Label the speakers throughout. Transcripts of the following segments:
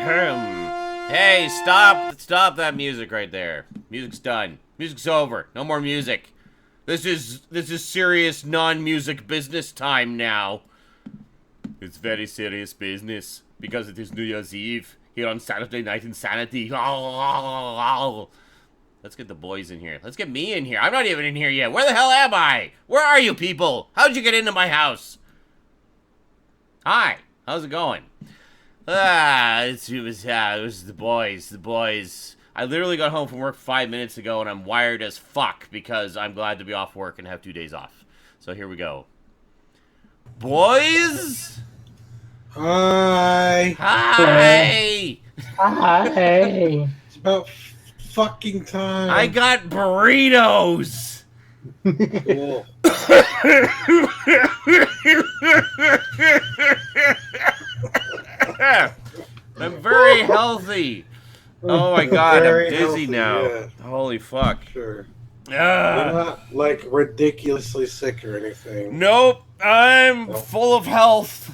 Speaker 1: Hey, stop that music right there. Music's done. Music's over. No more music. This is serious non-music business time now. It's very serious business because it is New Year's Eve here on Saturday Night InSaNiTy. Let's get the boys in here. Let's get me in here. I'm not even in here yet. Where the hell am I? Where are you people? How'd you get into my house? Hi. How's it going? It was the boys. I literally got home from work 5 minutes ago and I'm wired as fuck because I'm glad to be off work and have 2 days off. So here we go. Boys?
Speaker 2: Hi.
Speaker 1: Hi.
Speaker 3: Hi.
Speaker 2: It's about fucking time.
Speaker 1: I got burritos.
Speaker 2: Cool.
Speaker 1: I'm very healthy. Oh my god, I'm
Speaker 2: Very
Speaker 1: dizzy
Speaker 2: healthy,
Speaker 1: now.
Speaker 2: yeah.
Speaker 1: Holy fuck.
Speaker 2: Sure. You're not like ridiculously sick or anything.
Speaker 1: Nope, I'm full of health.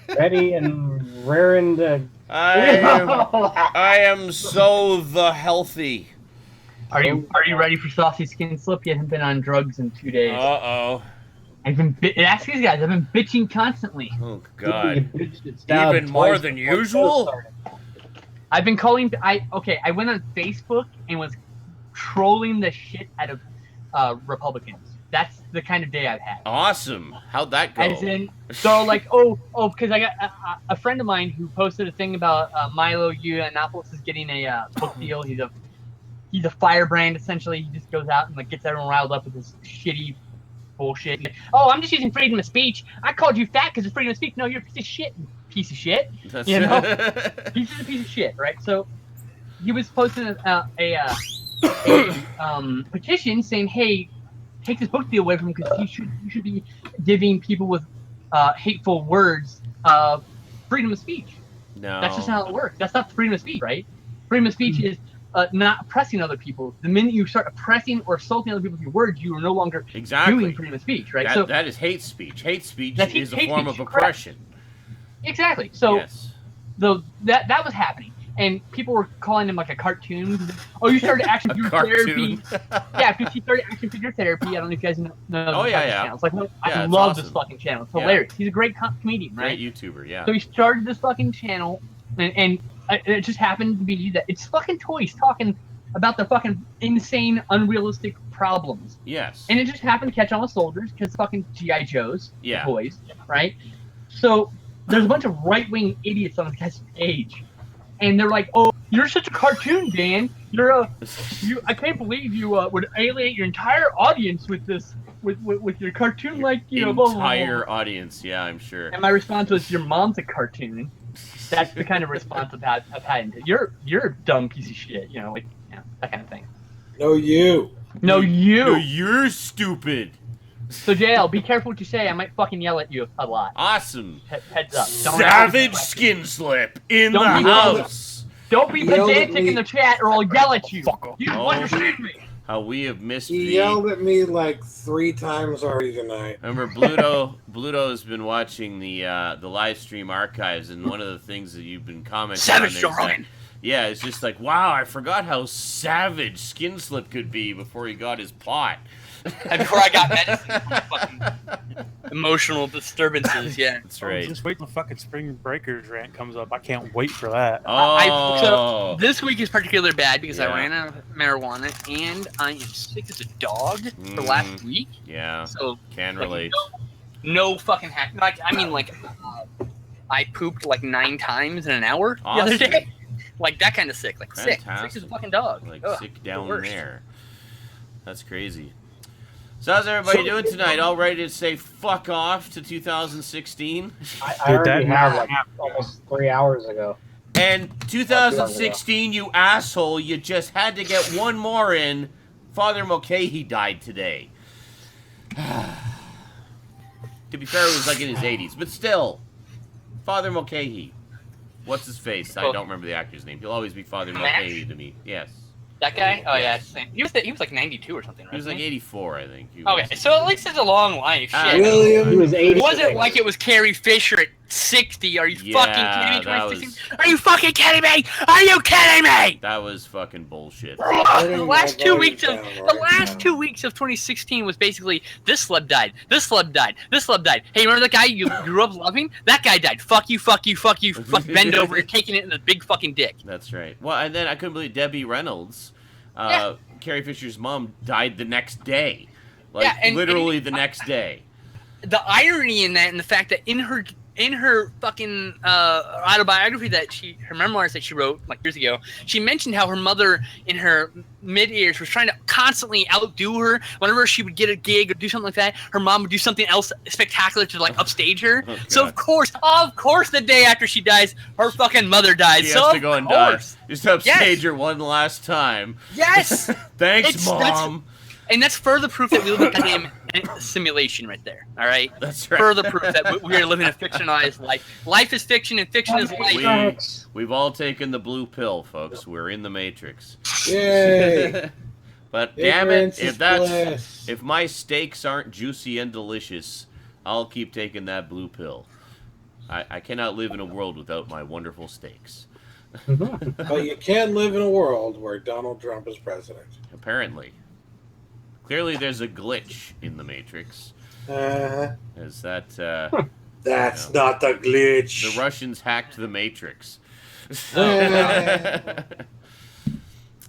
Speaker 3: Ready and raring to.
Speaker 1: I am so the healthy.
Speaker 4: Are you ready for saucy skin slip? You haven't been on drugs in 2 days.
Speaker 1: Uh-oh.
Speaker 4: Ask these guys. I've been bitching constantly.
Speaker 1: Oh god. Even more than usual?
Speaker 4: I've been calling. I went on Facebook and was trolling the shit out of Republicans. That's the kind of day I've had.
Speaker 1: Awesome. How'd that go?
Speaker 4: As in, so like, because I got a friend of mine who posted a thing about Milo Yiannopoulos is getting a book deal. He's a firebrand essentially. He just goes out and like gets everyone riled up with his shitty bullshit. Oh, I'm just using freedom of speech. I called you fat because it's freedom of speech. No, you're a piece of shit. Piece of shit.
Speaker 1: That's
Speaker 4: You know, he's just a piece of shit, right? So he was posting a petition saying, "Hey, take this book deal away from him because you should be giving people with hateful words freedom of speech."
Speaker 1: No.
Speaker 4: That's just not how it works. That's not freedom of speech, right? Freedom of speech is not oppressing other people. The minute you start oppressing or assaulting other people with your words, you are no longer doing freedom of speech, right?
Speaker 1: That is hate speech. Hate speech is a
Speaker 4: hate
Speaker 1: form
Speaker 4: speech,
Speaker 1: of oppression.
Speaker 4: correct. Exactly. So
Speaker 1: yes.
Speaker 4: that was happening. And people were calling him like a cartoon. Oh, you started action figure therapy. Yeah, because he started action figure therapy. I don't know if you guys know
Speaker 1: Oh, yeah.
Speaker 4: channel. It's like, I
Speaker 1: it's
Speaker 4: love
Speaker 1: awesome.
Speaker 4: this fucking channel. It's hilarious. He's a great comedian, right?
Speaker 1: Great YouTuber, yeah.
Speaker 4: So he started this fucking channel, and it just happened to be that it's fucking toys talking about the fucking insane, unrealistic problems.
Speaker 1: Yes.
Speaker 4: And it just happened to catch on with soldiers because fucking G.I. Joes,
Speaker 1: Yeah.
Speaker 4: toys, right? So there's a bunch of right-wing idiots on the guy's page. And they're like, "Oh, you're such a cartoon, Dan. I can't believe you would alienate your entire audience with this, with your cartoon, like blah, blah, blah."
Speaker 1: Entire audience, yeah, I'm sure.
Speaker 4: And my response was, "Your mom's a cartoon." That's the kind of response I've had. You're a dumb piece of shit, that kind of thing.
Speaker 2: No, you.
Speaker 4: No, you.
Speaker 1: No, you're stupid.
Speaker 4: So JL, be careful what you say. I might fucking yell at you a lot.
Speaker 1: Awesome.
Speaker 4: Heads up.
Speaker 1: Savage skin slip in the house.
Speaker 4: Don't be pedantic in the chat or I'll yell at you. You understand me?
Speaker 1: How we have missed
Speaker 2: He yelled at me like 3 times already tonight.
Speaker 1: Remember, Bluto's been watching the live stream archives, and one of the things that you've been commenting
Speaker 4: Savage
Speaker 1: on there is yeah, it's just like, wow, I forgot how savage skin slip could be before he got his pot.
Speaker 5: And before I got medicine, fucking emotional disturbances, yeah.
Speaker 1: That's right.
Speaker 6: Just wait till fucking Spring Breakers rant comes up. I can't wait for that.
Speaker 1: Oh.
Speaker 5: So this week is particularly bad because I ran out of marijuana and I am sick as a dog for last week.
Speaker 1: Yeah.
Speaker 5: So
Speaker 1: can relate.
Speaker 5: No fucking hack. I pooped like 9 times in an hour the other day. Like that kind of sick. Like sick as a fucking dog.
Speaker 1: Like sick down there. That's crazy. So how's everybody doing tonight? All ready to say fuck off to 2016?
Speaker 3: I already have like almost 3 hours ago.
Speaker 1: And 2016, you asshole, you just had to get one more in. Father Mulcahy died today. To be fair, it was like in his 80s, but still. Father Mulcahy. What's his face? I don't remember the actor's name. He'll always be Father Mulcahy to me. Yes.
Speaker 5: That guy? Oh yeah, he was like 92 or something, right?
Speaker 1: He was like 84, I think.
Speaker 5: Okay, so at least it's a long life. Shit.
Speaker 2: William,
Speaker 3: he was 80.
Speaker 5: It wasn't like it was Carrie Fisher at 60. Are you fucking kidding me?
Speaker 1: that
Speaker 5: 2016? Are you fucking kidding me? Are you kidding me?
Speaker 1: That was fucking bullshit.
Speaker 5: The last 2 weeks of 2016 was basically this celeb died, this celeb died, this celeb died. Hey, remember that guy you grew up loving? That guy died. Fuck you, fuck you, fuck you. Fuck, bend over. You're taking it in the big fucking dick.
Speaker 1: That's right. Well, and then I couldn't believe Debbie Reynolds,
Speaker 5: Yeah.
Speaker 1: Carrie Fisher's mom, died the next day. Like,
Speaker 5: Yeah, and
Speaker 1: literally the next day.
Speaker 5: The irony in that, and the fact that in her fucking autobiography her memoirs that she wrote like years ago, she mentioned how her mother in her mid-years was trying to constantly outdo her. Whenever she would get a gig or do something like that, her mom would do something else spectacular to like upstage her.
Speaker 1: Oh,
Speaker 5: So of course, the day after she dies, her fucking mother dies.
Speaker 1: She
Speaker 5: so
Speaker 1: has to go and die. Just to upstage
Speaker 5: Yes.
Speaker 1: her one last time.
Speaker 5: Yes.
Speaker 1: Thanks, Mom.
Speaker 5: And that's further proof that we live in a goddamn simulation right there. All right.
Speaker 1: That's right.
Speaker 5: Further proof that we are living a fictionalized life. Life is fiction, and fiction is life.
Speaker 1: We've all taken the blue pill, folks. We're in the Matrix.
Speaker 2: Yay!
Speaker 1: But damn it,
Speaker 2: Ignorance is bliss.
Speaker 1: if my steaks aren't juicy and delicious, I'll keep taking that blue pill. I cannot live in a world without my wonderful steaks.
Speaker 2: But you can live in a world where Donald Trump is president.
Speaker 1: Apparently. Clearly there's a glitch in the Matrix. Is that
Speaker 2: That's not the glitch.
Speaker 1: the Russians hacked the Matrix.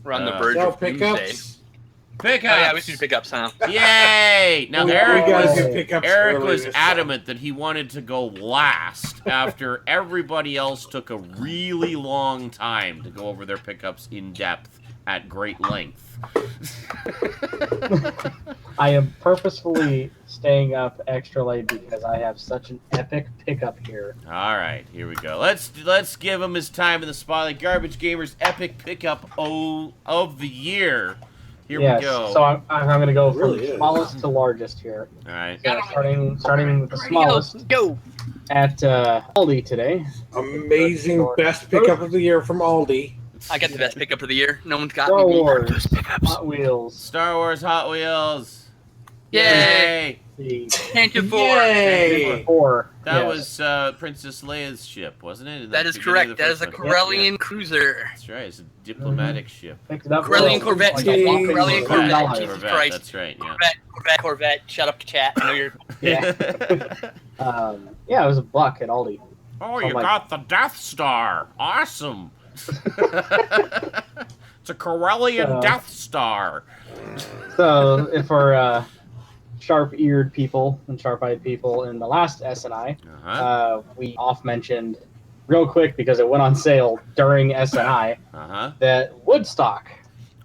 Speaker 5: We're on the verge
Speaker 2: So
Speaker 5: of doomsday.
Speaker 2: pickups.
Speaker 1: Pickups!
Speaker 5: Oh yeah, we should pick up, huh?
Speaker 1: Yay! Now
Speaker 2: We
Speaker 1: Eric
Speaker 2: gotta
Speaker 1: was
Speaker 2: do pickups
Speaker 1: Eric
Speaker 2: early
Speaker 1: was
Speaker 2: this time.
Speaker 1: adamant that he wanted to go last after everybody else took a really long time to go over their pickups in depth at great length.
Speaker 3: I am purposefully staying up extra late because I have such an epic pickup here.
Speaker 1: All right, here we go. Let's give him his time in the spotlight. Garbage Gamer's epic pickup of the year. Here
Speaker 3: Yes,
Speaker 1: we go.
Speaker 3: so I'm going to go from
Speaker 2: Really is.
Speaker 3: smallest to largest here.
Speaker 1: All right.
Speaker 3: So starting with the smallest
Speaker 5: Go.
Speaker 3: at Aldi today.
Speaker 2: Amazing best pickup of the year from Aldi.
Speaker 5: I got the best pickup of the year. No one's got
Speaker 3: Star
Speaker 5: me.
Speaker 3: Wars, Hot Wheels,
Speaker 1: Star Wars Hot Wheels.
Speaker 5: Yay!
Speaker 3: the
Speaker 5: Thank you for.
Speaker 2: Yay!
Speaker 3: 4.
Speaker 1: That
Speaker 3: yes.
Speaker 1: was Princess Leia's ship, wasn't it?
Speaker 5: That is
Speaker 1: beginning of
Speaker 5: correct.
Speaker 1: the
Speaker 5: That is
Speaker 1: first
Speaker 5: a
Speaker 1: one?
Speaker 5: Corellian cruiser.
Speaker 1: That's right. It's a diplomatic ship.
Speaker 3: Picked it up
Speaker 5: Corellian
Speaker 3: for
Speaker 5: Corvette.
Speaker 3: like
Speaker 5: Still
Speaker 3: $1.
Speaker 5: Corellian Corvette.
Speaker 3: $1.
Speaker 5: Jesus
Speaker 1: Corvette,
Speaker 5: Christ.
Speaker 1: that's right. Yeah.
Speaker 5: Corvette. Shut up, chat. I know you're.
Speaker 3: Yeah. Yeah, it was $1 at Aldi.
Speaker 1: Oh,
Speaker 3: So
Speaker 1: you
Speaker 3: like-
Speaker 1: got the Death Star. Awesome. It's a Corellian Death Star.
Speaker 3: So if for sharp-eared people and sharp-eyed people in the last SNI,
Speaker 1: Uh-huh.
Speaker 3: we off-mentioned real quick because it went on sale during SNI
Speaker 1: Uh-huh.
Speaker 3: that Woodstock,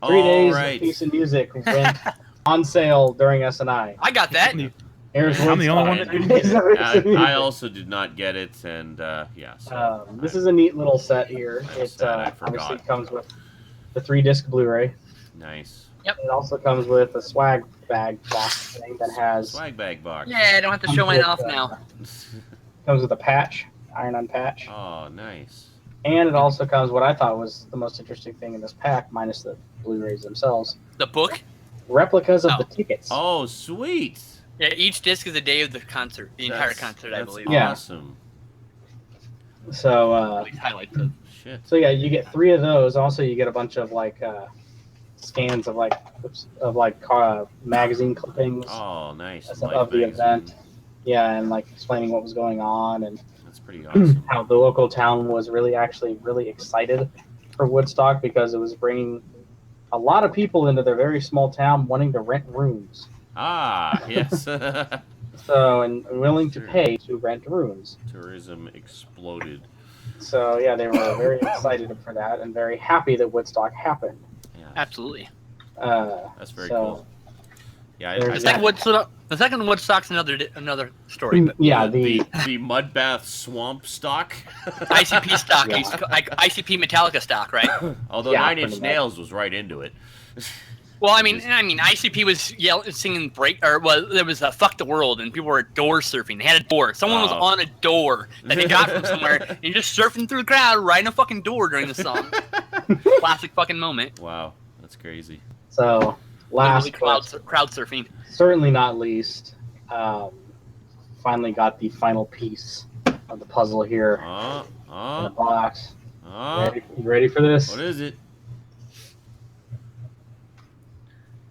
Speaker 3: 3
Speaker 1: All
Speaker 3: days
Speaker 1: right.
Speaker 3: of Peace and Music went on sale during SNI.
Speaker 5: I got that.
Speaker 3: Here's
Speaker 6: I'm the only one
Speaker 3: Woodstock.
Speaker 6: that didn't get it.
Speaker 1: I also did not get it, and yeah. So
Speaker 3: This is a neat little set here. It
Speaker 1: sad, I
Speaker 3: obviously
Speaker 1: forgot.
Speaker 3: comes with the 3-disc Blu-ray.
Speaker 1: nice.
Speaker 3: It also comes with a swag bag box thing that has
Speaker 1: Swag bag box.
Speaker 5: Yeah, I don't have to show mine off now.
Speaker 3: comes with a patch, iron-on patch,
Speaker 1: Oh, nice.
Speaker 3: and it also comes what I thought was the most interesting thing in this pack, minus the Blu-rays themselves,
Speaker 5: The book.
Speaker 3: replicas of
Speaker 5: Oh.
Speaker 3: the tickets.
Speaker 1: Oh, sweet.
Speaker 5: Yeah, each disc is a day of the concert, the entire
Speaker 1: That's-
Speaker 5: concert, I
Speaker 1: that's
Speaker 5: believe.
Speaker 3: Yeah.
Speaker 1: Awesome.
Speaker 3: So,
Speaker 5: At least highlights of.
Speaker 1: Shit.
Speaker 3: so yeah, you get 3 of those. Also, you get a bunch of like scans of magazine clippings
Speaker 1: Oh, nice.
Speaker 3: of
Speaker 1: Life
Speaker 3: the
Speaker 1: magazine.
Speaker 3: event. Yeah, and like explaining what was going on and
Speaker 1: That's pretty awesome.
Speaker 3: how the local town was really excited for Woodstock because it was bringing a lot of people into their very small town wanting to rent rooms.
Speaker 1: Ah, yes.
Speaker 3: So, and willing to pay to rent rooms.
Speaker 1: Tourism exploded.
Speaker 3: So, yeah, they were very excited for that and very happy that Woodstock happened.
Speaker 1: Yeah,
Speaker 5: Absolutely.
Speaker 1: that's very cool. Yeah,
Speaker 3: there's
Speaker 5: The
Speaker 3: that.
Speaker 5: second Woodstock's another story. But
Speaker 3: Yeah,
Speaker 1: the Mudbath Swamp stock.
Speaker 5: ICP stock,
Speaker 3: Yeah.
Speaker 5: ICP Metallica stock, right?
Speaker 1: Although
Speaker 3: Yeah,
Speaker 1: Nine Inch
Speaker 3: pretty much.
Speaker 1: Nails was right into it.
Speaker 5: Well, I mean, ICP was singing there was a "Fuck the World" and people were door surfing. They had a door. Someone was
Speaker 1: Oh.
Speaker 5: on a door that they got from somewhere, and you're just surfing through the crowd, riding a fucking door during the song. Classic fucking moment.
Speaker 1: Wow, that's crazy.
Speaker 3: So, last
Speaker 5: Literally
Speaker 3: but
Speaker 5: crowd surfing.
Speaker 3: certainly not least, finally got the final piece of the puzzle here in the box. You ready for this?
Speaker 1: What is it?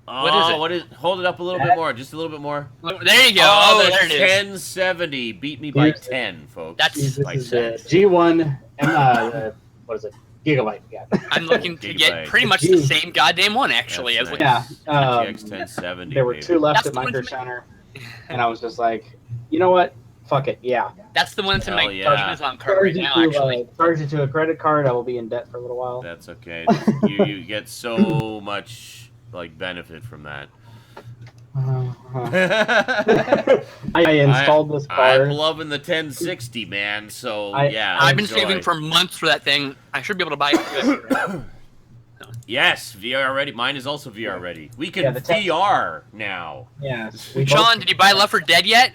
Speaker 5: What is it?
Speaker 1: Hold it up a little bit more, just a little bit more.
Speaker 5: There you go.
Speaker 1: Oh,
Speaker 5: there it is.
Speaker 1: 1070 beat me by 10, folks.
Speaker 5: That's
Speaker 1: by
Speaker 3: This is
Speaker 1: 10.
Speaker 3: the G1 what is it? Gigabyte. Yeah.
Speaker 5: I'm looking to get
Speaker 1: Gigabyte.
Speaker 5: pretty much the same goddamn one, actually.
Speaker 1: That's
Speaker 5: As
Speaker 1: nice.
Speaker 3: Yeah.
Speaker 1: GTX 1070.
Speaker 3: There were
Speaker 1: baby.
Speaker 3: 2 left
Speaker 5: That's
Speaker 3: at
Speaker 5: the one
Speaker 3: Micro
Speaker 5: to
Speaker 3: Center, and I was just like, you know what? Fuck it. Yeah.
Speaker 5: That's the one that's in my
Speaker 1: Hell yeah.
Speaker 5: Amazon cart right now, actually.
Speaker 3: Charge it to a credit card. I will be in debt for a little while.
Speaker 1: That's okay. You get so much like benefit from that.
Speaker 3: I installed this card.
Speaker 1: I'm loving the 1060, man. So yeah,
Speaker 5: I've been
Speaker 1: enjoy.
Speaker 5: saving for months for that thing. I should be able to buy it.
Speaker 1: Yes, VR ready. Mine is also VR ready. We can
Speaker 3: the
Speaker 1: VR now.
Speaker 3: Yes.
Speaker 5: Sean, did you buy Left 4 Dead yet?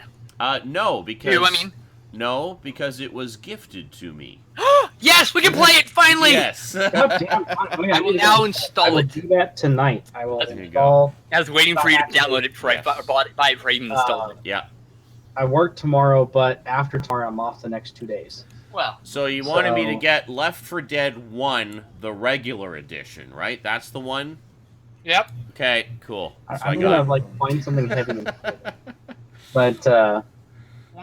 Speaker 1: No, because
Speaker 5: You know what I mean?
Speaker 1: no, because it was gifted to me.
Speaker 5: Yes, we can play it finally.
Speaker 1: Yes.
Speaker 3: God damn,
Speaker 5: I will now install
Speaker 3: I will
Speaker 5: it.
Speaker 3: do that tonight. I will
Speaker 1: There you
Speaker 3: install.
Speaker 5: I was waiting for you to download it before I buy it before I even installed it.
Speaker 1: Yeah.
Speaker 3: I work tomorrow, but after tomorrow, I'm off the next 2 days.
Speaker 5: Well,
Speaker 1: So you wanted me to
Speaker 3: So-
Speaker 1: get Left 4 Dead 1, the regular edition, right? That's the one?
Speaker 5: yep.
Speaker 1: Okay, cool. So
Speaker 3: I'm gonna like find something heavy. And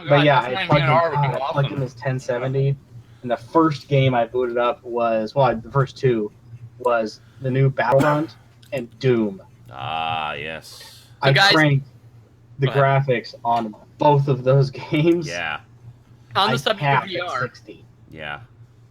Speaker 3: but yeah, I plugged in this 1070, and the first game I booted up was the first 2 was the new Battlefront and Doom.
Speaker 1: Ah, yes.
Speaker 5: So
Speaker 3: I
Speaker 5: guys-
Speaker 3: cranked the
Speaker 5: Go ahead.
Speaker 3: graphics on both of those games.
Speaker 1: Yeah.
Speaker 5: On
Speaker 3: I
Speaker 5: the subject of
Speaker 3: capped at
Speaker 5: VR,
Speaker 3: 60.
Speaker 1: Yeah.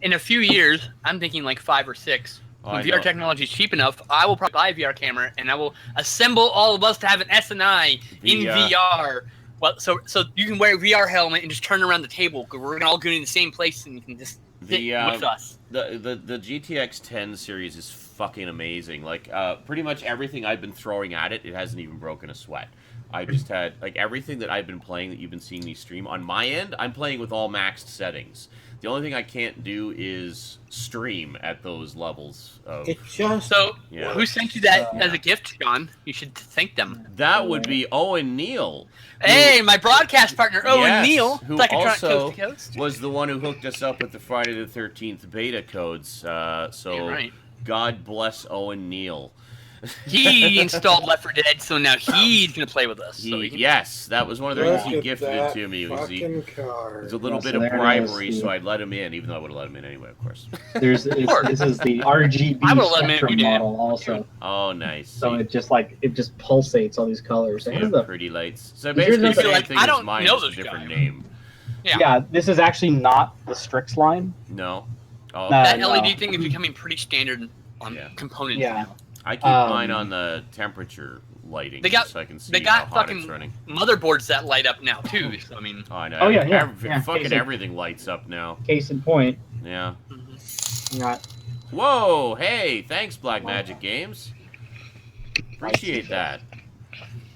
Speaker 5: in a few years, I'm thinking like 5 or 6.
Speaker 1: Oh,
Speaker 5: When
Speaker 1: I
Speaker 5: VR
Speaker 1: know.
Speaker 5: technology is cheap enough, I will probably buy a VR camera and I will assemble all of us to have an SNI in VR. Well, so you can wear a VR helmet and just turn around the table because we're all going to the same place and you can just sit with us.
Speaker 1: The GTX 10 series is fucking amazing. Like, pretty much everything I've been throwing at it, it hasn't even broken a sweat. I just had, like, everything that I've been playing that you've been seeing me stream, on my end, I'm playing with all maxed settings. The only thing I can't do is stream at those levels of...
Speaker 2: It's just
Speaker 5: So,
Speaker 1: Yeah.
Speaker 5: who sent you that as a gift, John? You should thank them.
Speaker 1: That would be Owen Neal.
Speaker 5: Hey, my broadcast partner, Owen
Speaker 1: Yes,
Speaker 5: Neal.
Speaker 1: who
Speaker 5: Psychotronic
Speaker 1: also
Speaker 5: Coast to Coast.
Speaker 1: was the one who hooked us up with the Friday the 13th beta codes. So
Speaker 5: You're right.
Speaker 1: God bless Owen Neal.
Speaker 5: He installed Left 4 Dead, so now he's going to play with us. So he can...
Speaker 1: Yes, that was one of the
Speaker 2: look
Speaker 1: reasons he
Speaker 2: at
Speaker 1: gifted it
Speaker 2: that
Speaker 1: to me. Was he
Speaker 2: fucking card.
Speaker 1: was a little
Speaker 3: Yes,
Speaker 1: bit of
Speaker 3: there it
Speaker 1: bribery,
Speaker 3: is.
Speaker 1: so I'd let him in, even though I would have let him in anyway, of course.
Speaker 3: This is the RGB
Speaker 5: I would've let him in if
Speaker 3: spectrum
Speaker 5: you did.
Speaker 3: model also.
Speaker 1: Oh, nice.
Speaker 3: So it just pulsates all these colors. It has
Speaker 1: Yeah,
Speaker 3: the-
Speaker 1: pretty lights. So
Speaker 3: Yours
Speaker 1: basically,
Speaker 3: is
Speaker 1: the same
Speaker 5: like-
Speaker 1: thing
Speaker 5: I
Speaker 1: as
Speaker 5: don't
Speaker 1: mine,
Speaker 5: know
Speaker 1: just a
Speaker 5: those
Speaker 1: different
Speaker 5: guys.
Speaker 1: name.
Speaker 5: Yeah.
Speaker 3: this is actually not the Strix line.
Speaker 1: No. Oh,
Speaker 5: That
Speaker 3: no.
Speaker 5: LED thing is becoming pretty standard on
Speaker 1: Yeah.
Speaker 5: components
Speaker 3: Yeah.
Speaker 5: now.
Speaker 1: I keep mine on the temperature lighting,
Speaker 5: They got-
Speaker 1: so I can see
Speaker 5: they
Speaker 1: how
Speaker 5: got
Speaker 1: hot it's
Speaker 5: fucking
Speaker 1: running.
Speaker 5: motherboards that light up now, too. So, I mean...
Speaker 1: Oh, I know.
Speaker 3: Oh, yeah.
Speaker 1: Fucking
Speaker 3: Case in-
Speaker 1: everything lights up now.
Speaker 3: Case in point,
Speaker 1: Yeah.
Speaker 3: not
Speaker 1: Whoa, hey, thanks, Black Magic Games. Appreciate that.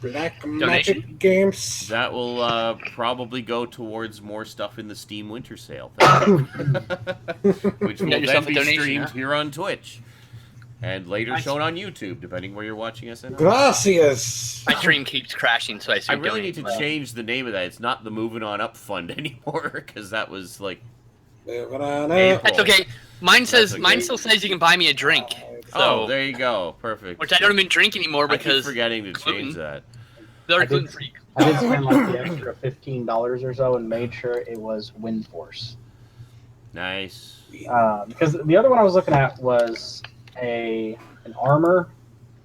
Speaker 2: Black
Speaker 5: Donation?
Speaker 2: Magic Games.
Speaker 1: That will probably go towards more stuff in the Steam Winter Sale. Thank you. Which will
Speaker 5: Get
Speaker 1: then
Speaker 5: yourself a
Speaker 1: be
Speaker 5: donation,
Speaker 1: streamed
Speaker 5: huh?
Speaker 1: here on Twitch. And later
Speaker 5: Nice.
Speaker 1: shown on YouTube, depending where you're watching us at.
Speaker 2: Gracias.
Speaker 5: My stream keeps crashing, so I
Speaker 1: I
Speaker 5: assume
Speaker 1: really need
Speaker 5: donate.
Speaker 1: to change the name of that. It's not the Moving On Up Fund anymore, because that was like...
Speaker 2: Moving on
Speaker 1: Hey,
Speaker 2: up.
Speaker 5: That's okay. Mine
Speaker 1: That's okay.
Speaker 5: Mine still says you can buy me a drink. So,
Speaker 1: Oh, there you go. Perfect.
Speaker 5: which I don't even drink anymore
Speaker 1: I keep
Speaker 5: because
Speaker 1: forgetting to
Speaker 5: gluten.
Speaker 1: change that.
Speaker 5: they're
Speaker 3: I did-
Speaker 5: gluten free.
Speaker 3: I did spend like the extra $15 or so and made sure it was Wind Force.
Speaker 1: Nice.
Speaker 3: Because the other one I was looking at was an armor.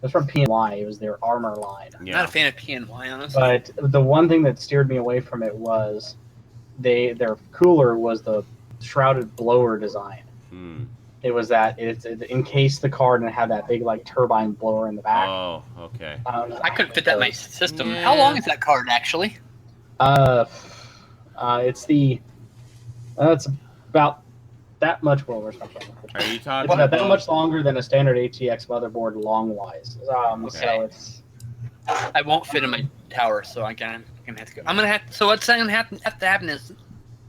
Speaker 3: It was from PNY. It was their armor line.
Speaker 5: I'm
Speaker 1: Yeah.
Speaker 5: not a fan of PNY, honestly.
Speaker 3: But the one thing that steered me away from it was their cooler was the shrouded blower design.
Speaker 1: Hmm.
Speaker 3: It was that it encased the card and it had that big like turbine blower in the back.
Speaker 1: Oh, okay.
Speaker 5: I couldn't fit that in my system.
Speaker 1: Yeah.
Speaker 5: How long is that card, actually?
Speaker 3: It's it's about that much. Well, where's my phone?
Speaker 1: Are you
Speaker 3: It's
Speaker 1: talking
Speaker 3: about that
Speaker 1: about...
Speaker 3: much longer than a standard ATX motherboard long wise.
Speaker 1: Okay.
Speaker 3: So it's
Speaker 5: I won't fit in my tower, so I'm gonna have to go. I'm gonna have. So what's gonna have to happen is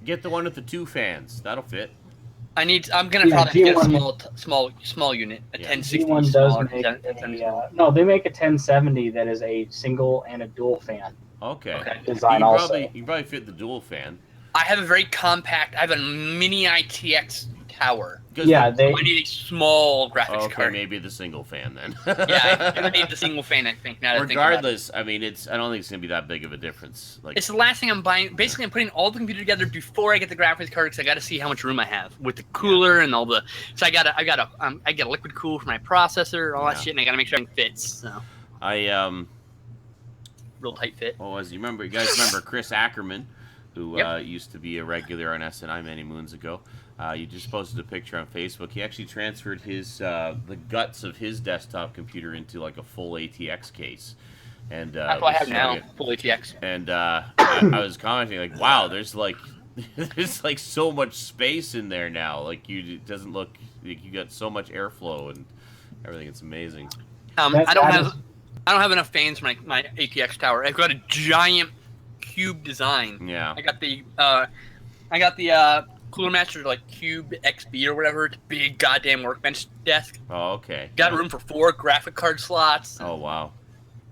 Speaker 1: Get the one with the 2 fans. That'll fit.
Speaker 5: I'm gonna
Speaker 3: Yeah,
Speaker 5: probably get a
Speaker 3: G1
Speaker 5: small unit, a
Speaker 1: Yeah.
Speaker 5: 1060
Speaker 3: G1
Speaker 5: smaller.
Speaker 3: does make no, they make a 1070 that is a single and a dual fan
Speaker 1: Okay.
Speaker 5: Okay.
Speaker 1: You
Speaker 3: design
Speaker 1: can
Speaker 3: also.
Speaker 1: probably fit the dual fan.
Speaker 5: I have a very compact. I have a mini ITX tower.
Speaker 3: Yeah,
Speaker 5: I need a small graphics card.
Speaker 1: Maybe the single fan then.
Speaker 5: Yeah, I need the single fan. I think now.
Speaker 1: Regardless, I mean, I don't think it's gonna be that big of a difference. Like,
Speaker 5: it's the last thing I'm buying. Basically, I'm putting all the computer together before I get the graphics card because I got to see how much room I have with the cooler and all the. So I get a liquid cool for my processor, all that shit, and I got to make sure everything fits. So. Real tight fit.
Speaker 1: Oh, as you guys remember Chris Ackerman, who used to be a regular on SNI many moons ago. You just posted a picture on Facebook. He actually transferred his the guts of his desktop computer into like a full ATX case. And
Speaker 5: that's what I have now, full ATX.
Speaker 1: And I was commenting like, wow, there's like so much space in there now. Like it doesn't look like you got so much airflow and everything. It's amazing.
Speaker 5: I don't have enough fans for my ATX tower. I've got a giant cube design.
Speaker 1: Yeah.
Speaker 5: I got the Cooler Master like Cube XB or whatever. It's a big goddamn workbench desk.
Speaker 1: Oh, okay.
Speaker 5: Got room for 4 graphic card slots.
Speaker 1: Oh, wow.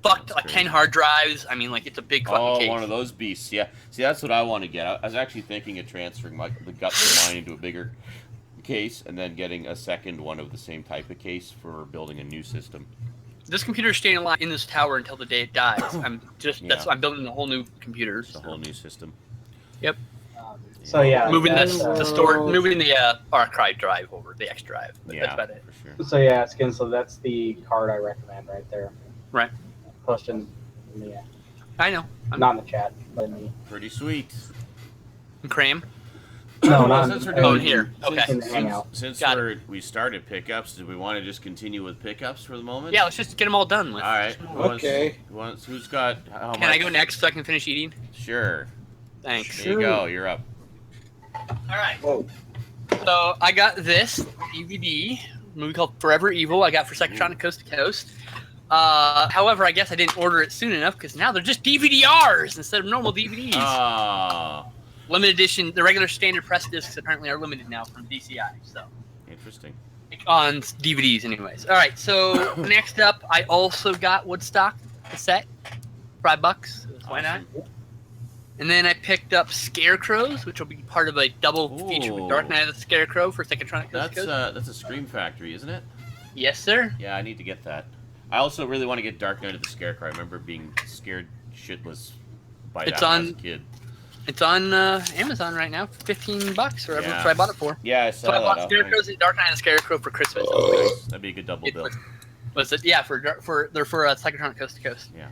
Speaker 5: Fucked like 10 hard drives. I mean, like it's a big fucking case.
Speaker 1: Oh, one of those beasts. Yeah. See, that's what I want to get. I was actually thinking of transferring the guts of mine into a bigger case and then getting a second one of the same type of case for building a new system.
Speaker 5: This computer is staying alive in this tower until the day it dies. I'm building a whole new computer.
Speaker 1: It's a whole new system.
Speaker 5: Yep.
Speaker 3: So yeah,
Speaker 5: moving the archive drive over the X drive. That's about it.
Speaker 1: For sure.
Speaker 3: So yeah, Skin. So that's the card I recommend right there.
Speaker 5: Right.
Speaker 3: Posted in the.
Speaker 5: I know.
Speaker 3: Not in the chat, but in the.
Speaker 1: Pretty sweet.
Speaker 5: Cram.
Speaker 3: No, not
Speaker 5: in here. Okay.
Speaker 3: In the Hangout.
Speaker 1: Since we started pickups, do we want to just continue with pickups for the moment?
Speaker 5: Yeah, let's just get them all done with.
Speaker 1: All right.
Speaker 2: Okay.
Speaker 1: Who's got?
Speaker 5: Can I go next so I can finish eating?
Speaker 1: Sure.
Speaker 5: Thanks.
Speaker 1: There you go. You're up.
Speaker 5: All right.
Speaker 2: Whoa.
Speaker 5: So I got this DVD movie called Forever Evil. I got for Psychotronic Coast to Coast. However, I guess I didn't order it soon enough because now they're just DVD-Rs instead of normal DVDs. Limited edition. The regular standard press discs apparently are limited now from DCI. So
Speaker 1: interesting.
Speaker 5: On DVDs, anyways. All right. So next up, I also got Woodstock, the set, $5. Why not? And then I picked up Scarecrows, which will be part of a double feature with Dark Knight of the Scarecrow for Psychotronic Coast to Coast.
Speaker 1: That's a Scream Factory, isn't it?
Speaker 5: Yes, sir.
Speaker 1: Yeah, I need to get that. I also really want to get Dark Knight of the Scarecrow. I remember being scared shitless by that as a kid.
Speaker 5: It's on Amazon right now, $15 or whatever. That's what I bought it for.
Speaker 1: Yeah, I saw
Speaker 5: that. I bought Scarecrows and Dark Knight of the Scarecrow for Christmas.
Speaker 1: That'd be a good double bill.
Speaker 5: Was it? Yeah, for Psychotronic Coast to Coast.
Speaker 1: Yeah.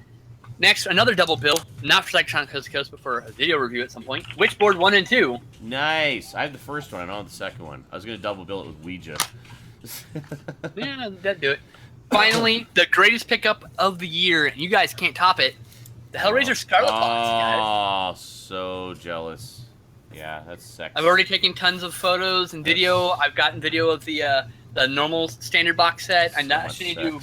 Speaker 5: Next, another double bill, not for Psychotronic Coast to Coast, but for a video review at some point. Witchboard 1 and 2.
Speaker 1: Nice. I have the first one. I don't have the second one. I was going to double bill it with Ouija.
Speaker 5: Yeah, that'd do it. Finally, the greatest pickup of the year, and you guys can't top it, the Hellraiser Scarlet Box.
Speaker 1: Oh, so jealous. Yeah, that's sexy.
Speaker 5: I've already taken tons of photos and video. I've gotten video of the normal standard box set. I'm not actually do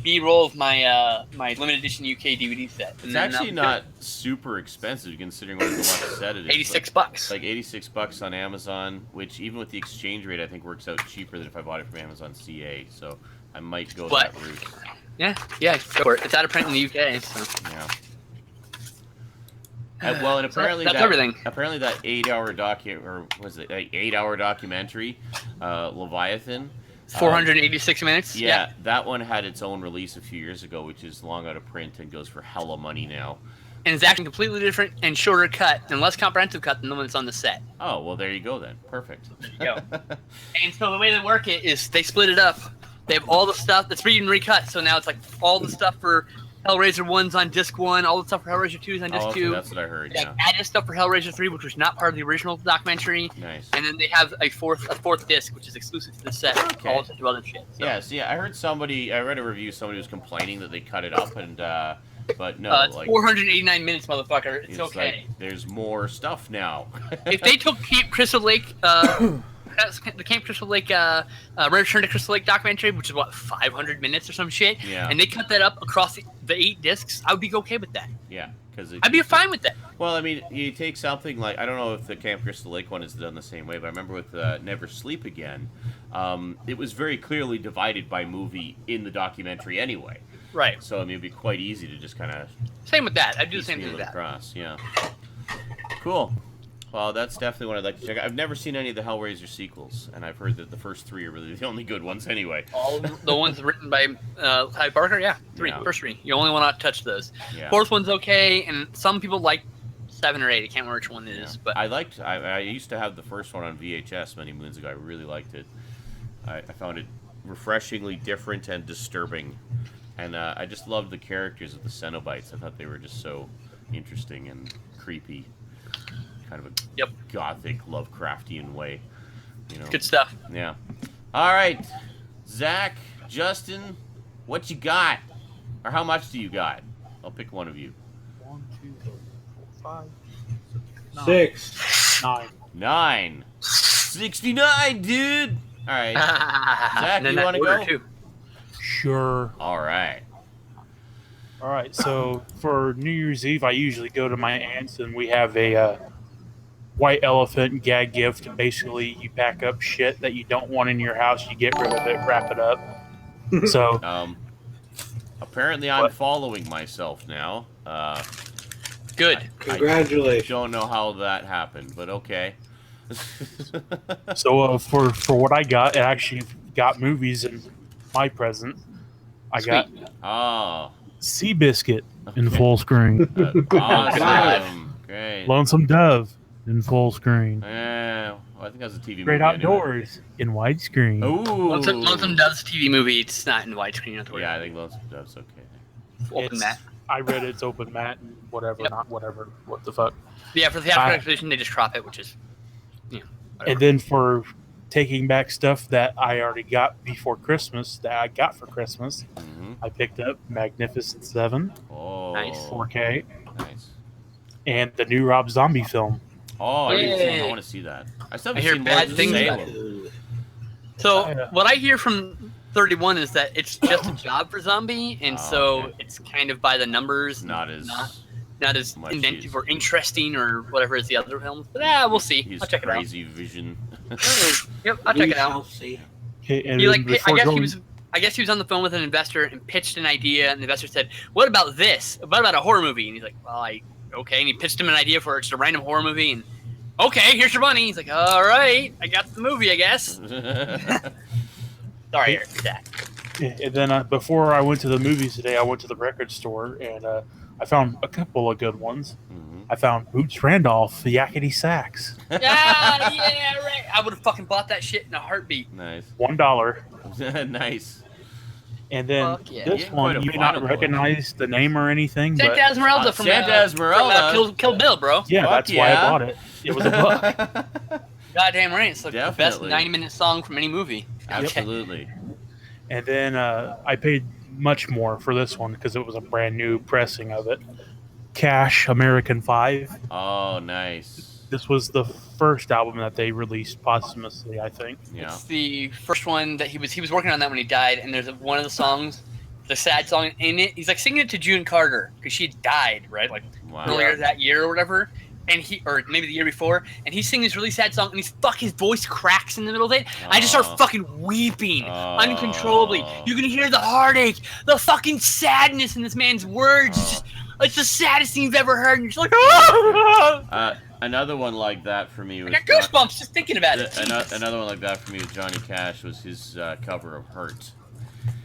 Speaker 5: B-roll of my my limited edition UK DVD set.
Speaker 1: It's actually not super expensive considering what a deluxe set it is.
Speaker 5: $86.
Speaker 1: It's like $86 on Amazon, which even with the exchange rate, I think works out cheaper than if I bought it from Amazon CA. So I might go that route.
Speaker 5: Yeah, go for it. It's out of print in the UK. So.
Speaker 1: Yeah. Well, and apparently
Speaker 5: that's everything.
Speaker 1: Apparently that 8-hour documentary, Leviathan.
Speaker 5: 486 minutes.
Speaker 1: Yeah, that one had its own release a few years ago, which is long out of print and goes for hella money now.
Speaker 5: And it's actually completely different and shorter cut and less comprehensive cut than the one that's on the set.
Speaker 1: Oh, well, there you go then. Perfect.
Speaker 5: There you go. And so the way they work it is they split it up. They have all the stuff that's being recut. So now it's like all the stuff for Hellraiser 1's on disc 1, all the stuff for Hellraiser 2's on disc 2.
Speaker 1: That's what I heard, yeah.
Speaker 5: Added stuff for Hellraiser 3, which was not part of the original documentary.
Speaker 1: Nice.
Speaker 5: And then they have a fourth disc, which is exclusive to the set.
Speaker 1: Okay.
Speaker 5: All sorts of other shit. So.
Speaker 1: Yeah, see, I heard I read a review, somebody was complaining that they cut it up, and but no.
Speaker 5: It's 489 minutes, motherfucker. It's okay.
Speaker 1: Like, there's more stuff now.
Speaker 5: If they took Camp Crystal Lake... the Camp Crystal Lake, Return to Crystal Lake documentary, which is 500 minutes or some shit.
Speaker 1: Yeah.
Speaker 5: And they cut that up across the 8 discs. I would be okay with that.
Speaker 1: Yeah, because
Speaker 5: I'd be fine with that.
Speaker 1: Well, I mean, you take something like, I don't know if the Camp Crystal Lake one is done the same way, but I remember with Never Sleep Again, it was very clearly divided by movie in the documentary anyway.
Speaker 5: Right.
Speaker 1: So I mean, it'd be quite easy to just kind of
Speaker 5: same with that. I'd do the same thing with that.
Speaker 1: Across, yeah. Cool. Well, that's definitely one I'd like to check out. I've never seen any of the Hellraiser sequels, and I've heard that the first 3 are really the only good ones anyway.
Speaker 5: All the ones written by Ty Barker, yeah, first 3. You only want to touch those.
Speaker 1: Yeah.
Speaker 5: 4th one's okay, and some people like 7 or 8. I can't remember which one it is, but
Speaker 1: I used to have the first one on VHS many moons ago. I really liked it. I found it refreshingly different and disturbing, and I just loved the characters of the Cenobites. I thought they were just so interesting and creepy. Kind of a gothic, Lovecraftian way, you know.
Speaker 5: Good stuff.
Speaker 1: Yeah. All right, Zach, Justin, what you got, or how much do you got? I'll pick one of you.
Speaker 6: 1, 2, 3, 4, 5,
Speaker 2: 6.
Speaker 6: 9.
Speaker 1: 9. 69, dude. All right, Zach, you want to go?
Speaker 5: Too.
Speaker 6: Sure.
Speaker 1: All right.
Speaker 6: All right. So for New Year's Eve, I usually go to my aunt's, and we have a white elephant gag gift. Basically, you pack up shit that you don't want in your house, you get rid of it, wrap it up. So
Speaker 1: apparently I'm following myself now.
Speaker 5: Good.
Speaker 2: Congratulations.
Speaker 1: I don't know how that happened, but okay.
Speaker 6: So for what I got, I actually got movies in my present. I got Seabiscuit in full screen.
Speaker 1: Awesome. Great.
Speaker 6: Lonesome Dove in full screen.
Speaker 1: Yeah, well, I think that's a TV
Speaker 6: Great
Speaker 1: movie.
Speaker 6: Outdoors in widescreen.
Speaker 1: Ooh.
Speaker 5: Lonesome Dove's TV movie. It's not in widescreen.
Speaker 1: Yeah, I think Lonesome Dove's okay.
Speaker 5: Open mat.
Speaker 6: I read it's open mat and whatever, not whatever. What the fuck?
Speaker 5: Yeah, for the theatrical exhibition, they just crop it, which is, whatever.
Speaker 6: And then for taking back stuff that I already got before Christmas, that I got for Christmas, I picked up Magnificent 7.
Speaker 1: Oh.
Speaker 5: Nice.
Speaker 6: 4K.
Speaker 1: Nice.
Speaker 6: And the new Rob Zombie film.
Speaker 1: Oh, I want to see that. I still haven't seen
Speaker 5: bad
Speaker 1: Lords of
Speaker 5: things about
Speaker 1: Salem.
Speaker 5: So what I hear from 31 is that it's just a job for Zombie, and it's kind of by the numbers,
Speaker 1: not as
Speaker 5: inventive or interesting or whatever as the other films. But we'll see. I'll check it out.
Speaker 1: Crazy vision.
Speaker 5: Yep, I'll check it out.
Speaker 6: Okay, and
Speaker 5: I guess he was on the phone with an investor and pitched an idea, and the investor said, "What about this? What about a horror movie?" And he's like, "Well, okay." And he pitched him an idea for just a random horror movie, and okay, here's your money. He's like, "All right, I got the movie, I guess." Sorry, Eric.
Speaker 6: And then before I went to the movies today, I went to the record store, and I found a couple of good ones. I found Boots Randolph, the Yakety Sax.
Speaker 5: Yeah, right. I would have fucking bought that shit in a heartbeat.
Speaker 1: Nice.
Speaker 6: $1.
Speaker 1: Nice.
Speaker 6: And then this one, you may not recognize the name or anything,
Speaker 5: Santa
Speaker 6: but
Speaker 5: Esmeralda from
Speaker 1: Santa Esmeralda.
Speaker 5: Kill Bill, bro.
Speaker 6: Yeah, that's why I bought it. It was $1.
Speaker 5: Goddamn right. It's like the best 90-minute song from any movie.
Speaker 1: Absolutely.
Speaker 6: And then I paid much more for this one because it was a brand new pressing of it. Cash American 5.
Speaker 1: Oh, nice.
Speaker 6: This was the first album that they released posthumously, I think.
Speaker 1: Yeah.
Speaker 5: It's the first one that he was working on that when he died, and there's one of the songs, the sad song in it. He's like singing it to June Carter because she died, right? Like earlier that year or whatever. And or maybe the year before, and he's singing this really sad song, and his voice cracks in the middle of it. I just start fucking weeping uncontrollably. You can hear the heartache, the fucking sadness in this man's words. It's the saddest thing you've ever heard, and you're just like,
Speaker 1: another one like that for me was...
Speaker 5: I got goosebumps just thinking about it.
Speaker 1: Another one like that for me with Johnny Cash was his cover of Hurt.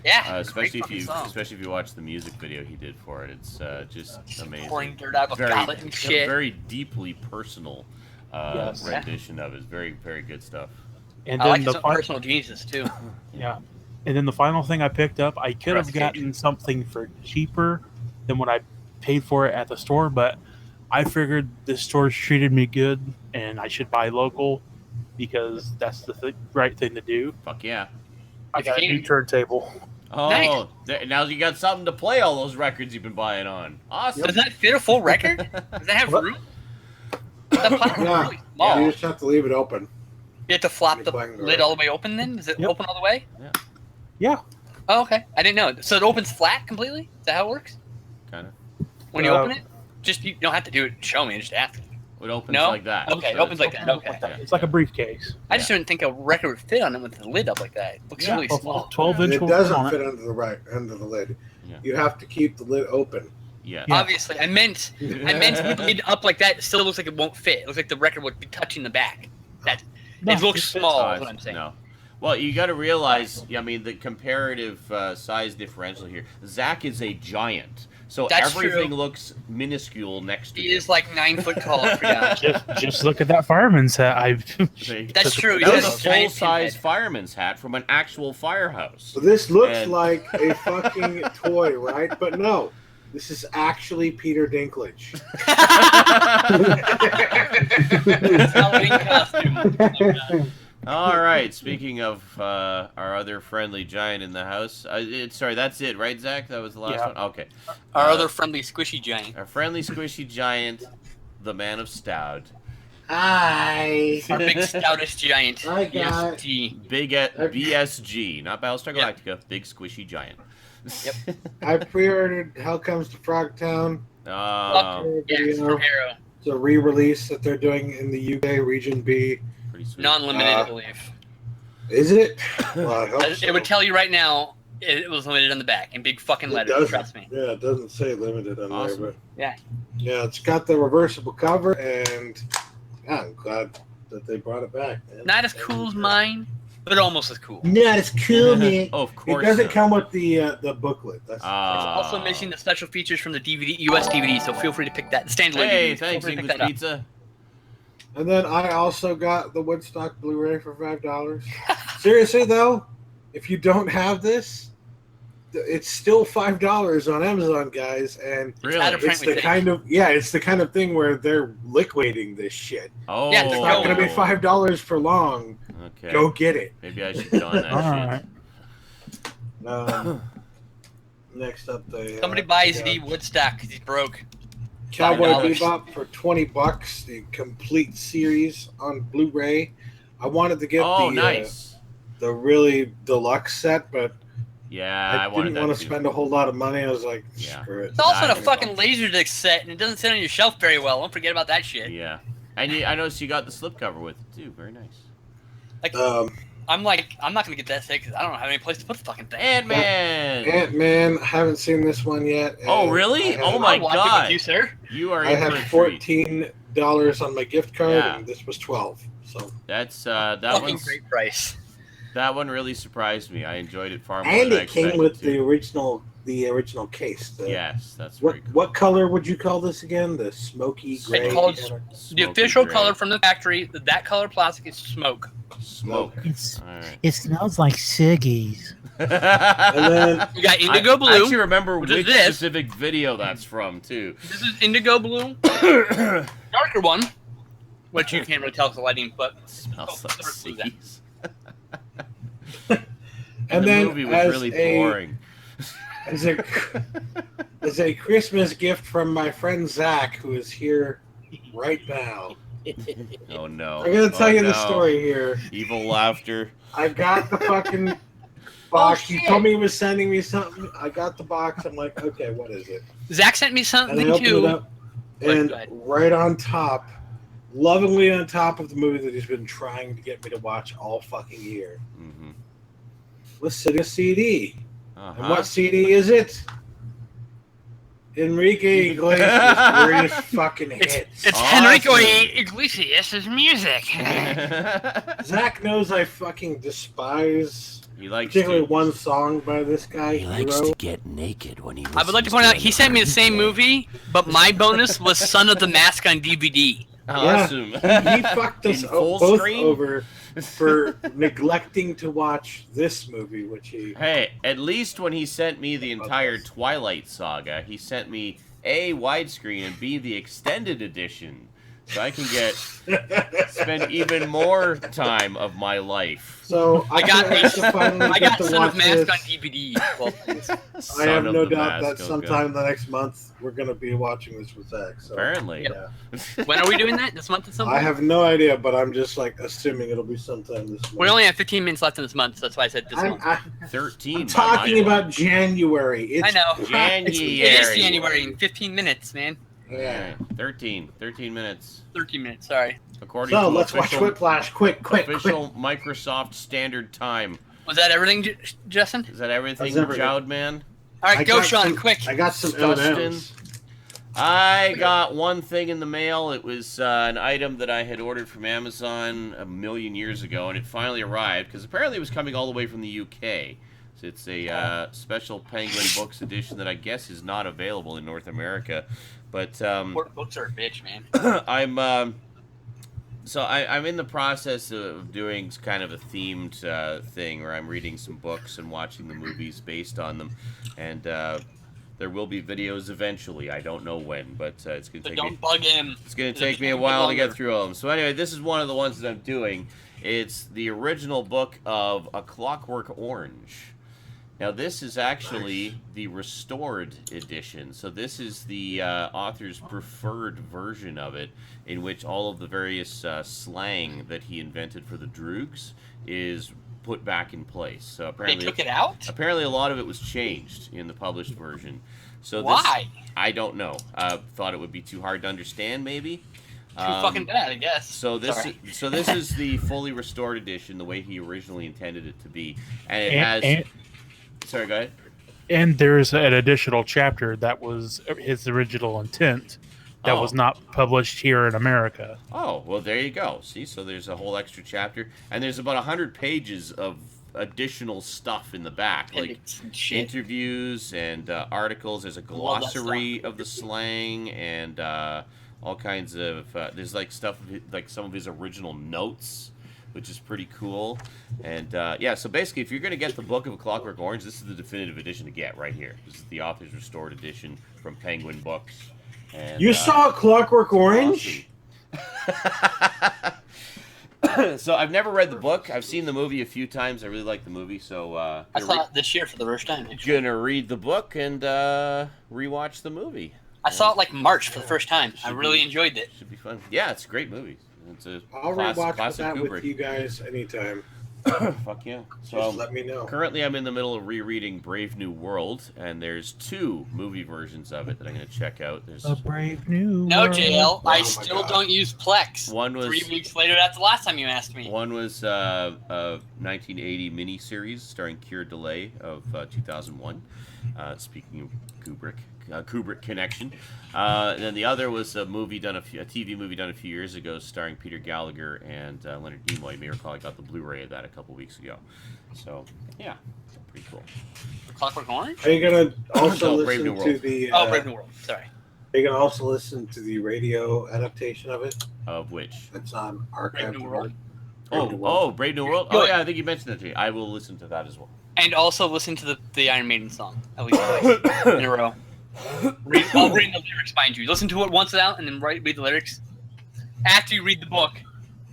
Speaker 5: Yeah,
Speaker 1: especially if you watch the music video he did for it, it's just amazing.
Speaker 5: Pouring dirt out of a goblet and shit.
Speaker 1: Very deeply personal rendition of it. It's very, very good stuff.
Speaker 6: And
Speaker 5: I like some personal geniuses too.
Speaker 6: Yeah, and then the final thing I picked up, I could have gotten something for cheaper than what I paid for it at the store, but I figured this store treated me good, and I should buy local because that's the right thing to do.
Speaker 1: Fuck yeah.
Speaker 6: I got a new turntable.
Speaker 1: Oh,
Speaker 5: nice.
Speaker 1: Now you got something to play all those records you've been buying on. Awesome.
Speaker 5: Does that fit a full record? Does that have room? That platform's really small.
Speaker 2: You just have to leave it open.
Speaker 5: You have to flop the lid all the way open then? Does it open all the way?
Speaker 6: Yeah.
Speaker 5: Oh, okay. I didn't know. So it opens flat completely? Is that how it works?
Speaker 1: Kind of.
Speaker 5: When you open it? You don't have to do it and show me, just ask.
Speaker 1: It opens like that.
Speaker 5: Okay, it opens like that. Okay.
Speaker 6: It's like a briefcase.
Speaker 5: I just didn't think a record would fit on it with the lid up like that. It looks really small.
Speaker 6: 12-inch.
Speaker 2: It doesn't fit under the lid. Yeah. You have to keep the lid open.
Speaker 1: Yeah.
Speaker 5: Obviously, I meant with it up like that. It still looks like it won't fit. It looks like the record would be touching the back. It looks small. Is what I'm saying.
Speaker 1: No. Well, you got to realize, I mean, the comparative size differential here. Zach is a giant, so
Speaker 5: That's
Speaker 1: everything
Speaker 5: true.
Speaker 1: looks minuscule next to him.
Speaker 5: He is like 9 foot tall. Yeah.
Speaker 6: Just look at that fireman's hat.
Speaker 5: That's true.
Speaker 1: That was
Speaker 5: He
Speaker 1: a
Speaker 5: has a giant
Speaker 1: full-size
Speaker 5: pinhead.
Speaker 1: fireman's hat from an actual firehouse.
Speaker 2: So this looks
Speaker 1: And-
Speaker 2: like a fucking toy, right? But no, this is actually Peter Dinklage.
Speaker 5: Halloween costume. Oh my God.
Speaker 1: All right. Speaking of our other friendly giant in the house, sorry, that's it, right, Zach? That was the last one. Okay.
Speaker 5: Our other friendly squishy giant.
Speaker 1: Our friendly squishy giant, the man of Stout.
Speaker 2: Hi.
Speaker 5: Our big stoutest giant.
Speaker 2: Hi, guys.
Speaker 5: BSG.
Speaker 1: Big BSG, not Battlestar Galactica. Big squishy giant.
Speaker 5: Yep.
Speaker 2: I pre-ordered Hell Comes to Frogtown.
Speaker 5: Yes, from Arrow.
Speaker 2: It's a re-release that they're doing in the UK Region B.
Speaker 1: Pretty sweet.
Speaker 5: Non-limited, I believe.
Speaker 2: Is it? Well, I hope
Speaker 5: It would tell you right now it was limited on the back in big fucking
Speaker 2: It
Speaker 5: letters.
Speaker 2: doesn't.
Speaker 5: Trust me.
Speaker 2: Yeah, it doesn't say limited on
Speaker 1: Awesome.
Speaker 2: there, but
Speaker 5: Yeah.
Speaker 2: yeah, it's got the reversible cover, and yeah, I'm glad that they brought it back. Man.
Speaker 5: Not as cool as mine, but almost as cool.
Speaker 2: Not as cool, man.
Speaker 1: Oh, of
Speaker 2: It
Speaker 1: course.
Speaker 2: doesn't
Speaker 1: not.
Speaker 2: come with the booklet. That's
Speaker 5: It's also missing the special features from the DVD, US DVD, so feel free to pick that. The standalone
Speaker 1: Hey,
Speaker 5: DVD. Feel
Speaker 1: thanks,
Speaker 5: free to pick
Speaker 1: English
Speaker 5: that up.
Speaker 1: Pizza.
Speaker 2: And then I also got the Woodstock Blu-ray for $5. Seriously though, if you don't have this, it's still $5 on Amazon, guys, and
Speaker 1: Really?
Speaker 5: out of print,
Speaker 2: it's
Speaker 5: we
Speaker 2: the
Speaker 5: think.
Speaker 2: it's the kind of thing where they're liquidating this shit.
Speaker 1: Oh.
Speaker 5: Yeah,
Speaker 2: It's
Speaker 5: they're
Speaker 2: not going to be $5 for long.
Speaker 1: Okay.
Speaker 2: Go get it.
Speaker 1: Maybe I should don that
Speaker 6: All
Speaker 1: shit.
Speaker 6: right.
Speaker 2: Next up, they
Speaker 5: Somebody buys the Woodstock because he's broke.
Speaker 2: Cowboy
Speaker 5: $5.
Speaker 2: Bebop for $20, the complete series on Blu-ray. I wanted to get
Speaker 1: Oh,
Speaker 2: the
Speaker 1: nice.
Speaker 2: the really deluxe set, but
Speaker 1: Yeah,
Speaker 2: I
Speaker 1: wanted
Speaker 2: didn't
Speaker 1: that
Speaker 2: want to
Speaker 1: too.
Speaker 2: spend a whole lot of money. I was like,
Speaker 1: Yeah.
Speaker 2: screw it.
Speaker 5: It's also
Speaker 1: Nah,
Speaker 5: a fucking Laserdisc set, and it doesn't sit on your shelf very well. Don't forget about that shit.
Speaker 1: Yeah. And I noticed you got the slipcover with it too. Very nice.
Speaker 5: Like, I'm not gonna get that set because I don't have any place to put the fucking thing.
Speaker 1: Ant-Man!
Speaker 2: Ant-Man, haven't seen this one yet.
Speaker 1: Oh,
Speaker 2: and
Speaker 1: really?
Speaker 2: I
Speaker 1: Oh
Speaker 2: have-
Speaker 1: my
Speaker 5: I'll watch it
Speaker 1: God.
Speaker 5: with you, sir.
Speaker 1: You are
Speaker 2: I
Speaker 1: in
Speaker 2: have
Speaker 1: for a treat.
Speaker 2: $14 on my gift card,
Speaker 1: Yeah.
Speaker 2: and this was $12. So,
Speaker 1: That's that
Speaker 5: Fucking
Speaker 1: one's
Speaker 5: great price.
Speaker 1: that one really surprised me. I enjoyed it far more
Speaker 2: and
Speaker 1: than I
Speaker 2: it came
Speaker 1: expected
Speaker 2: with
Speaker 1: to.
Speaker 2: the original case.
Speaker 1: Yes, that's
Speaker 2: What
Speaker 1: very cool.
Speaker 2: what color would you call this again? The smoky gray.
Speaker 5: called-
Speaker 2: kinda?
Speaker 5: The
Speaker 1: Smoky
Speaker 5: official
Speaker 1: gray.
Speaker 5: color from the factory, that color plastic is smoke.
Speaker 1: Smoke.
Speaker 7: It's,
Speaker 1: All right.
Speaker 7: it smells like ciggies.
Speaker 2: And then
Speaker 5: You got indigo
Speaker 1: I
Speaker 5: blue.
Speaker 1: actually remember
Speaker 5: which is
Speaker 1: which
Speaker 5: this.
Speaker 1: specific video that's from too.
Speaker 5: This is indigo blue. Darker one, which you can't really tell because the lighting, but
Speaker 1: Smells like
Speaker 5: Dark blue then.
Speaker 1: ciggies.
Speaker 2: and
Speaker 1: the
Speaker 2: then
Speaker 1: movie was
Speaker 2: as
Speaker 1: really
Speaker 2: a
Speaker 1: boring.
Speaker 2: as a as a Christmas gift from my friend Zach, who is here right now.
Speaker 1: Oh no.
Speaker 2: I'm gonna tell
Speaker 1: Oh,
Speaker 2: you the
Speaker 1: no.
Speaker 2: story here.
Speaker 1: Evil laughter.
Speaker 2: I got the fucking box. He told me he was sending me something. I got the box. I'm like, okay, what is it?
Speaker 5: Zach sent me
Speaker 2: And I
Speaker 5: something
Speaker 2: opened it
Speaker 5: too.
Speaker 2: up,
Speaker 5: Go
Speaker 2: and
Speaker 5: ahead.
Speaker 2: right on top, lovingly on top of the movie that he's been trying to get me to watch all fucking year,
Speaker 1: Mm-hmm.
Speaker 2: was sitting a CD. And
Speaker 1: Uh-huh.
Speaker 2: what CD is it? Enrique Iglesias' greatest fucking hits.
Speaker 5: It's
Speaker 1: Awesome.
Speaker 5: Enrico Iglesias' music.
Speaker 2: Zach knows I fucking despise
Speaker 1: He likes
Speaker 2: particularly
Speaker 1: to.
Speaker 2: one song by this guy,
Speaker 7: He likes
Speaker 2: Hero.
Speaker 7: to get naked when he.
Speaker 5: I would like to point out he sent me the same movie, but my bonus was Son of the Mask on DVD.
Speaker 1: Awesome.
Speaker 2: He fucked us
Speaker 1: In full
Speaker 2: both
Speaker 1: screen?
Speaker 2: over for neglecting to watch this movie, which he...
Speaker 1: Hey, at least when he sent me the entire Twilight saga, he sent me A, widescreen, and B, the extended edition. So I can spend even more time of my life.
Speaker 2: So
Speaker 5: I got
Speaker 2: finally
Speaker 5: I
Speaker 2: get
Speaker 5: got
Speaker 2: to
Speaker 5: Son of
Speaker 2: watch
Speaker 5: Mask
Speaker 2: this.
Speaker 5: on DVD. Well,
Speaker 2: I
Speaker 1: Son
Speaker 2: have
Speaker 1: of
Speaker 2: no
Speaker 1: the
Speaker 2: doubt
Speaker 1: Mask,
Speaker 2: that
Speaker 1: oh,
Speaker 2: sometime the next month we're going to be watching this with Zach. So,
Speaker 1: Apparently.
Speaker 2: yeah.
Speaker 5: when are we doing that? This month or something?
Speaker 2: I have no idea, but I'm just like assuming it'll be sometime this month.
Speaker 5: We only have 15 minutes left in this month, so that's why I said this month.
Speaker 2: I'm
Speaker 1: 13.
Speaker 2: I'm
Speaker 1: by
Speaker 2: talking
Speaker 1: my
Speaker 2: about January. It's
Speaker 5: I know.
Speaker 1: January.
Speaker 5: It is January in 15 minutes, man.
Speaker 2: Yeah.
Speaker 1: 13 minutes.
Speaker 5: 13 minutes, sorry.
Speaker 1: According
Speaker 2: So
Speaker 1: to
Speaker 2: let's watch
Speaker 1: official,
Speaker 2: Whiplash. Quick.
Speaker 1: official Microsoft Standard Time.
Speaker 5: Was that everything, Justin?
Speaker 1: Is that everything,
Speaker 2: That's everything.
Speaker 1: Jowd Man?
Speaker 5: All right,
Speaker 2: I
Speaker 5: go,
Speaker 2: got
Speaker 5: Sean,
Speaker 2: some-
Speaker 5: quick.
Speaker 2: I got some
Speaker 1: Dustin.
Speaker 2: M&Ms.
Speaker 1: I got one thing in the mail. It was an item that I had ordered from Amazon a million years ago, and it finally arrived because apparently it was coming all the way from the UK. So it's a special Penguin Books edition that I guess is not available in North America. But
Speaker 5: books are a bitch, man.
Speaker 1: I'm in the process of doing kind of a themed thing where I'm reading some books and watching the movies based on them, and there will be videos eventually. I don't know when, but it's going to take
Speaker 5: don't bug him.
Speaker 1: It's going to take me a while to get through all of them. So anyway, this is one of the ones that I'm doing. It's the original book of A Clockwork Orange. Now, this is actually the restored edition. So this is the author's preferred version of it, in which all of the various slang that he invented for the Droogs is put back in place. So apparently
Speaker 5: they took it out?
Speaker 1: Apparently a lot of it was changed in the published version. So
Speaker 5: why?
Speaker 1: I don't know. Thought it would be too hard to understand, maybe.
Speaker 5: Too fucking bad, I guess.
Speaker 1: So this is the fully restored edition, the way he originally intended it to be, and it has. Sorry, go ahead.
Speaker 6: And there's an additional chapter that was his original intent that was not published here in America.
Speaker 1: Oh, well, there you go. See, so there's a whole extra chapter, and there's about 100 pages of additional stuff in the back, like interviews and articles. There's a glossary of the slang and all kinds of. There's like stuff like some of his original notes, which is pretty cool. And yeah, so basically, if you're going to get the book of A Clockwork Orange, this is the definitive edition to get right here. This is the author's restored edition from Penguin Books. And,
Speaker 2: you saw Clockwork Orange?
Speaker 1: Awesome. So I've never read the book. I've seen the movie a few times. I really like the movie, so
Speaker 5: I saw it this year for the first time.
Speaker 1: Gonna read the book and rewatch the movie.
Speaker 5: I saw it like March for the first time. I really enjoyed it.
Speaker 1: Should be fun. Yeah, it's a great movie. It's a
Speaker 2: I'll rewatch that
Speaker 1: Kubrick.
Speaker 2: with you guys anytime.
Speaker 1: Fuck yeah. So
Speaker 2: just let me know.
Speaker 1: Currently, I'm in the middle of rereading Brave New World, and there's 2 movie versions of it that I'm going to check out. There's
Speaker 7: A Brave New
Speaker 5: No,
Speaker 7: World.
Speaker 5: JL, I still don't use Plex.
Speaker 1: One was
Speaker 5: 3 weeks later. That's the last time you asked me.
Speaker 1: One was a 1980 miniseries starring Keir Delay of 2001. Speaking of Kubrick connection. And then the other was a TV movie done a few years ago, starring Peter Gallagher and Leonard Nimoy. You may recall I got the Blu-ray of that a couple weeks ago. So yeah, pretty cool.
Speaker 5: Clockwork Orange?
Speaker 2: Are you gonna also
Speaker 1: Brave New
Speaker 2: listen
Speaker 1: World.
Speaker 2: to the?
Speaker 5: Brave New World. Sorry.
Speaker 2: Are you gonna also listen to the radio adaptation of it?
Speaker 1: Of which?
Speaker 2: It's on Archive.
Speaker 5: New World.
Speaker 1: Brave New World. Oh yeah, I think you mentioned that to me. I will listen to that as well.
Speaker 5: And also listen to the Iron Maiden song at least twice in a row. I'll read the lyrics, mind you. Listen to it once out, and then read the lyrics after you read the book.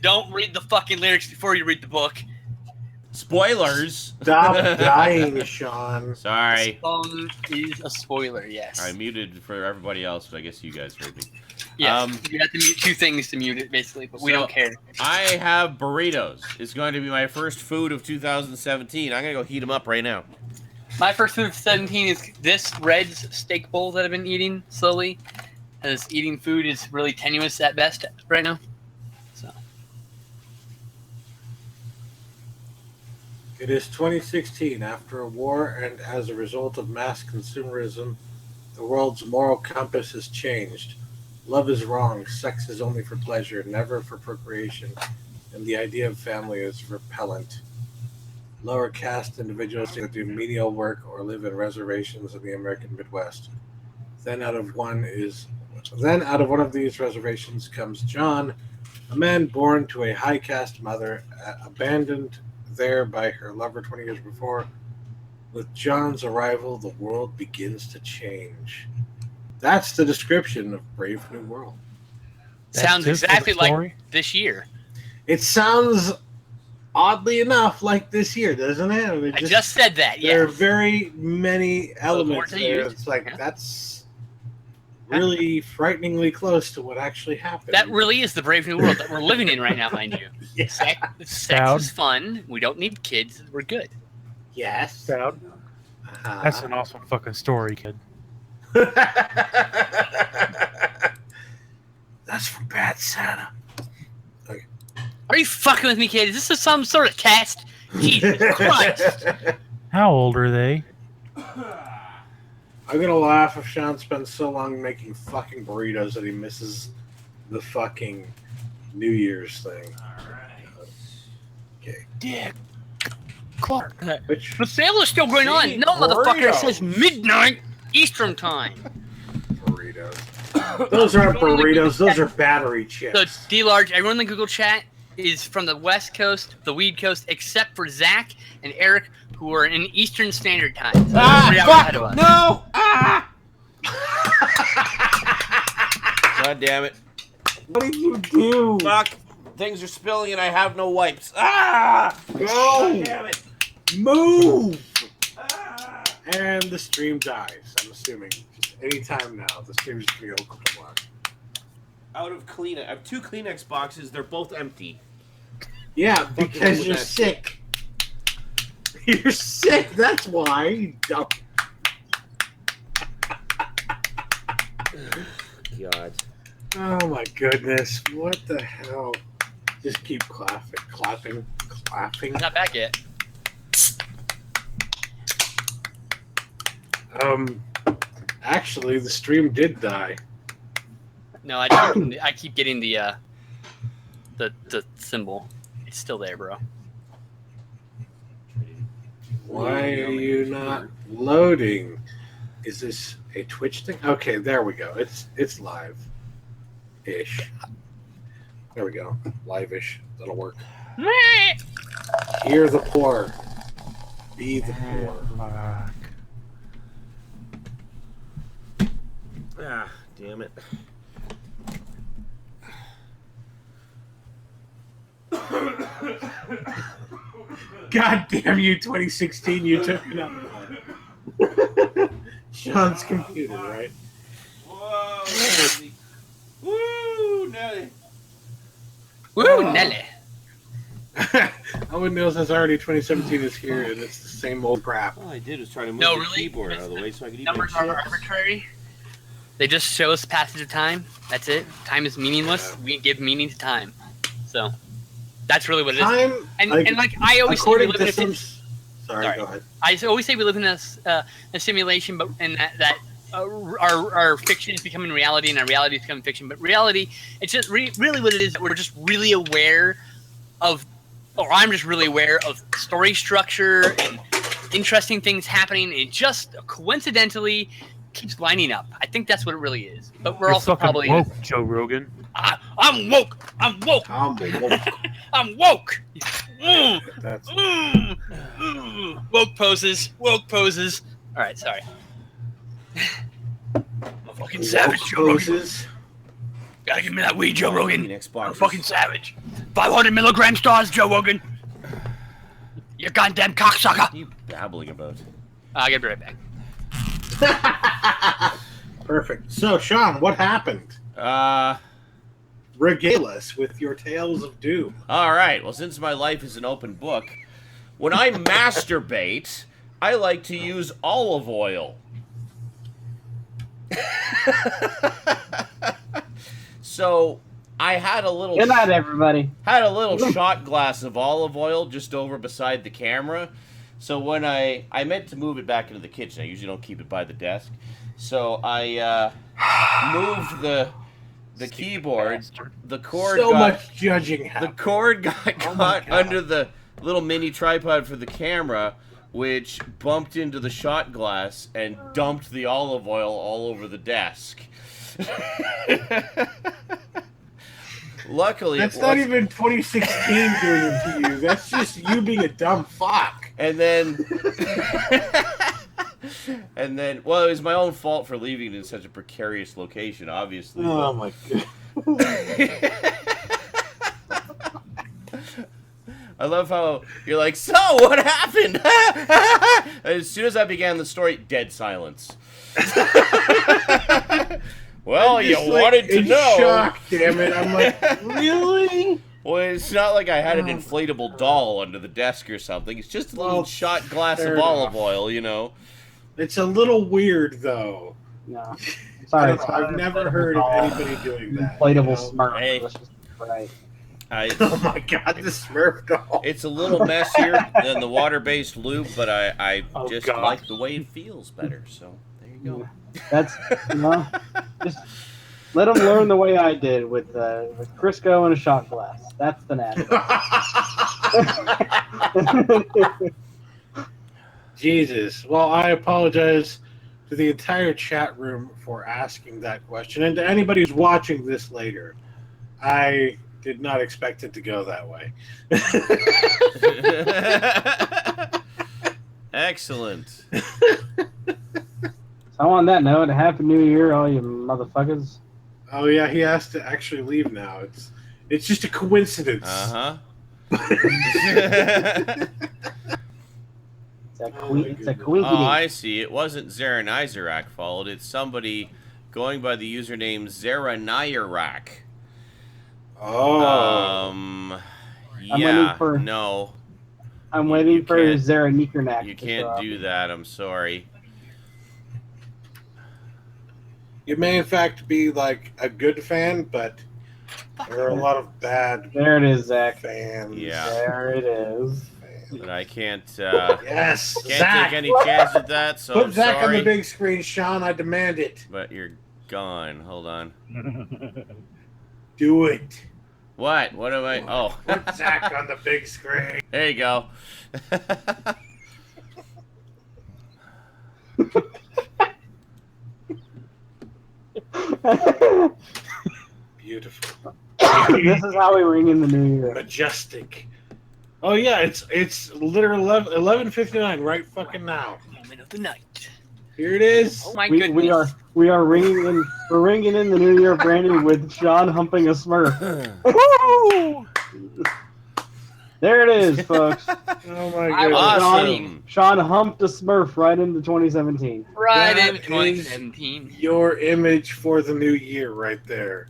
Speaker 5: Don't read the fucking lyrics before you read the book.
Speaker 1: Spoilers.
Speaker 2: Stop dying, Sean.
Speaker 1: Sorry.
Speaker 5: The song is a spoiler. Yes.
Speaker 1: I muted for everybody else, but I guess you guys heard me.
Speaker 5: Yeah. You have to mute 2 things to mute it, basically, but we don't care.
Speaker 1: I have burritos. It's going to be my first food of 2017. I'm gonna go heat them up right now.
Speaker 5: My first food of 17 is this Red's steak bowl that I've been eating slowly. As eating food is really tenuous at best right now. So.
Speaker 2: It is 2016. After a war and as a result of mass consumerism, the world's moral compass has changed. Love is wrong. Sex is only for pleasure, never for procreation, and the idea of family is repellent. Lower caste individuals who do menial work or live in reservations in the American Midwest. Then out of one of these reservations comes John, a man born to a high caste mother, abandoned there by her lover 20 years before. With John's arrival, the world begins to change. That's the description of Brave New World.
Speaker 5: Sounds exactly like this year.
Speaker 2: It sounds oddly enough like this year, doesn't it?
Speaker 5: I just said that, yeah.
Speaker 2: There are very many elements there. It's like, that's really frighteningly close to what actually happened.
Speaker 5: That really is the Brave New World that we're living in right now, mind you.
Speaker 2: Yeah.
Speaker 5: Sex is fun. We don't need kids. We're good.
Speaker 2: Yes.
Speaker 6: Proud. That's an awesome fucking story, kid.
Speaker 2: That's from Bad Santa. Okay.
Speaker 5: Are you fucking with me, kid? Is this some sort of cast? Jesus Christ.
Speaker 6: How old are they?
Speaker 2: I'm gonna laugh if Sean spends so long making fucking burritos that he misses the fucking New Year's thing.
Speaker 1: Alright.
Speaker 2: Okay.
Speaker 6: Dick.
Speaker 2: Which
Speaker 5: The sale is still going on.
Speaker 1: Gee,
Speaker 5: No, motherfucker, it
Speaker 1: burritos.
Speaker 5: says midnight Eastern time.
Speaker 2: burritos? Those aren't burritos. Those are battery chips.
Speaker 5: So, D-Large, everyone in the Google chat is from the West Coast, the Weed Coast, except for Zach and Eric, who are in Eastern Standard Time. So they're 3 hours ahead of us.
Speaker 1: No! God damn it.
Speaker 2: What did you do?
Speaker 1: Fuck. Things are spilling and I have no wipes. Ah!
Speaker 2: Go!
Speaker 1: God damn it.
Speaker 2: Move!
Speaker 1: Ah!
Speaker 2: And the stream dies. I'm assuming. Just any time now, the stream's just gonna go black.
Speaker 1: Out of Kleenex. I have 2 Kleenex boxes. They're both empty.
Speaker 2: Yeah,
Speaker 1: Fucking
Speaker 2: because
Speaker 1: with
Speaker 2: you're
Speaker 1: that
Speaker 2: sick. You're sick. That's why. You dumb.
Speaker 1: God.
Speaker 2: Oh my goodness! What the hell? Just keep clapping.
Speaker 5: Not back yet.
Speaker 2: Actually, the stream did die.
Speaker 5: No, I keep getting the symbol. It's still there, bro.
Speaker 2: Why are you not loading? Is this a Twitch thing? Okay, there we go. It's live-ish. There we go. Live-ish. That'll work. Hear the poor. Be the poor.
Speaker 1: Ah, damn it.
Speaker 2: God damn you, 2016, you took it out. Sean's computer, right?
Speaker 1: Whoa. Nelly. Woo, Nelly.
Speaker 5: Woo, Nelly.
Speaker 2: Owen knows that's already 2017 is here, and it's the same old crap.
Speaker 1: All I did was try to move
Speaker 5: No,
Speaker 1: the
Speaker 5: really?
Speaker 1: keyboard out of the way so I could eat my
Speaker 5: Numbers are
Speaker 1: chips.
Speaker 5: arbitrary. They just show us passage of time. That's it. Time is meaningless.
Speaker 2: Yeah.
Speaker 5: We give meaning to time. So that's really what it is.
Speaker 2: Time,
Speaker 5: And like I always say, we
Speaker 2: according
Speaker 5: live
Speaker 2: to
Speaker 5: in a
Speaker 2: some...
Speaker 5: sim-
Speaker 2: Sorry, go ahead.
Speaker 5: I always say we live in a simulation, but and that our fiction is becoming reality, and our reality is becoming fiction. But reality, it's just really what it is. We're just really aware of, or I'm just really aware of story structure and interesting things happening. It just coincidentally keeps lining up. I think that's what it really is. But we're
Speaker 6: You're
Speaker 5: also
Speaker 6: fucking
Speaker 5: probably
Speaker 6: woke, Joe Rogan.
Speaker 5: I'm woke. I'm woke.
Speaker 2: I'm woke.
Speaker 5: I'm woke.
Speaker 2: That's
Speaker 5: Woke poses. Woke poses. All right, sorry. I'm a fucking savage, Joe Rogan.
Speaker 2: poses.
Speaker 5: Gotta give me that weed, Joe Rogan.
Speaker 1: Kleenex
Speaker 5: I'm a
Speaker 1: boxes.
Speaker 5: fucking savage. 500 milligram stars, Joe Rogan. You goddamn cocksucker.
Speaker 1: What are you babbling about?
Speaker 5: I'll get right back.
Speaker 2: Perfect. So, Sean, what happened? Regale us with your tales of doom.
Speaker 1: All right. Well, since my life is an open book, when I masturbate, I like to use olive oil. So I had a little
Speaker 3: Good night, everybody.
Speaker 1: shot glass of olive oil just over beside the camera. So when I meant to move it back into the kitchen, I usually don't keep it by the desk. So I moved the keyboard. The cord
Speaker 2: So
Speaker 1: got
Speaker 2: much judging
Speaker 1: the
Speaker 2: happened.
Speaker 1: cord got
Speaker 2: Oh my
Speaker 1: caught
Speaker 2: God.
Speaker 1: under the little mini tripod for the camera, which bumped into the shot glass and dumped the olive oil all over the desk. Luckily,
Speaker 2: That's
Speaker 1: it
Speaker 2: not
Speaker 1: wasn't.
Speaker 2: even 2016 doing it to you. That's just you being a dumb fuck.
Speaker 1: And then, well, it was my own fault for leaving it in such a precarious location, obviously.
Speaker 2: Oh my god.
Speaker 1: I love how you're like, so what happened? As soon as I began the story, dead silence. Well, you
Speaker 2: Just, like,
Speaker 1: wanted to
Speaker 2: in
Speaker 1: know.
Speaker 2: shock, damn it. I'm like, really?
Speaker 1: Well, it's not like I had an inflatable doll under the desk or something. It's just a little
Speaker 2: Well,
Speaker 1: shot glass
Speaker 2: fair
Speaker 1: of olive
Speaker 2: enough.
Speaker 1: oil, you know.
Speaker 2: It's a little weird, though.
Speaker 3: No.
Speaker 2: I
Speaker 3: Sorry,
Speaker 2: don't know, I've never heard of anybody doing that.
Speaker 3: inflatable
Speaker 2: you know?
Speaker 3: Smurf.
Speaker 1: Hey.
Speaker 3: Let's just- Right.
Speaker 2: Oh my god, the Smurf doll.
Speaker 1: It's a little messier than the water-based lube, but I
Speaker 6: Oh,
Speaker 1: just
Speaker 6: God.
Speaker 1: like the way it feels better. So there you go.
Speaker 3: That's just let them learn the way I did with Crisco and a shot glass. That's the natural.
Speaker 2: Jesus. Well, I apologize to the entire chat room for asking that question, and to anybody who's watching this later. I did not expect it to go that way.
Speaker 1: Excellent.
Speaker 3: So on that note, Happy New Year, all you motherfuckers.
Speaker 2: Oh yeah, he has to actually leave now. It's just a coincidence.
Speaker 1: Uh-huh.
Speaker 3: It's a quinky.
Speaker 1: Oh, I see. It wasn't Zaranizarak followed. It's somebody going by the username Zaranizarak.
Speaker 2: Oh.
Speaker 1: Yeah, no.
Speaker 3: I'm waiting for Zaranikernak.
Speaker 1: You can't do that. I'm sorry.
Speaker 2: You may in fact be like a good fan, but there are a lot of bad.
Speaker 3: There it is, Zach.
Speaker 2: Fans.
Speaker 1: Yeah.
Speaker 3: There it is.
Speaker 1: But I can't.
Speaker 2: Yes.
Speaker 1: Can't
Speaker 2: Zach.
Speaker 1: take any chance at that. So
Speaker 2: Put
Speaker 1: I'm
Speaker 2: Zach
Speaker 1: sorry.
Speaker 2: on the big screen, Sean. I demand it.
Speaker 1: But you're gone. Hold on.
Speaker 2: Do it.
Speaker 1: What? What am I? Oh.
Speaker 2: Put Zach on the big screen.
Speaker 1: There you go.
Speaker 2: Beautiful.
Speaker 3: This is how we ring in the new year.
Speaker 2: Majestic. Oh yeah, it's literally 11:59 right fucking now.
Speaker 5: Moment of the night.
Speaker 2: Here it is.
Speaker 5: Oh my goodness.
Speaker 3: We are ringing in. We're ringing in the new year, Brandon, with Sean humping a Smurf. Woo! There it is, folks.
Speaker 2: Oh my
Speaker 5: I
Speaker 2: god.
Speaker 5: was
Speaker 1: Awesome.
Speaker 3: Sean humped a Smurf right into 2017.
Speaker 5: Right
Speaker 2: That
Speaker 5: in 2017.
Speaker 2: Your image for the new year right there.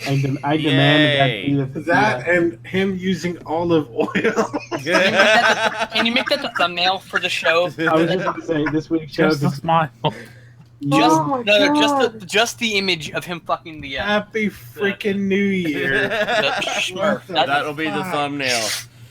Speaker 3: I demand
Speaker 1: Yay.
Speaker 3: that be
Speaker 2: That and him using olive oil.
Speaker 5: Can you make that the thumbnail for the show?
Speaker 3: I was just going to say this week's show.
Speaker 6: Just a smile.
Speaker 5: Just the image of him fucking the
Speaker 2: Happy freaking New Year.
Speaker 5: Smurf.
Speaker 1: That'll be the thumbnail.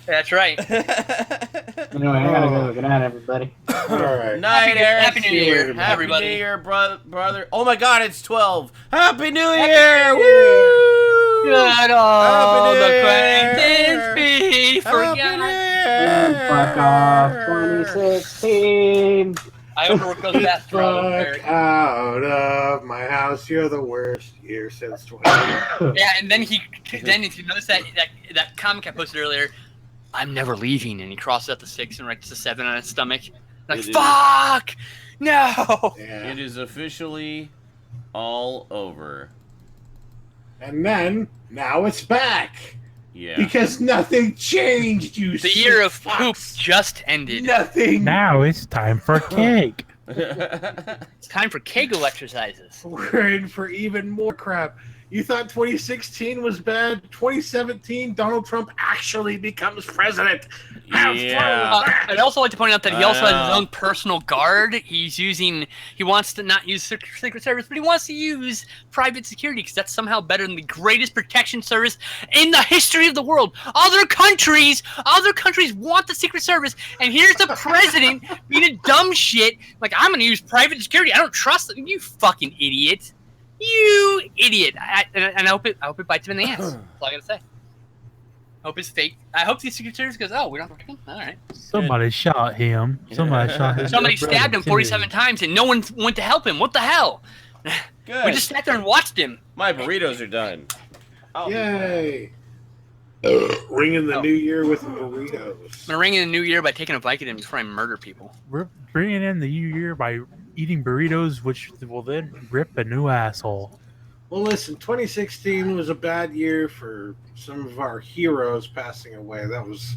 Speaker 5: That's right.
Speaker 3: Anyway, I gotta go. Good night, everybody.
Speaker 2: All right.
Speaker 1: Night, Eric.
Speaker 5: Happy New Year,
Speaker 1: Happy
Speaker 5: everybody.
Speaker 1: New Year, brother. Oh my God, it's 12. Happy New Year! Woo!
Speaker 5: Good old
Speaker 1: Happy New
Speaker 5: acquaintance be
Speaker 1: Happy New
Speaker 5: forgotten.
Speaker 3: And fuck off, 2016.
Speaker 5: I overworked those best
Speaker 2: Fuck out of my house. You're the worst year since 20.
Speaker 5: Yeah, and then if you notice that comic I posted earlier, I'm never leaving, and he crosses out the 6 and writes the 7 on his stomach. Like, fuck! No!
Speaker 2: Yeah.
Speaker 1: It is officially all over.
Speaker 2: And then, now it's back.
Speaker 1: Yeah.
Speaker 2: Because nothing changed, you
Speaker 5: The year of
Speaker 2: sick
Speaker 5: poop
Speaker 2: fucks.
Speaker 5: just ended.
Speaker 2: Nothing.
Speaker 7: Now it's time for cake.
Speaker 5: It's time for Kegel exercises.
Speaker 2: We're in for even more crap. You thought 2016 was bad? 2017, Donald Trump actually becomes president. Have fun with that.
Speaker 5: I'd also like to point out that he also has his own personal guard. He wants to not use Secret Service, but he wants to use private security because that's somehow better than the greatest protection service in the history of the world. Other countries want the Secret Service, and here's the president being a dumb shit. Like, I'm going to use private security. I don't trust them. You fucking idiot. You idiot. And I hope it bites him in the ass. That's all I got to say. I hope it's fake. I hope the Secret Service goes, oh, we don't protect him? All right.
Speaker 7: Somebody shot him. Somebody shot him.
Speaker 5: Somebody stabbed him 47 times and no one went to help him. What the hell?
Speaker 1: Good.
Speaker 5: We just sat there and watched him.
Speaker 1: My burritos are done. Oh.
Speaker 2: Yay. Ringing the new year with burritos.
Speaker 5: I'm gonna ring in the new year by taking a Vicodin before I murder people.
Speaker 7: We're bringing in the new year by eating burritos, which will then rip a new asshole.
Speaker 2: Well, listen, 2016 was a bad year for some of our heroes passing away. That was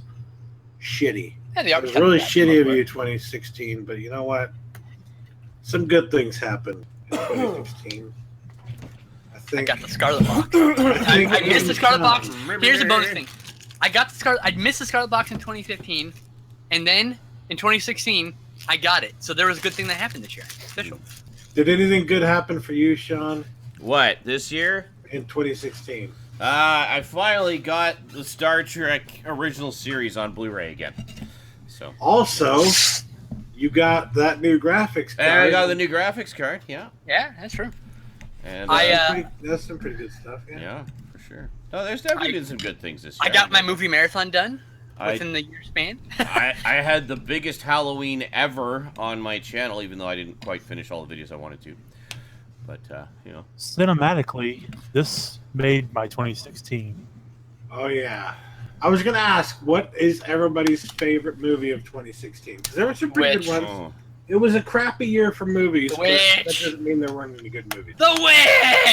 Speaker 2: shitty.
Speaker 5: Yeah, they
Speaker 2: It
Speaker 5: are
Speaker 2: was really shitty of you, 2016, but you know what? Some good things happened in 2016.
Speaker 5: I got the Scarlet Box. I missed the Scarlet Box. Here's the bonus thing. I missed the Scarlet Box in 2015, and then in 2016, I got it. So there was a good thing that happened this year. Official.
Speaker 2: Did anything good happen for you, Sean,
Speaker 1: What, this year?
Speaker 2: in 2016?
Speaker 1: I finally got the Star Trek original series on Blu-ray again. So
Speaker 2: Also, you got that new graphics card.
Speaker 1: And I got the new graphics card. Yeah.
Speaker 5: Yeah, that's true.
Speaker 1: And
Speaker 2: that's some pretty good stuff. Yeah.
Speaker 1: Yeah, for sure. No, there's definitely been some good things this year.
Speaker 5: I got my movie marathon done within the year span.
Speaker 1: I had the biggest Halloween ever on my channel, even though I didn't quite finish all the videos I wanted to. But, you know.
Speaker 7: Cinematically, this made my 2016.
Speaker 2: Oh, yeah. I was going to ask, what is everybody's favorite movie of 2016? Because there were some pretty good ones.
Speaker 1: Oh.
Speaker 2: It was a crappy year for movies,
Speaker 5: The
Speaker 2: but that
Speaker 5: Witch!
Speaker 2: doesn't mean there weren't any good movies.
Speaker 5: The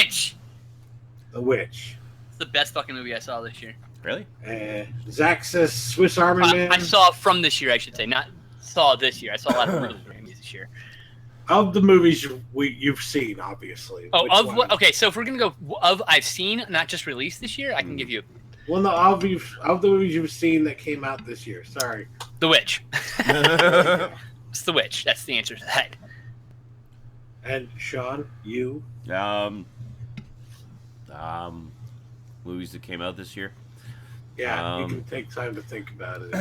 Speaker 5: Witch!
Speaker 2: The Witch.
Speaker 5: It's the best fucking movie I saw this year.
Speaker 1: Really?
Speaker 2: Zach says Swiss Army Man.
Speaker 5: I saw it from this year, I should say. Not saw this year. I saw a lot of really great movies this year.
Speaker 2: Of the movies you've seen, obviously.
Speaker 5: Oh,
Speaker 2: which
Speaker 5: of
Speaker 2: one?
Speaker 5: what? Okay, so if we're gonna go of I've seen, not just released this year, I can give you
Speaker 2: Well, no, of the movies you've seen that came out this year. Sorry.
Speaker 5: The Witch. It's The Witch. That's the answer to that.
Speaker 2: And Sean, you?
Speaker 1: Movies that came out this year.
Speaker 2: Yeah, you can take time to think about it.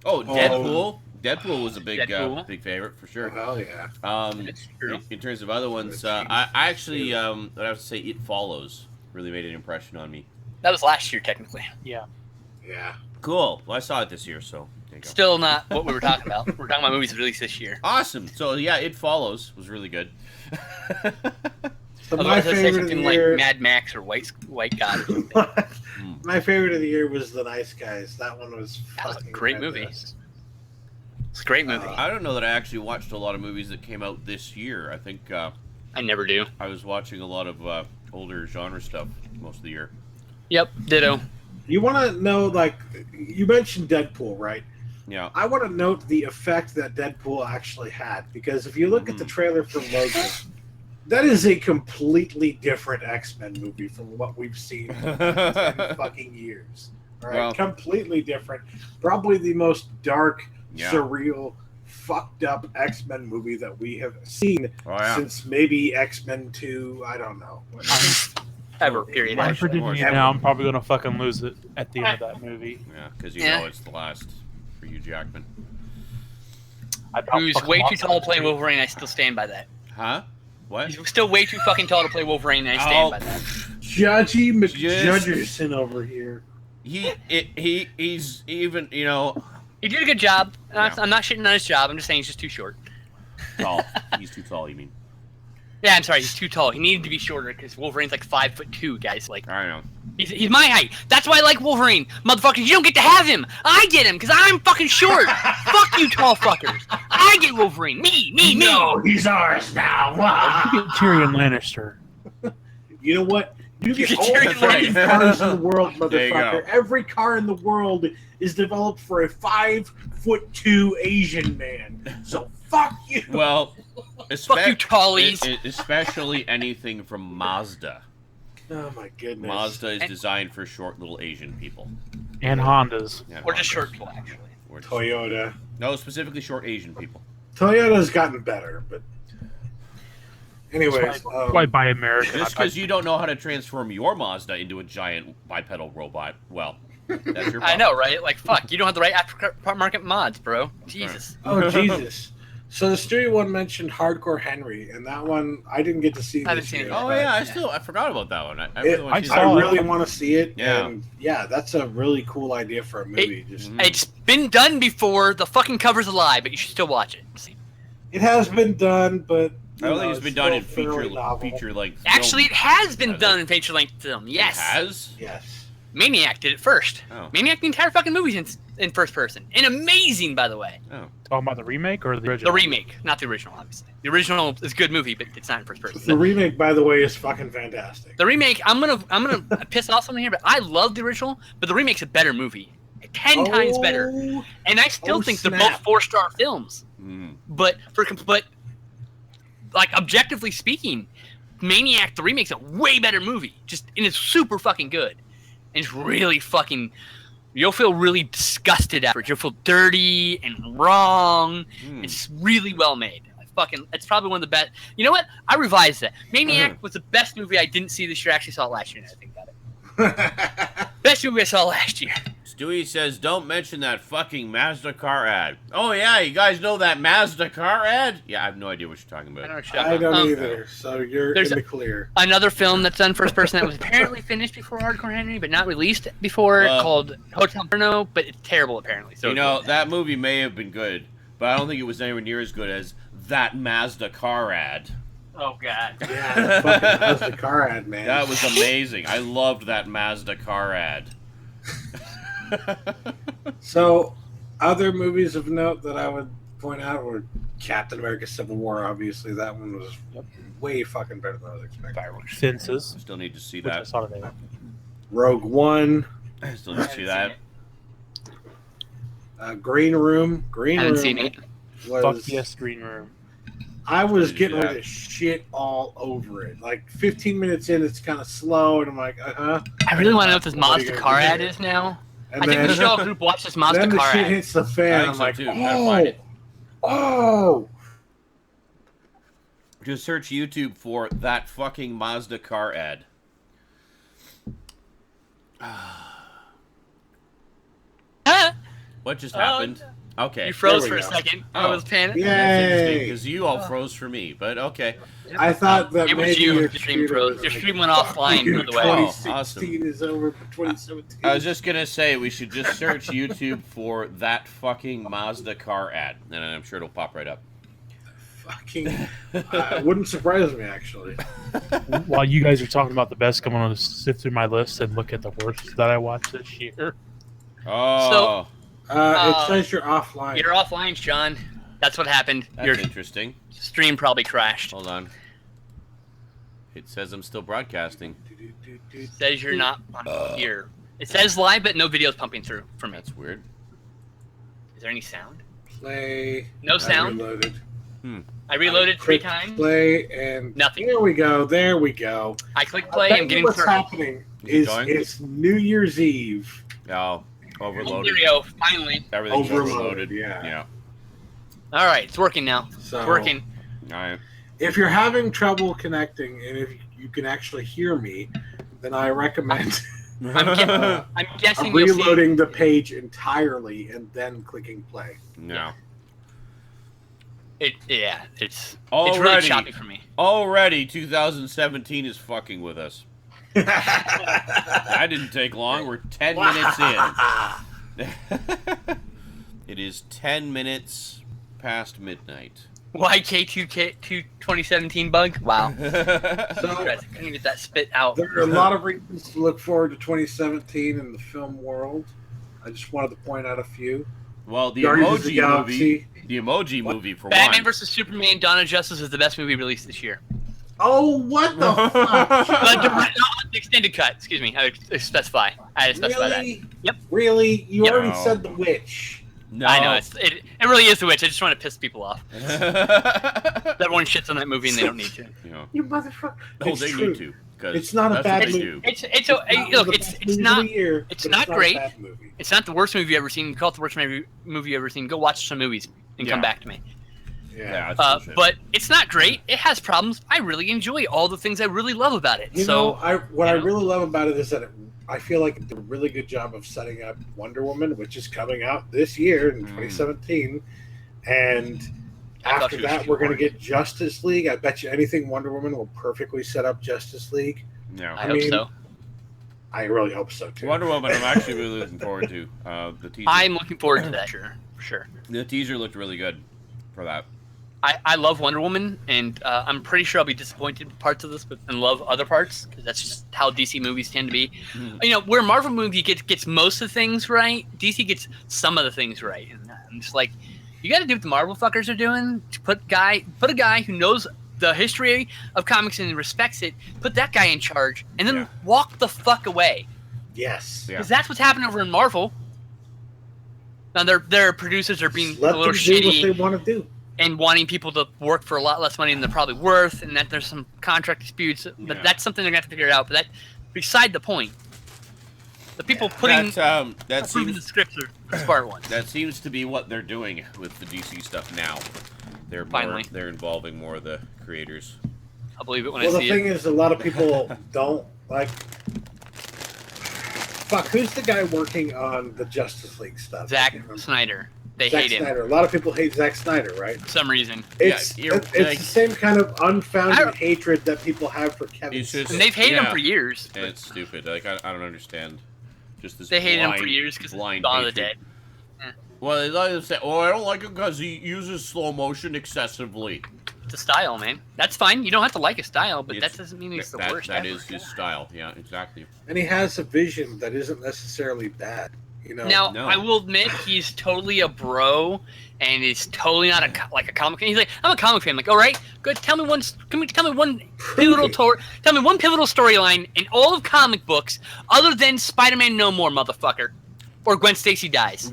Speaker 1: Deadpool. Deadpool was a big big favorite for sure.
Speaker 2: Hell yeah.
Speaker 1: In terms of other ones, I actually I'd have to say It Follows really made an impression on me.
Speaker 5: That was last year, technically.
Speaker 7: Yeah.
Speaker 2: Yeah.
Speaker 1: Cool. Well, I saw it this year, so there you go.
Speaker 5: Still not what we were talking about. We're talking about movies released this year.
Speaker 1: Awesome. So yeah, It Follows was really good.
Speaker 2: So
Speaker 5: I was
Speaker 2: my
Speaker 5: about to say
Speaker 2: favorite of
Speaker 5: something
Speaker 2: the
Speaker 5: like
Speaker 2: year,
Speaker 5: Mad Max or White God.
Speaker 2: my favorite of the year was The Nice Guys. That one was
Speaker 5: That was a
Speaker 2: fucking
Speaker 5: great movie.
Speaker 2: fantastic.
Speaker 5: It's a great movie.
Speaker 1: I don't know that I actually watched a lot of movies that came out this year. I think
Speaker 5: I never do.
Speaker 1: I was watching a lot of older genre stuff most of the year.
Speaker 5: Yep, ditto.
Speaker 2: You want to know, like, you mentioned Deadpool, right?
Speaker 1: Yeah.
Speaker 2: I want to note the effect that Deadpool actually had, because if you look at the trailer for Logan, that is a completely different X-Men movie from what we've seen in 10 fucking years. All right,
Speaker 1: Well-
Speaker 2: completely different. Probably the most dark,
Speaker 1: Yeah.
Speaker 2: surreal, fucked up X-Men movie that we have seen
Speaker 1: Oh, yeah.
Speaker 2: since maybe X-Men 2. I don't know.
Speaker 5: Ever, period.
Speaker 7: I'm
Speaker 5: Actually.
Speaker 7: predicting it now. I'm probably gonna fucking lose it at the end of that movie.
Speaker 1: Yeah, because you
Speaker 5: Yeah.
Speaker 1: know it's the last for Hugh Jackman.
Speaker 5: Who's way too tall to play Wolverine, I still stand by that.
Speaker 1: Huh? What?
Speaker 5: He's still way too fucking tall to play Wolverine, and I stand by that.
Speaker 2: Judgy McJudgerson over here.
Speaker 1: He's even, you know,
Speaker 5: He did a good job.
Speaker 1: Yeah.
Speaker 5: I'm not shitting on his job. I'm just saying he's just too short.
Speaker 1: tall. He's too tall, you mean?
Speaker 5: Yeah, I'm sorry. He's too tall. He needed to be shorter because Wolverine's like 5'2", guys. Like
Speaker 1: I know.
Speaker 5: he's my height. That's why I like Wolverine, motherfuckers. You don't get to have him. I get him because I'm fucking short. Fuck you, tall fuckers. I get Wolverine. Me.
Speaker 2: No, he's ours now.
Speaker 7: You get Tyrion Lannister.
Speaker 2: You know what? You
Speaker 5: You
Speaker 2: get
Speaker 5: get
Speaker 2: all the
Speaker 5: Tyrion
Speaker 2: fucking
Speaker 5: Lannister.
Speaker 2: cars in the world,
Speaker 1: There you go.
Speaker 2: motherfucker. Every car in the world is developed for a 5'2" Asian man. So fuck you.
Speaker 1: Well,
Speaker 5: Fuck you, tallies.
Speaker 1: especially anything from Mazda.
Speaker 2: Oh my goodness.
Speaker 1: Mazda is designed for short little Asian people.
Speaker 7: And Hondas.
Speaker 1: Yeah,
Speaker 5: Or just
Speaker 1: Hondas.
Speaker 5: short people, actually.
Speaker 1: Or just-
Speaker 2: Toyota.
Speaker 1: No, specifically short Asian people.
Speaker 2: Toyota's gotten better, but anyways,
Speaker 7: That's why I buy American.
Speaker 1: Just because you don't know how to transform your Mazda into a giant bipedal robot, well, that's your problem.
Speaker 5: I know, right? Like, fuck. You don't have the right aftermarket mods, bro. Jesus.
Speaker 2: oh Jesus. So the studio one mentioned Hardcore Henry, and that one I didn't get to see
Speaker 5: I haven't
Speaker 2: this
Speaker 5: seen it
Speaker 2: year.
Speaker 5: yet.
Speaker 1: Oh
Speaker 2: but
Speaker 1: yeah, I forgot about that one. I really want
Speaker 7: I
Speaker 1: to see
Speaker 7: saw
Speaker 1: that.
Speaker 2: I
Speaker 7: it.
Speaker 2: really want to see it.
Speaker 1: Yeah.
Speaker 2: And yeah, that's a really cool idea for a movie. Just
Speaker 5: It's been done before. The fucking cover's a lie, but you should still watch it.
Speaker 2: it has been done, but
Speaker 1: I don't think it's been done in
Speaker 2: fairly novel.
Speaker 1: feature length.
Speaker 5: Actually, it has been
Speaker 1: Has
Speaker 5: done
Speaker 1: it?
Speaker 5: in feature-length film. Yes.
Speaker 1: It has?
Speaker 2: Yes.
Speaker 5: Maniac did it first.
Speaker 1: Oh.
Speaker 5: Maniac, the entire fucking movie's in first person. And amazing, by the way.
Speaker 1: Oh.
Speaker 7: Talking about the remake or the original?
Speaker 5: The remake, not the original, obviously. The original is a good movie, but it's not in first person.
Speaker 2: The remake, by the way, is fucking fantastic.
Speaker 5: The remake, I'm gonna piss off someone here, but I love the original, but the remake's a better movie. 10 times better. And I still think they're both
Speaker 2: snap.
Speaker 5: 4-star films.
Speaker 1: Mm.
Speaker 5: But like objectively speaking, Maniac the remake's a way better movie. And it's super fucking good. And it's really fucking you'll feel really disgusted afterwards. You'll feel dirty and wrong.
Speaker 1: Mm.
Speaker 5: It's really well made. It's probably one of the best. You know what? I revised that. Maniac was the best movie I didn't see this year. I actually saw it last year now I think about it. Best movie I saw last year.
Speaker 1: Stewie says, don't mention that fucking Mazda car ad. Oh, yeah, you guys know that Mazda car ad? Yeah, I have no idea what you're talking about.
Speaker 2: I don't either, so you're in the clear.
Speaker 5: Another film that's done first person that was apparently finished before Hardcore Henry, but not released before, called Hotel Inferno, but it's terrible apparently. So
Speaker 1: you know, that movie may have been good, but I don't think it was anywhere near as good as that Mazda car ad.
Speaker 4: Oh, God.
Speaker 2: Yeah, the fucking Mazda car ad, man.
Speaker 1: That was amazing. I loved that Mazda car ad.
Speaker 2: So, other movies of note that I would point out were Captain America Civil War, obviously. That one was way fucking better than I was expecting.
Speaker 7: Fences.
Speaker 1: Still need to see
Speaker 7: Which I
Speaker 1: that.
Speaker 7: saw today.
Speaker 2: Rogue One.
Speaker 1: I still need to see that.
Speaker 2: Green Room. Green
Speaker 5: Haven't
Speaker 2: Room
Speaker 5: seen it.
Speaker 2: was...
Speaker 7: Fuck yes, Green Room.
Speaker 2: I was
Speaker 1: Did you
Speaker 2: getting
Speaker 1: do
Speaker 2: ready to shit all over it. Like 15 minutes in, it's kind of slow, and I'm like,
Speaker 5: I really want to know what this Mazda car ad is now.
Speaker 2: And
Speaker 5: I think
Speaker 2: then,
Speaker 5: we should all group watch this Mazda
Speaker 2: then the
Speaker 5: car
Speaker 2: shit
Speaker 5: ad.
Speaker 2: hits the fan.
Speaker 1: I
Speaker 2: I'm
Speaker 1: think
Speaker 2: like,
Speaker 1: so, too. Gotta find it.
Speaker 2: oh.
Speaker 1: Just search YouTube for that fucking Mazda car ad. What just happened? Okay.
Speaker 5: You froze
Speaker 2: There
Speaker 5: for
Speaker 2: we
Speaker 5: a
Speaker 2: go.
Speaker 5: second.
Speaker 1: Oh.
Speaker 5: I was panicking.
Speaker 2: Yay.
Speaker 1: Because you all froze for me, but okay.
Speaker 2: I thought that
Speaker 5: It was
Speaker 2: maybe
Speaker 5: you.
Speaker 2: your
Speaker 5: Your stream
Speaker 2: computer
Speaker 5: froze.
Speaker 2: was
Speaker 5: Your
Speaker 2: like,
Speaker 5: stream went offline, by the way.
Speaker 1: Oh,
Speaker 2: 2016
Speaker 1: awesome.
Speaker 2: is over for 2017.
Speaker 1: I was just gonna say we should just search YouTube for that fucking Mazda car ad, and I'm sure it'll pop right up.
Speaker 2: Fucking, it wouldn't surprise me, actually.
Speaker 7: While you guys are talking about the best, I'm going to sift through my list and look at the worst that I watched this year.
Speaker 1: Oh,
Speaker 2: It says you're offline.
Speaker 5: You're offline, Sean. That's what happened.
Speaker 1: that's
Speaker 5: Your
Speaker 1: interesting.
Speaker 5: stream probably crashed.
Speaker 1: Hold on. It says I'm still broadcasting.
Speaker 5: It says you're not on here. It says live, but no video's pumping through for me.
Speaker 1: That's weird.
Speaker 5: Is there any sound?
Speaker 2: Play.
Speaker 5: No sound?
Speaker 2: Reloaded.
Speaker 5: I reloaded 3
Speaker 2: Click
Speaker 5: times.
Speaker 2: Play and
Speaker 5: Nothing.
Speaker 2: There we go. There we go.
Speaker 5: I click
Speaker 2: I
Speaker 5: play.
Speaker 2: bet
Speaker 5: I'm
Speaker 2: you
Speaker 5: getting
Speaker 2: what's
Speaker 5: through.
Speaker 2: happening
Speaker 1: Is it
Speaker 2: is
Speaker 1: going?
Speaker 2: it's New Year's Eve.
Speaker 1: Oh,
Speaker 5: Oh,
Speaker 1: overloaded.
Speaker 5: here we go. Finally.
Speaker 1: Everything's
Speaker 2: Overloaded,
Speaker 1: overloaded.
Speaker 2: yeah.
Speaker 1: Yeah.
Speaker 5: All right, it's working now.
Speaker 2: So,
Speaker 5: It's working.
Speaker 1: All right.
Speaker 2: If you're having trouble connecting and if you can actually hear me, then I recommend
Speaker 5: I'm guessing you'll see.
Speaker 2: reloading the page entirely and then clicking play.
Speaker 1: No.
Speaker 5: It's really choppy for me.
Speaker 1: Already 2017 is fucking with us. That didn't take long. We're 10 minutes in. It is 10 minutes past midnight.
Speaker 5: YK2 2017 bug? Wow.
Speaker 2: So
Speaker 5: I couldn't get that spit out.
Speaker 2: there are a lot of reasons to look forward to 2017 in the film world. I just wanted to point out a few.
Speaker 1: Well, the
Speaker 2: Guardians of the
Speaker 1: emoji
Speaker 2: Galaxy.
Speaker 1: movie. The emoji movie, for
Speaker 5: Batman
Speaker 1: one.
Speaker 5: vs. Superman Dawn of Justice is the best movie released this year.
Speaker 2: Oh, what the fuck?
Speaker 5: Not the extended cut. Excuse me. I had to specify
Speaker 2: Really?
Speaker 5: that. Yep.
Speaker 2: Really? You
Speaker 1: Yep.
Speaker 2: already said The Witch.
Speaker 1: No.
Speaker 5: I know. It really is The Witch. I just want to piss people off. Everyone shits on that movie and they don't need to.
Speaker 1: You know,
Speaker 2: You motherfucker.
Speaker 1: no,
Speaker 2: It's
Speaker 1: they
Speaker 2: true.
Speaker 1: need to. 'Cause
Speaker 2: It's not a
Speaker 1: that's
Speaker 2: bad
Speaker 1: what they
Speaker 2: movie.
Speaker 1: do.
Speaker 5: It's
Speaker 2: not
Speaker 5: look.
Speaker 2: the
Speaker 5: It's
Speaker 2: best movie of
Speaker 5: not.
Speaker 2: the year,
Speaker 5: it's
Speaker 2: but
Speaker 5: not
Speaker 2: not
Speaker 5: great.
Speaker 2: A bad movie.
Speaker 5: It's not the worst movie you've ever seen. Call it the worst movie you've ever seen. Go watch some movies and come
Speaker 1: Yeah.
Speaker 5: back to me.
Speaker 1: Yeah, that's bullshit.
Speaker 5: But it's not great. It has problems. I really enjoy all the things I really love about it.
Speaker 2: You
Speaker 5: So
Speaker 2: know, what I
Speaker 5: you know.
Speaker 2: really love about it is that I feel like it did a really good job of setting up Wonder Woman, which is coming out this year in 2017. And
Speaker 5: I thought
Speaker 2: after
Speaker 5: she was
Speaker 2: that,
Speaker 5: too
Speaker 2: we're going to
Speaker 5: boring.
Speaker 2: get Justice League. I bet you anything Wonder Woman will perfectly set up Justice League.
Speaker 1: No.
Speaker 5: I hope
Speaker 2: mean,
Speaker 5: so.
Speaker 2: I really hope so, too.
Speaker 1: Wonder Woman, I'm actually really looking forward to. The teaser.
Speaker 5: I'm looking forward to that. For sure.
Speaker 1: The teaser looked really good for that.
Speaker 5: I love Wonder Woman, and I'm pretty sure I'll be disappointed with parts of this, but and love other parts because that's just how DC movies tend to be. You know, where Marvel movie gets most of the things right, DC gets some of the things right. And I'm just like, you got to do what the Marvel fuckers are doing. Put a guy who knows the history of comics and respects it. Put that guy in charge, and then walk the fuck away.
Speaker 2: Yes.
Speaker 1: Yeah.
Speaker 5: Because that's what's happening over in Marvel. Now their producers are being
Speaker 2: Let
Speaker 5: a little
Speaker 2: them do what
Speaker 5: shitty
Speaker 2: they want to do.
Speaker 5: and wanting people to work for a lot less money than they're probably worth, and that there's some contract disputes. But
Speaker 1: Yeah.
Speaker 5: that's something they're gonna have to figure out. But that beside the point. The people putting
Speaker 1: that
Speaker 5: approving the
Speaker 1: seems
Speaker 5: scripts are smart ones.
Speaker 1: that seems to be what they're doing with the DC stuff now. They're
Speaker 5: Finally.
Speaker 1: they're involving more of the creators.
Speaker 5: I'll believe it when
Speaker 2: Well,
Speaker 5: I
Speaker 2: the
Speaker 5: see
Speaker 2: thing
Speaker 5: it.
Speaker 2: is, a lot of people don't like. fuck, who's the guy working on the Justice League stuff?
Speaker 5: Zack Snyder. They
Speaker 2: Zack
Speaker 5: hate him
Speaker 2: Snyder. A lot of people hate Zack Snyder, right?
Speaker 5: for some reason.
Speaker 2: It's
Speaker 1: like,
Speaker 2: the same kind of unfounded hatred that people have for Kevin
Speaker 1: It's
Speaker 2: Smith.
Speaker 1: just-
Speaker 5: And they've hated him
Speaker 1: Yeah.
Speaker 5: for years.
Speaker 1: And it's stupid. Like I don't understand. Just this.
Speaker 5: They hated him
Speaker 1: blind-
Speaker 5: for years because
Speaker 1: blind
Speaker 5: Dawn of the
Speaker 1: hatred.
Speaker 5: Dead.
Speaker 1: Well, they like to say, "Oh, I don't like him because he uses slow motion excessively."
Speaker 5: It's a style, man. That's fine. You don't have to like his style, but
Speaker 1: It's-
Speaker 5: that doesn't mean it's the
Speaker 1: that,
Speaker 5: worst.
Speaker 1: That
Speaker 5: ever.
Speaker 1: is his style. Yeah, exactly.
Speaker 2: And he has a vision that isn't necessarily bad. You know.
Speaker 5: Now,
Speaker 1: No.
Speaker 5: I will admit he's totally a bro, and he's totally not like a comic fan. He's like, I'm a comic fan. I'm like, all right, good. Tell me one pivotal storyline in all of comic books other than Spider-Man No More, motherfucker, or Gwen Stacy dies.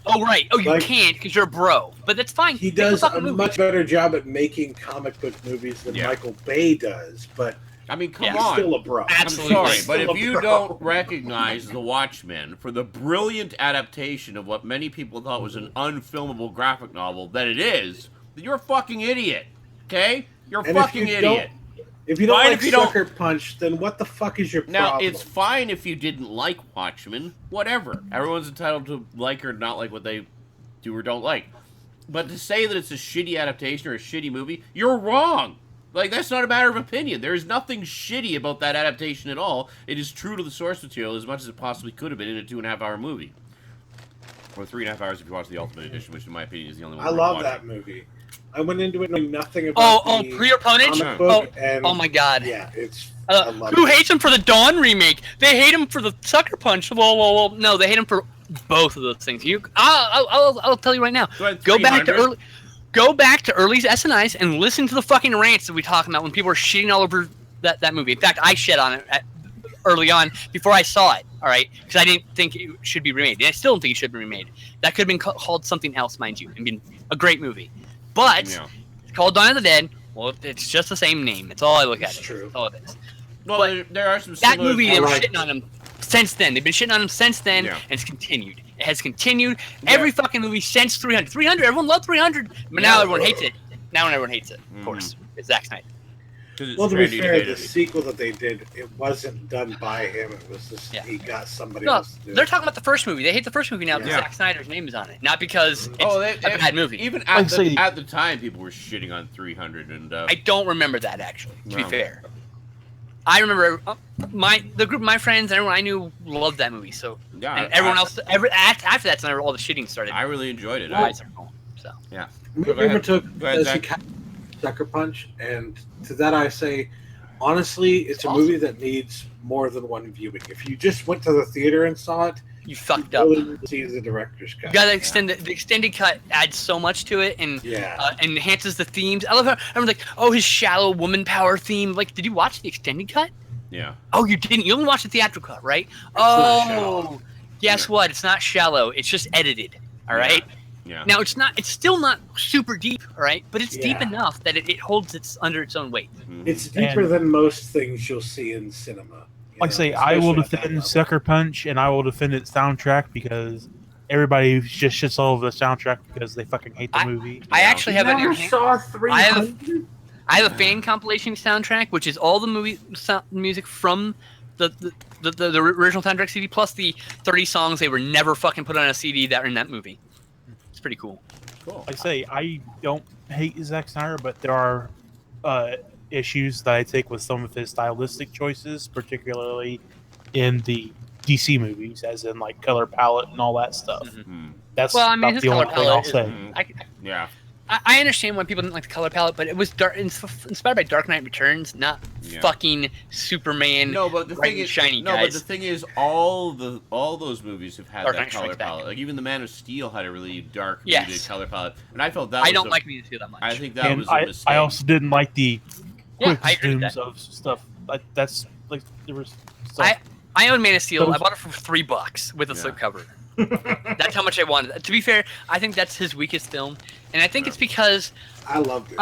Speaker 5: Oh right. Oh, you
Speaker 2: Like-
Speaker 5: can't because you're a bro, but that's fine.
Speaker 2: He
Speaker 5: Make
Speaker 2: does
Speaker 5: fucking
Speaker 2: a
Speaker 5: movie.
Speaker 2: much better job at making comic book movies than
Speaker 1: Yeah.
Speaker 2: Michael Bay does, but
Speaker 1: I mean, come
Speaker 5: Yeah.
Speaker 2: he's
Speaker 1: on.
Speaker 2: still a bro.
Speaker 5: Absolutely.
Speaker 1: I'm sorry,
Speaker 2: He's
Speaker 1: but
Speaker 2: still
Speaker 1: if
Speaker 2: a
Speaker 1: you
Speaker 2: bro.
Speaker 1: don't recognize The Watchmen for the brilliant adaptation of what many people thought was an unfilmable graphic novel that it is, then you're a fucking idiot. Okay? You're a
Speaker 2: And if
Speaker 1: fucking
Speaker 2: you
Speaker 1: idiot.
Speaker 2: If you don't
Speaker 1: Fine
Speaker 2: like
Speaker 1: if you don't-
Speaker 2: Sucker Punch, then what the fuck is your
Speaker 1: Now,
Speaker 2: problem?
Speaker 1: it's fine if you didn't like Watchmen. Whatever. Everyone's entitled to like or not like what they do or don't like. But to say that it's a shitty adaptation or a shitty movie, you're wrong. Like, that's not a matter of opinion. There is nothing shitty about that adaptation at all. It is true to the source material as much as it possibly could have been in a 2.5-hour movie. Or 3.5 hours if you watch the Ultimate Edition, which in my opinion is the only one
Speaker 2: I
Speaker 1: worth
Speaker 2: love
Speaker 1: watching.
Speaker 2: that movie. I went into it knowing nothing about the
Speaker 5: pre-opponent?
Speaker 2: comic book, and
Speaker 5: Oh my god.
Speaker 2: yeah, it's I love
Speaker 5: Who
Speaker 2: it.
Speaker 5: hates him for the Dawn remake? They hate him for the Sucker Punch. Well, no, they hate him for both of those things. I'll tell you right now. Go back to
Speaker 1: 300.
Speaker 5: early SNIs and listen to the fucking rants that we talking about when people were shitting all over that movie. In fact, I shed on it early on before I saw it. All right, because I didn't think it should be remade, and I still don't think it should be remade. That could have been called something else, mind you, and been a great movie. But
Speaker 1: Yeah.
Speaker 5: it's called Dawn of the Dead. Well, it's just the same name. That's all I look at.
Speaker 2: It's true.
Speaker 5: That's all it is.
Speaker 1: Well, there are some
Speaker 5: That
Speaker 1: similar...
Speaker 5: movie, they were
Speaker 2: like-
Speaker 5: shitting on him since then. They've been shitting on him since then,
Speaker 1: Yeah.
Speaker 5: and it's continued. It has continued.
Speaker 1: Yeah.
Speaker 5: Every fucking movie since 300. 300, everyone loved 300, but now everyone hates it. Now everyone hates it, of course. It's Zack Snyder.
Speaker 1: 'Cause it's
Speaker 2: Well, to be
Speaker 1: trendy
Speaker 2: fair,
Speaker 1: hate
Speaker 2: the
Speaker 1: it.
Speaker 2: sequel that they did, it wasn't done by him. It was just
Speaker 5: Yeah.
Speaker 2: he got somebody
Speaker 5: No,
Speaker 2: else to do
Speaker 5: they're
Speaker 2: it.
Speaker 5: talking about the first movie. They hate the first movie now because
Speaker 1: Yeah.
Speaker 5: Zack Snyder's name is on it, not because it's
Speaker 1: Oh,
Speaker 5: a bad movie.
Speaker 1: Even
Speaker 7: Like
Speaker 1: at
Speaker 7: say-
Speaker 1: at the time, people were shitting on 300, and
Speaker 5: I don't remember that actually. To be
Speaker 1: No.
Speaker 5: fair, I remember the group of my friends and everyone I knew loved that movie. So
Speaker 1: yeah,
Speaker 5: and everyone else, after that's when all the shitting started.
Speaker 1: I really enjoyed it.
Speaker 5: Guys are cool. So
Speaker 1: Yeah.
Speaker 2: We
Speaker 1: Go ahead.
Speaker 2: never took
Speaker 1: Go ahead,
Speaker 2: as
Speaker 1: Zach.
Speaker 2: Sucker Punch, and to that I say, honestly, it's a
Speaker 5: Awesome.
Speaker 2: movie that needs more than one viewing. If you just went to the theater and saw it,
Speaker 5: you fucked
Speaker 2: you
Speaker 5: up.
Speaker 2: really didn't see the director's cut.
Speaker 5: You gotta extend the extended cut adds so much to it and
Speaker 2: Yeah.
Speaker 5: enhances the themes. I love how everyone's like, oh, his shallow woman power theme. Like, did you watch the extended cut?
Speaker 1: Yeah.
Speaker 5: Oh, you didn't. You only watched the theatrical cut, right?
Speaker 2: not shallow.
Speaker 5: Oh, guess what? It's not shallow. It's just edited. All right.
Speaker 1: Yeah.
Speaker 5: Now it's not. It's still not super deep. All right, but it's deep
Speaker 2: Yeah.
Speaker 5: enough that it holds its under its own weight.
Speaker 1: Mhm.
Speaker 2: It's deeper
Speaker 7: And-
Speaker 2: tng most things you'll see in cinema. you
Speaker 7: Like I
Speaker 2: know,
Speaker 7: say, I will
Speaker 2: especially at that
Speaker 7: defend
Speaker 2: level.
Speaker 7: Sucker Punch and I will defend its soundtrack because everybody just shits all over the soundtrack because they fucking hate the movie.
Speaker 5: I actually have
Speaker 2: Never
Speaker 5: an.
Speaker 2: saw 300.
Speaker 5: I have a fan compilation soundtrack, which is all the movie music from the original soundtrack CD plus the 30 songs they were never fucking put on a CD that are in that movie. It's pretty cool.
Speaker 1: Cool.
Speaker 7: Like I say, I don't hate Zack Snyder, but there are issues that I take with some of his stylistic choices, particularly in the DC movies, as in like color palette and all that stuff.
Speaker 1: Mhm.
Speaker 7: That's
Speaker 5: Well, I mean,
Speaker 7: about
Speaker 5: his
Speaker 7: the only
Speaker 5: color
Speaker 7: thing I'll
Speaker 5: palette is-
Speaker 7: say.
Speaker 1: Mhm. Yeah.
Speaker 5: I understand why people didn't like the color palette, but it was inspired by Dark Knight Returns, not
Speaker 1: Yeah.
Speaker 5: fucking Superman.
Speaker 1: No, but the
Speaker 5: bright
Speaker 1: thing
Speaker 5: and
Speaker 1: is,
Speaker 5: shiny
Speaker 1: no, but
Speaker 5: guys.
Speaker 1: the thing is, all those movies have had
Speaker 5: Dark
Speaker 1: that
Speaker 5: Knight
Speaker 1: color
Speaker 5: Strikes Back.
Speaker 1: palette. Like even the Man of Steel had a really dark,
Speaker 5: Yes.
Speaker 1: muted color palette, and I felt that.
Speaker 5: I
Speaker 1: was
Speaker 5: don't
Speaker 1: a-
Speaker 5: like Me Too that much.
Speaker 1: I think that
Speaker 7: And
Speaker 1: was a mistake.
Speaker 7: I also didn't like the
Speaker 5: Yeah,
Speaker 7: quick
Speaker 5: I agree with
Speaker 7: zooms
Speaker 5: that.
Speaker 7: of stuff. Like that's like there was stuff.
Speaker 5: I own Man of Steel.
Speaker 7: Those-
Speaker 5: I bought it for $3 with a
Speaker 1: Yeah.
Speaker 5: slipcover. That's how much I wanted it. To be fair, I think that's his weakest film, and I think it's because
Speaker 2: I loved it.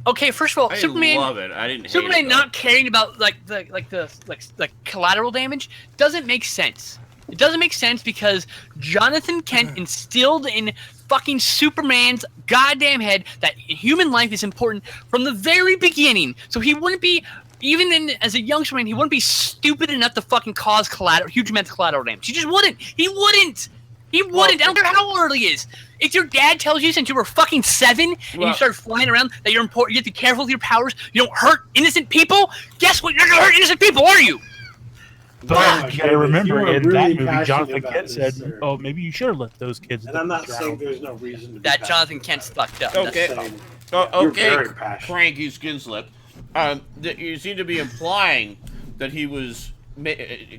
Speaker 5: okay, first of all,
Speaker 1: I
Speaker 5: Superman.
Speaker 1: love it. I didn't hate
Speaker 5: Superman
Speaker 1: it,
Speaker 5: not caring about like the collateral damage doesn't make sense. It doesn't make sense because Jonathan Kent instilled in fucking Superman's goddamn head that human life is important from the very beginning. So he wouldn't be as a young Superman, he wouldn't be stupid enough to fucking cause huge amounts of collateral damage. He just wouldn't. He wouldn't. He wouldn't. I don't care how old he is. If your dad tells you since you were fucking 7 and you start flying around that you're important, you have to be careful with your powers, you don't hurt innocent people, guess what? You're going to hurt innocent people, are you?
Speaker 7: But you gotta remember, in
Speaker 2: really
Speaker 7: that movie,
Speaker 2: passionate
Speaker 7: Jonathan
Speaker 2: about
Speaker 7: Kent
Speaker 2: this,
Speaker 7: said,
Speaker 2: sir.
Speaker 7: "Oh, maybe you should have let those kids."
Speaker 2: And I'm not
Speaker 7: drown."
Speaker 2: saying there's no reason to be
Speaker 5: That
Speaker 2: passionate
Speaker 5: Jonathan
Speaker 2: about
Speaker 5: Kent's
Speaker 2: it.
Speaker 5: fucked up.
Speaker 1: Okay.
Speaker 2: I'm saying
Speaker 1: Okay,
Speaker 2: you're very passionate.
Speaker 1: cranky skin slip. That you seem to be implying that he was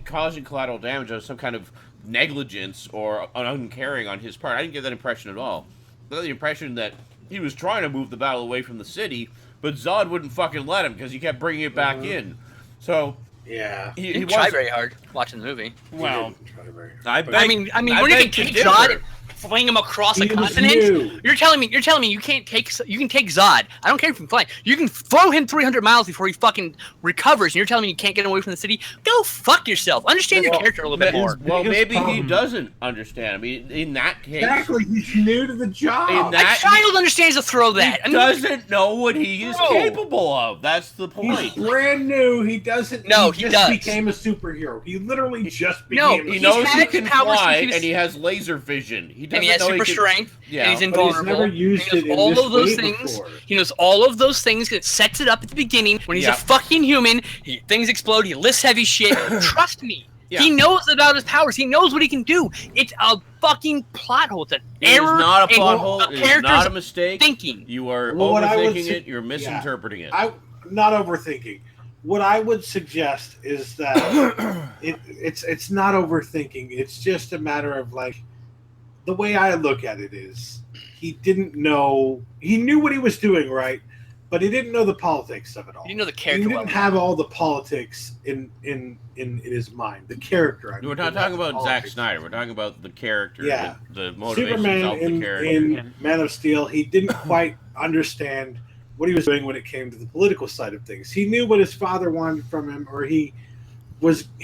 Speaker 1: causing collateral damage of some kind of negligence or uncaring on his part. I didn't get that impression at all. I got the impression that he was trying to move the battle away from the city, but Zod wouldn't fucking let him because he kept bringing it back in. So
Speaker 2: Yeah.
Speaker 5: He didn't try very hard watching the movie.
Speaker 1: well.
Speaker 2: Try very hard.
Speaker 1: I
Speaker 5: I mean, when you can take Zod, fling him across a
Speaker 2: He was
Speaker 5: continent.
Speaker 2: new.
Speaker 5: You're telling me you can't take Zod. I don't care if you can fly. You can throw him 300 miles before he fucking recovers, and you're telling me you can't get him away from the city? Go fuck yourself. Understand your character a little bit more.
Speaker 1: Well,
Speaker 7: biggest
Speaker 1: maybe he
Speaker 7: problem-
Speaker 1: doesn't understand. I mean, in that case,
Speaker 2: Exactly. He's new to the job.
Speaker 1: In
Speaker 5: A
Speaker 1: that-
Speaker 5: child understands to throw that.
Speaker 1: he doesn't know what he is
Speaker 5: Bro.
Speaker 1: capable of. That's the
Speaker 2: He's
Speaker 1: point.
Speaker 2: brand new. He doesn't.
Speaker 5: No,
Speaker 2: he
Speaker 5: he
Speaker 2: just
Speaker 5: does.
Speaker 2: became a superhero. He literally just
Speaker 5: No,
Speaker 2: became.
Speaker 1: He
Speaker 2: a
Speaker 1: knows
Speaker 5: had
Speaker 1: he can
Speaker 5: powers
Speaker 1: fly,
Speaker 5: since he was-
Speaker 1: and he has laser vision. He doesn't
Speaker 5: And he has
Speaker 1: know
Speaker 5: super
Speaker 1: he can,
Speaker 5: strength,
Speaker 1: Yeah.
Speaker 5: and he's
Speaker 2: But he's
Speaker 5: invulnerable.
Speaker 2: never used
Speaker 5: he knows
Speaker 2: it in
Speaker 5: all
Speaker 2: this
Speaker 5: of those
Speaker 2: way
Speaker 5: things.
Speaker 2: before.
Speaker 5: He knows all of those things. It sets it up at the beginning when he's
Speaker 1: Yeah.
Speaker 5: a fucking human. Things explode. He lifts heavy shit. Trust me.
Speaker 1: Yeah.
Speaker 5: He knows about his powers. He knows what he can do. It's a fucking plot hole. It's an
Speaker 1: It is
Speaker 5: error.
Speaker 1: not a
Speaker 5: in
Speaker 1: plot hole. It is
Speaker 5: character's
Speaker 1: not a mistake.
Speaker 5: thinking.
Speaker 1: You are
Speaker 2: Well, what I would
Speaker 1: overthinking
Speaker 2: su-
Speaker 1: it. You're misinterpreting it.
Speaker 2: I'm not overthinking. What I would suggest is that it's not overthinking. It's just a matter of like the way I look at it is he didn't know. He knew what he was doing, right? But he didn't know the politics of it all.
Speaker 5: You know the
Speaker 2: He
Speaker 5: character well
Speaker 2: didn't
Speaker 5: enough.
Speaker 2: have all the politics in his mind. The character. I mean,
Speaker 1: We're not
Speaker 2: didn't
Speaker 1: talking
Speaker 2: have the
Speaker 1: about Zack
Speaker 2: politics.
Speaker 1: Snyder. We're talking about the character,
Speaker 2: Yeah.
Speaker 1: the motivations
Speaker 2: Superman
Speaker 1: of the
Speaker 2: in
Speaker 1: character.
Speaker 2: Man of Steel, he didn't quite understand what he was doing when it came to the political side of things. He knew what his father wanted from him, or he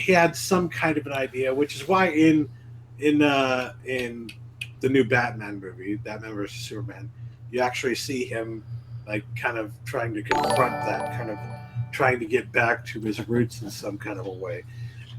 Speaker 2: had some kind of an idea, which is why in the new Batman movie, Batman vs Superman, you actually see him like kind of trying to confront that, kind of trying to get back to his roots in some kind of a way.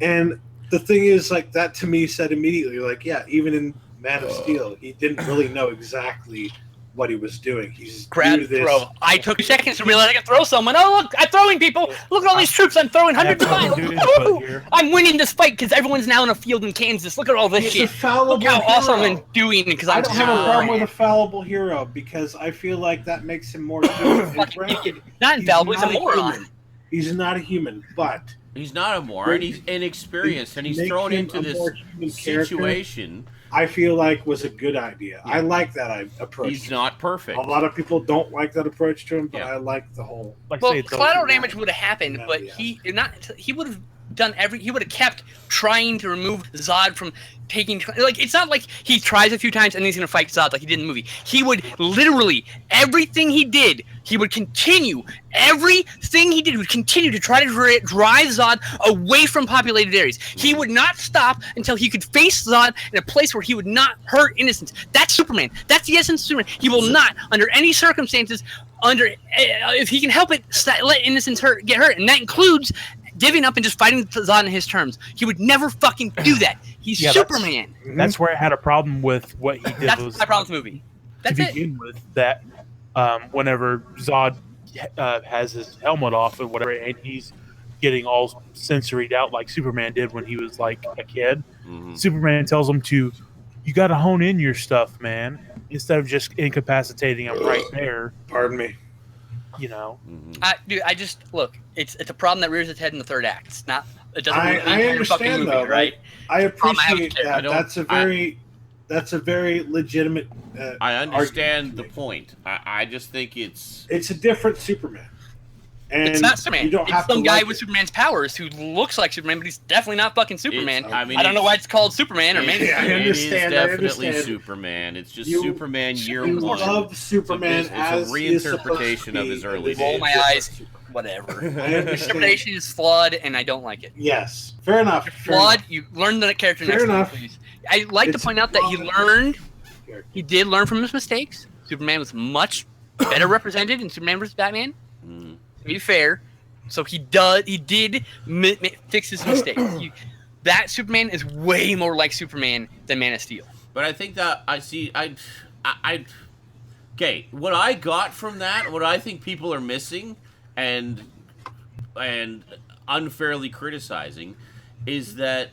Speaker 2: And the thing is, like, that to me said immediately, like, yeah, even in Man of Steel, he didn't really know exactly what he was doing. He's
Speaker 5: Grab,
Speaker 2: new to this.
Speaker 5: throw. I took 2 seconds to realize I could throw someone. Oh, look, I'm throwing people. Look at all these troops I'm throwing, hundreds of miles. Woo! I'm winning this fight because everyone's now in a field in Kansas. Look at all this
Speaker 2: He's a
Speaker 5: shit.
Speaker 2: fallible
Speaker 5: Look how awesome
Speaker 2: hero.
Speaker 5: I'm doing because
Speaker 2: I
Speaker 5: I'm
Speaker 2: don't have a problem with
Speaker 5: Superman.
Speaker 2: a fallible hero because I feel like that makes him more human. And
Speaker 5: Fucking
Speaker 2: granted,
Speaker 5: idiot. Not infallible, he's a moron.
Speaker 2: human. He's not a human, but
Speaker 1: He's not a moron. He's inexperienced, and he's
Speaker 2: Make
Speaker 1: thrown
Speaker 2: him
Speaker 1: into
Speaker 2: a
Speaker 1: this
Speaker 2: more human character.
Speaker 1: situation.
Speaker 2: I feel like was a good idea. I like that approach.
Speaker 1: He's not perfect.
Speaker 2: A lot of people don't like that approach to him, but
Speaker 1: Yeah.
Speaker 2: I like the whole.
Speaker 7: Like
Speaker 5: Well,
Speaker 7: say, it's
Speaker 5: collateral
Speaker 2: also-
Speaker 5: damage would have happened,
Speaker 2: No,
Speaker 5: but
Speaker 2: yeah.
Speaker 5: he would have done he would have kept trying to remove Zod from taking, like, it's not like he tries a few times and then he's gonna fight Zod like he did in the movie. He would literally, everything he did, he would continue, everything he did would continue to try to drive Zod away from populated areas. He would not stop until he could face Zod in a place where he would not hurt innocents. That's Superman. That's the essence of Superman. He will not, under any circumstances, if he can help it, let innocents get hurt, and that includes giving up and just fighting Zod on his terms. He would never fucking do that. He's
Speaker 7: Yeah,
Speaker 5: Superman.
Speaker 7: That's where I had a problem with what he did.
Speaker 5: That's
Speaker 7: was,
Speaker 5: my problem with the movie. That's
Speaker 7: to
Speaker 5: it.
Speaker 7: begin with, that whenever Zod has his helmet off and whatever, and he's getting all sensoried out like Superman did when he was like a kid,
Speaker 1: Mhm.
Speaker 7: Superman tells him you got to hone in your stuff, man, instead of just incapacitating him right there.
Speaker 2: Pardon me.
Speaker 7: You know,
Speaker 1: Mhm.
Speaker 5: Dude, I just look. It's a problem that rears its head in the third act. It's not. It doesn't.
Speaker 2: I
Speaker 5: ruin the entire fucking
Speaker 2: understand
Speaker 5: movie,
Speaker 2: though,
Speaker 5: right?
Speaker 2: I
Speaker 5: problem I have
Speaker 2: appreciate
Speaker 5: with
Speaker 1: I
Speaker 2: that.
Speaker 1: don't-
Speaker 2: That's a very legitimate.
Speaker 1: I understand
Speaker 2: argument
Speaker 1: the
Speaker 2: to make.
Speaker 1: point. I just think it's
Speaker 2: It's a different Superman, and
Speaker 5: It's not Superman.
Speaker 2: You don't
Speaker 5: It's
Speaker 2: have
Speaker 5: some
Speaker 2: to
Speaker 5: guy
Speaker 2: like
Speaker 5: with
Speaker 2: it.
Speaker 5: Superman's powers who looks like Superman, but he's definitely not fucking Superman.
Speaker 1: I mean,
Speaker 5: I don't know why it's called Superman or Man.
Speaker 2: Yeah, I
Speaker 1: it is
Speaker 2: understand, I
Speaker 1: definitely
Speaker 2: understand.
Speaker 1: Superman. It's just
Speaker 2: You-
Speaker 1: Superman year
Speaker 2: You
Speaker 1: one.
Speaker 2: love Superman
Speaker 1: It's a
Speaker 2: as he is supposed to
Speaker 1: reinterpretation of
Speaker 2: be,
Speaker 1: his
Speaker 2: and
Speaker 1: early
Speaker 2: this
Speaker 5: Roll
Speaker 2: is
Speaker 5: my
Speaker 2: different
Speaker 5: eyes.
Speaker 2: Superman.
Speaker 5: Whatever.
Speaker 2: I understand.
Speaker 5: Interpretation is flawed, and I don't like it.
Speaker 2: Yes, fair enough.
Speaker 5: You're
Speaker 2: fair
Speaker 5: flawed.
Speaker 2: enough.
Speaker 5: You learn the character
Speaker 2: Fair
Speaker 5: next time,
Speaker 2: enough.
Speaker 5: please. I'd like to
Speaker 2: It's
Speaker 5: point out that he
Speaker 2: flawed.
Speaker 5: learned. He did learn from his mistakes. Superman was much better represented in Superman vs. Batman.
Speaker 1: Mhm.
Speaker 5: To be fair, So he did fix his mistakes. That Superman is way more like Superman than Man of Steel.
Speaker 1: But I think that okay, what I got from that, what I think people are missing and unfairly criticizing, is that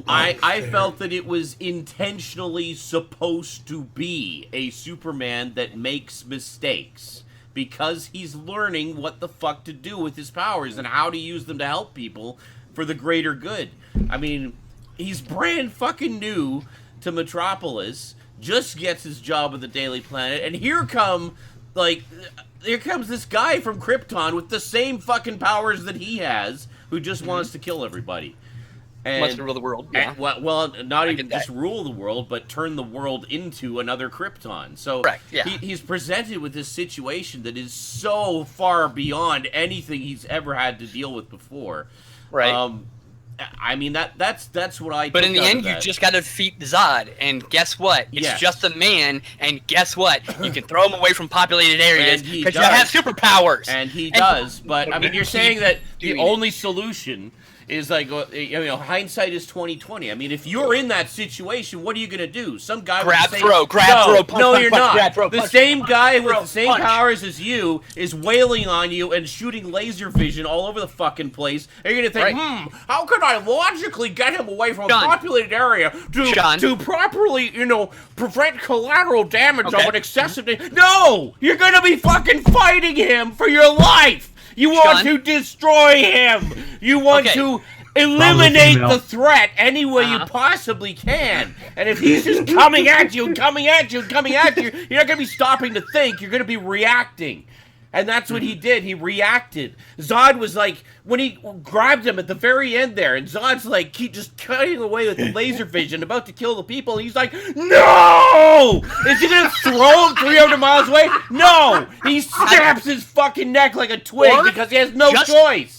Speaker 1: I felt that it was intentionally supposed to be a Superman that makes mistakes because he's learning what the fuck to do with his powers and how to use them to help people for the greater good. I mean, he's brand fucking new to Metropolis, just gets his job with the Daily Planet, and here comes this guy from Krypton with the same fucking powers that he has, who just wants to kill everybody. And,
Speaker 5: wants to rule the world. Yeah.
Speaker 1: Well, not even just rule the world, but turn the world into another Krypton. So he's presented with this situation that is so far beyond anything he's ever had to deal with before.
Speaker 5: Right.
Speaker 1: I mean, that's what I.
Speaker 5: But in the end, you just got to defeat Zod, and guess what? It's just a man, and guess what? You can throw him away from populated areas because you have superpowers.
Speaker 1: And he does. But I mean, you're saying that the only solution is like, hindsight is 20/20. I mean, if you're in that situation, what are you gonna do? Some guy
Speaker 5: grab,
Speaker 1: punch,
Speaker 5: no,
Speaker 1: you're not.
Speaker 5: Grab, throw,
Speaker 1: the same guy with the same powers as you is wailing on you and shooting laser vision all over the fucking place. And you're gonna think, how can I logically get him away from a populated area to properly, prevent collateral damage of an excessive? No, you're gonna be fucking fighting him for your life. You want to destroy him. You want to eliminate the threat any way you possibly can. And if he's just coming at you, you're not going to be stopping to think. You're going to be reacting. And that's what he did. He reacted. Zod was like, when he grabbed him at the very end there, and Zod's like, he just cutting away with the laser vision, about to kill the people, and he's like, no! Is he going to throw him 300 miles away? No! He snaps his fucking neck like a twig because he has no choice.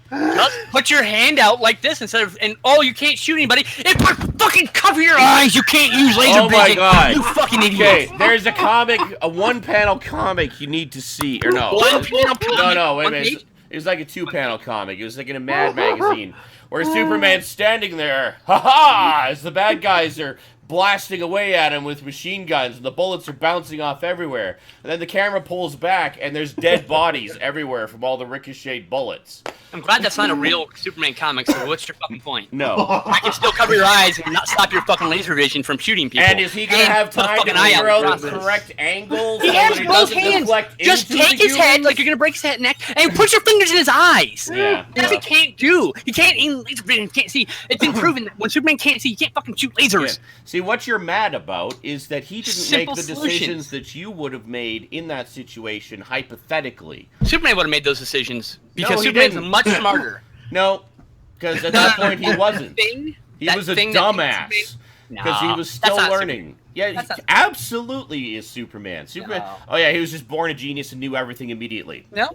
Speaker 5: Just put your hand out like this instead of, you can't shoot anybody. And fucking cover your eyes. You can't use laser vision.
Speaker 1: Oh my god!
Speaker 5: You fucking idiot.
Speaker 1: Okay, there's a comic, a one-panel comic you need to see, or no?
Speaker 5: One-panel comic.
Speaker 1: No, wait a minute. It was like a two-panel comic. It was like in a Mad magazine where Superman's standing there, as the bad guys are blasting away at him with machine guns, and the bullets are bouncing off everywhere. And then the camera pulls back, and there's dead bodies everywhere from all the ricocheted bullets.
Speaker 5: I'm glad that's not a real Superman comic, so what's your fucking point?
Speaker 1: No.
Speaker 5: I can still cover your eyes and not stop your fucking laser vision from shooting people.
Speaker 1: And is he going to have time to figure out the correct angles?
Speaker 5: He has both hands. Just take his head, like you're going to break his neck, and put your fingers in his eyes.
Speaker 1: Yeah.
Speaker 5: That's what he can't do. He can't aim laser vision. He can't see. It's been proven that when Superman can't see, he can't fucking shoot lasers.
Speaker 1: Yeah. See, what you're mad about is that he didn't make the decisions that you would have made in that situation, hypothetically.
Speaker 5: Superman would have made those decisions because Superman's much smarter.
Speaker 1: No, because at that point he wasn't. He was a dumbass because he was still learning. Yeah, he absolutely is Superman. Superman. No. Oh yeah, he was just born a genius and knew everything immediately.
Speaker 5: No.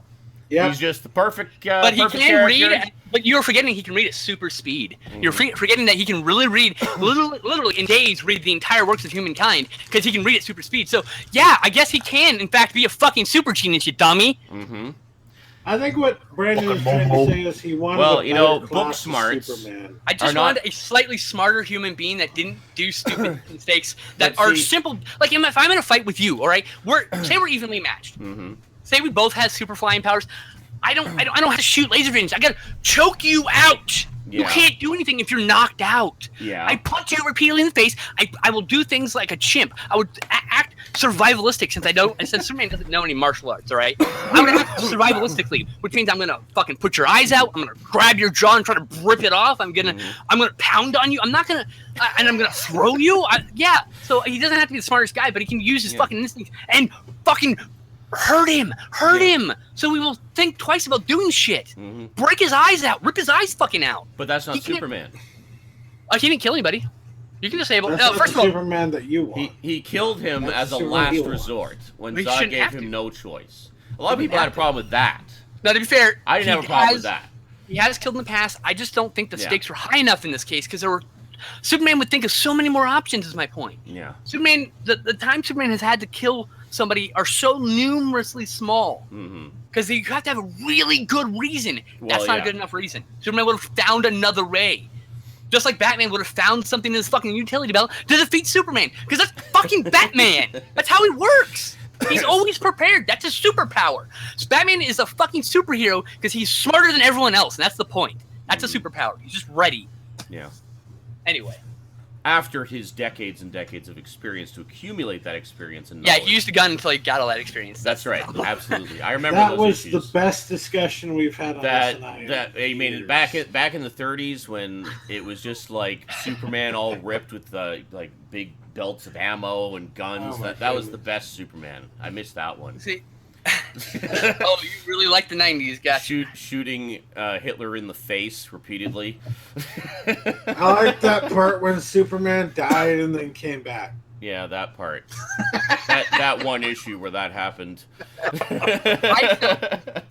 Speaker 2: Yeah.
Speaker 1: He's just the perfect.
Speaker 5: But he
Speaker 1: perfect
Speaker 5: can
Speaker 1: character.
Speaker 5: read. But you're forgetting he can read at super speed. You're forgetting that he can really read, literally in days, read the entire works of humankind because he can read at super speed. So yeah, I guess he can, in fact, be a fucking super genius, you dummy.
Speaker 1: Mm-hmm.
Speaker 2: I think what Brandon is trying to say is he wanted
Speaker 1: book smarts.
Speaker 2: Superman.
Speaker 5: I just wanted a slightly smarter human being that didn't do stupid mistakes that are simple. Like, if I'm in a fight with you, all right, say we're evenly matched.
Speaker 1: Mm-hmm.
Speaker 5: Say we both have super flying powers. I don't have to shoot laser visions. I gotta choke you out. Yeah. You can't do anything if you're knocked out.
Speaker 1: Yeah.
Speaker 5: I punch you repeatedly in the face. I will do things like a chimp. I would act survivalistic since Superman doesn't know any martial arts, all right? I'm gonna act survivalistically, which means I'm gonna fucking put your eyes out. I'm gonna grab your jaw and try to rip it off. I'm gonna pound on you. I'm not gonna and I'm gonna throw you. So he doesn't have to be the smartest guy, but he can use his fucking instincts and fucking hurt him, so we will think twice about doing shit. Break his eyes out, rip his eyes fucking out.
Speaker 1: But that's not Superman.
Speaker 5: He didn't kill anybody. You can disable.
Speaker 2: First of all, Superman that you want.
Speaker 1: He killed him as a last resort when Zod gave him no choice. A lot of people had a problem with that.
Speaker 5: Now, to be fair,
Speaker 1: I didn't have a problem with that.
Speaker 5: He has killed in the past. I just don't think the stakes were high enough in this case because Superman would think of so many more options. Is my point. Yeah. Superman, the time Superman has had to kill somebody are so numerously small Because you have to have a really good reason. That's
Speaker 1: Well,
Speaker 5: not
Speaker 1: yeah.
Speaker 5: a good enough reason. Superman would have found another way. Just like Batman would have found something in his fucking utility belt to defeat Superman. Because that's fucking Batman. That's how he works. He's always prepared. That's his superpower. So Batman is a fucking superhero because he's smarter than everyone else, and that's the point. That's a superpower. He's just ready.
Speaker 1: Yeah.
Speaker 5: Anyway.
Speaker 1: After his decades and decades of experience to accumulate that experience and
Speaker 5: Yeah,
Speaker 1: knowledge.
Speaker 5: he used a gun until he got all that experience.
Speaker 1: That's right. Absolutely. I remember
Speaker 2: That
Speaker 1: those
Speaker 2: was
Speaker 1: issues.
Speaker 2: the best discussion we've had on this.
Speaker 1: I mean, back in the 30s when it was just like Superman all ripped with like big belts of ammo and guns.
Speaker 2: Oh,
Speaker 1: that was the best Superman. I missed that one.
Speaker 5: See, oh, you really like the 90s, gotcha.
Speaker 1: Shooting Hitler in the face repeatedly.
Speaker 2: I like that part when Superman died and then came back.
Speaker 1: Yeah, that part. that one issue where that happened.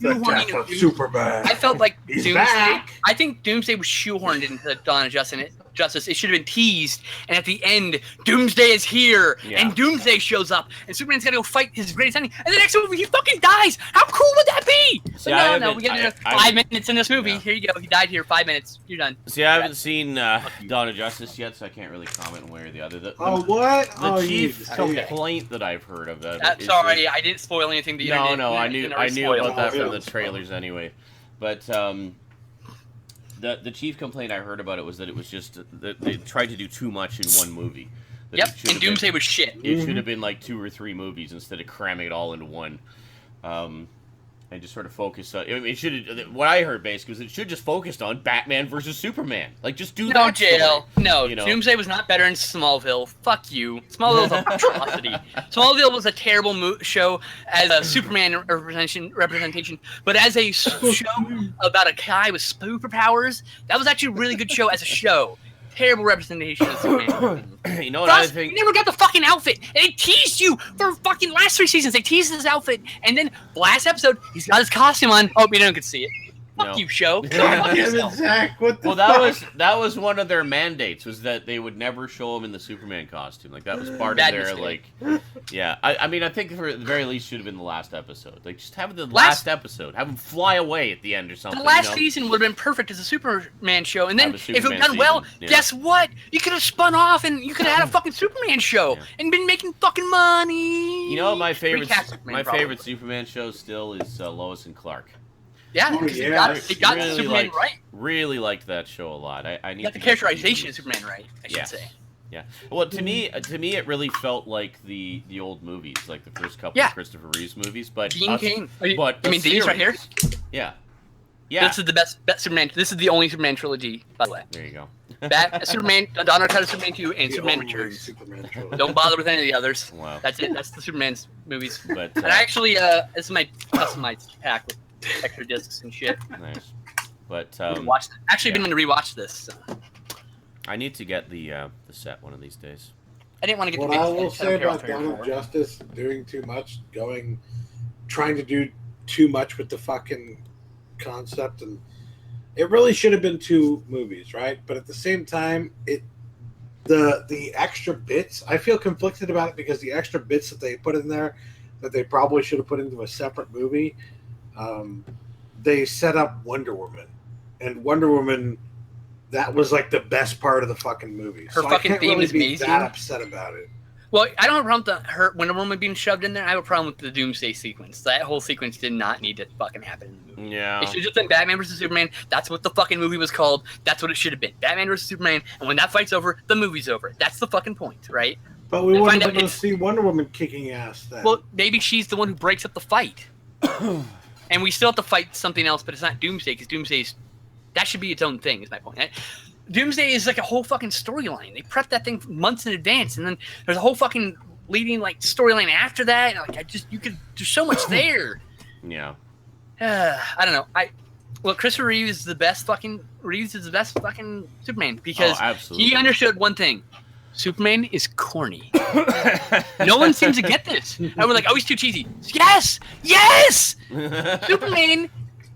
Speaker 2: Superman.
Speaker 5: I felt like
Speaker 2: He's
Speaker 5: Doomsday.
Speaker 2: back.
Speaker 5: I think Doomsday was shoehorned into Dawn of Justice. It should have been teased, and at the end, Doomsday is here, and Doomsday shows up, and Superman's got to go fight his greatest enemy, and the next movie he fucking dies. How cool would that be?
Speaker 1: See,
Speaker 5: No, we get 5 minutes in this movie.
Speaker 1: Yeah.
Speaker 5: Here you go. He died here. 5 minutes. You're done.
Speaker 1: See, I haven't seen Dawn of Justice yet, so I can't really comment one way or the other.
Speaker 2: What?
Speaker 1: The chief complaint that I've heard of that.
Speaker 5: Sorry, I didn't spoil anything.
Speaker 1: No, I knew about that from the
Speaker 2: it.
Speaker 1: trailers anyway. But the chief complaint I heard about it was that it was just that they tried to do too much in one movie. That
Speaker 5: Yep,
Speaker 1: it should
Speaker 5: and
Speaker 1: have been-
Speaker 5: Doomsday was shit.
Speaker 1: It should have been like 2 or 3 movies instead of cramming it all into one. And just sort of focus on. It should. What I heard basically was it should just focused on Batman versus Superman. Like just do
Speaker 5: No,
Speaker 1: that.
Speaker 5: jail.
Speaker 1: story,
Speaker 5: No,
Speaker 1: you know?
Speaker 5: Doomsday was not better in Smallville. Fuck you. Smallville's a atrocity. Smallville was a terrible show as a Superman representation, but as a show about a guy with superpowers, that was actually a really good show as a show. Terrible representation of Superman.
Speaker 1: You know what I
Speaker 5: Plus,
Speaker 1: think?
Speaker 5: you never got the fucking outfit. And they teased you for fucking last 3 seasons. They teased his outfit, and then last episode, he's got his costume on. Oh, you don't get to see it. Fuck
Speaker 1: No.
Speaker 5: you, show.
Speaker 2: Damn it, Zach, what the
Speaker 1: Well, that was one of their mandates was that they would never show him in the Superman costume. Like that was part
Speaker 5: Bad
Speaker 1: of their
Speaker 5: mistake.
Speaker 1: yeah. I mean, I think for the very least should have been the last episode. Like just have the last episode, have him fly away at the end or something.
Speaker 5: The last
Speaker 1: you know?
Speaker 5: season would have been perfect as a Superman show, and then
Speaker 1: Have a
Speaker 5: if it
Speaker 1: Superman
Speaker 5: done well,
Speaker 1: season, yeah.
Speaker 5: guess what? You could have spun off, and you could have had a fucking Superman show
Speaker 1: Yeah.
Speaker 5: and been making fucking money.
Speaker 1: You know what my favorite
Speaker 5: Recast Superman,
Speaker 1: my
Speaker 5: probably.
Speaker 1: favorite Superman show still is Lois and Clark.
Speaker 5: Yeah,
Speaker 2: Oh,
Speaker 5: because
Speaker 2: yeah.
Speaker 5: they got
Speaker 1: Really
Speaker 5: Superman
Speaker 1: liked-
Speaker 5: right.
Speaker 1: Really liked that show a lot. I need
Speaker 5: You got
Speaker 1: to
Speaker 5: the
Speaker 1: get
Speaker 5: characterization of
Speaker 1: these
Speaker 5: Superman right, I should
Speaker 1: Yeah.
Speaker 5: say.
Speaker 1: Yeah. Well, to me, it really felt like the old movies, like the first couple
Speaker 5: Yeah.
Speaker 1: of Christopher Reeves movies. But
Speaker 5: Dean Cain.
Speaker 1: but
Speaker 5: You mean
Speaker 1: the
Speaker 5: these right here?
Speaker 1: series- Yeah. Yeah.
Speaker 5: This is the best Superman. This is the only Superman trilogy, by the way.
Speaker 1: There you go.
Speaker 5: Superman, Dawn of Justice, Superman 2, and
Speaker 2: The
Speaker 5: Superman
Speaker 2: only
Speaker 5: Returns.
Speaker 2: Superman trilogy.
Speaker 5: Don't bother with any of the others.
Speaker 1: Wow.
Speaker 5: That's it. That's the Superman's movies.
Speaker 1: But
Speaker 5: And I actually, this is my customized pack with extra discs and shit.
Speaker 1: nice. But
Speaker 5: Watch. Actually,
Speaker 1: yeah.
Speaker 5: been meaning to rewatch this. So.
Speaker 1: I need to get the set one of these days.
Speaker 5: I didn't want to get
Speaker 2: What
Speaker 5: the
Speaker 2: I
Speaker 5: big
Speaker 2: will
Speaker 5: set
Speaker 2: say
Speaker 5: up here
Speaker 2: about
Speaker 5: on
Speaker 2: Dawn of
Speaker 5: 34.
Speaker 2: Justice doing too much, trying to do too much with the fucking concept, and it really should have been 2 movies, right? But at the same time, the extra bits, I feel conflicted about it because the extra bits that they put in there that they probably should have put into a separate movie, they set up Wonder Woman, and Wonder Woman. That was like the best part of the fucking movie.
Speaker 5: Her
Speaker 2: so
Speaker 5: fucking
Speaker 2: I can't
Speaker 5: theme
Speaker 2: really
Speaker 5: is
Speaker 2: be
Speaker 5: amazing.
Speaker 2: that upset about it.
Speaker 5: Well, I don't have a problem with her Wonder Woman being shoved in there. I have a problem with the Doomsday sequence. That whole sequence did not need to fucking happen in the movie.
Speaker 1: Yeah.
Speaker 5: It should have just been Batman versus Superman. That's what the fucking movie was called. That's what it should have been. Batman versus Superman. And when that fight's over, the movie's over. That's the fucking point, right?
Speaker 2: But we
Speaker 5: And
Speaker 2: wouldn't
Speaker 5: find
Speaker 2: be able
Speaker 5: out
Speaker 2: to see Wonder Woman kicking ass then.
Speaker 5: Well, maybe she's the one who breaks up the fight. And we still have to fight something else, but it's not Doomsday, because Doomsday's... That should be its own thing, is my point. Doomsday is like a whole fucking storyline. They prep that thing months in advance, and then there's a whole fucking leading like storyline after that. Like there's so much there.
Speaker 1: Yeah.
Speaker 5: I don't know. Well, Christopher Reeves is the best fucking Superman because
Speaker 1: absolutely.
Speaker 5: he understood one thing. Superman is corny. No one seems to get this. And we're like, oh, he's too cheesy. Yes! Superman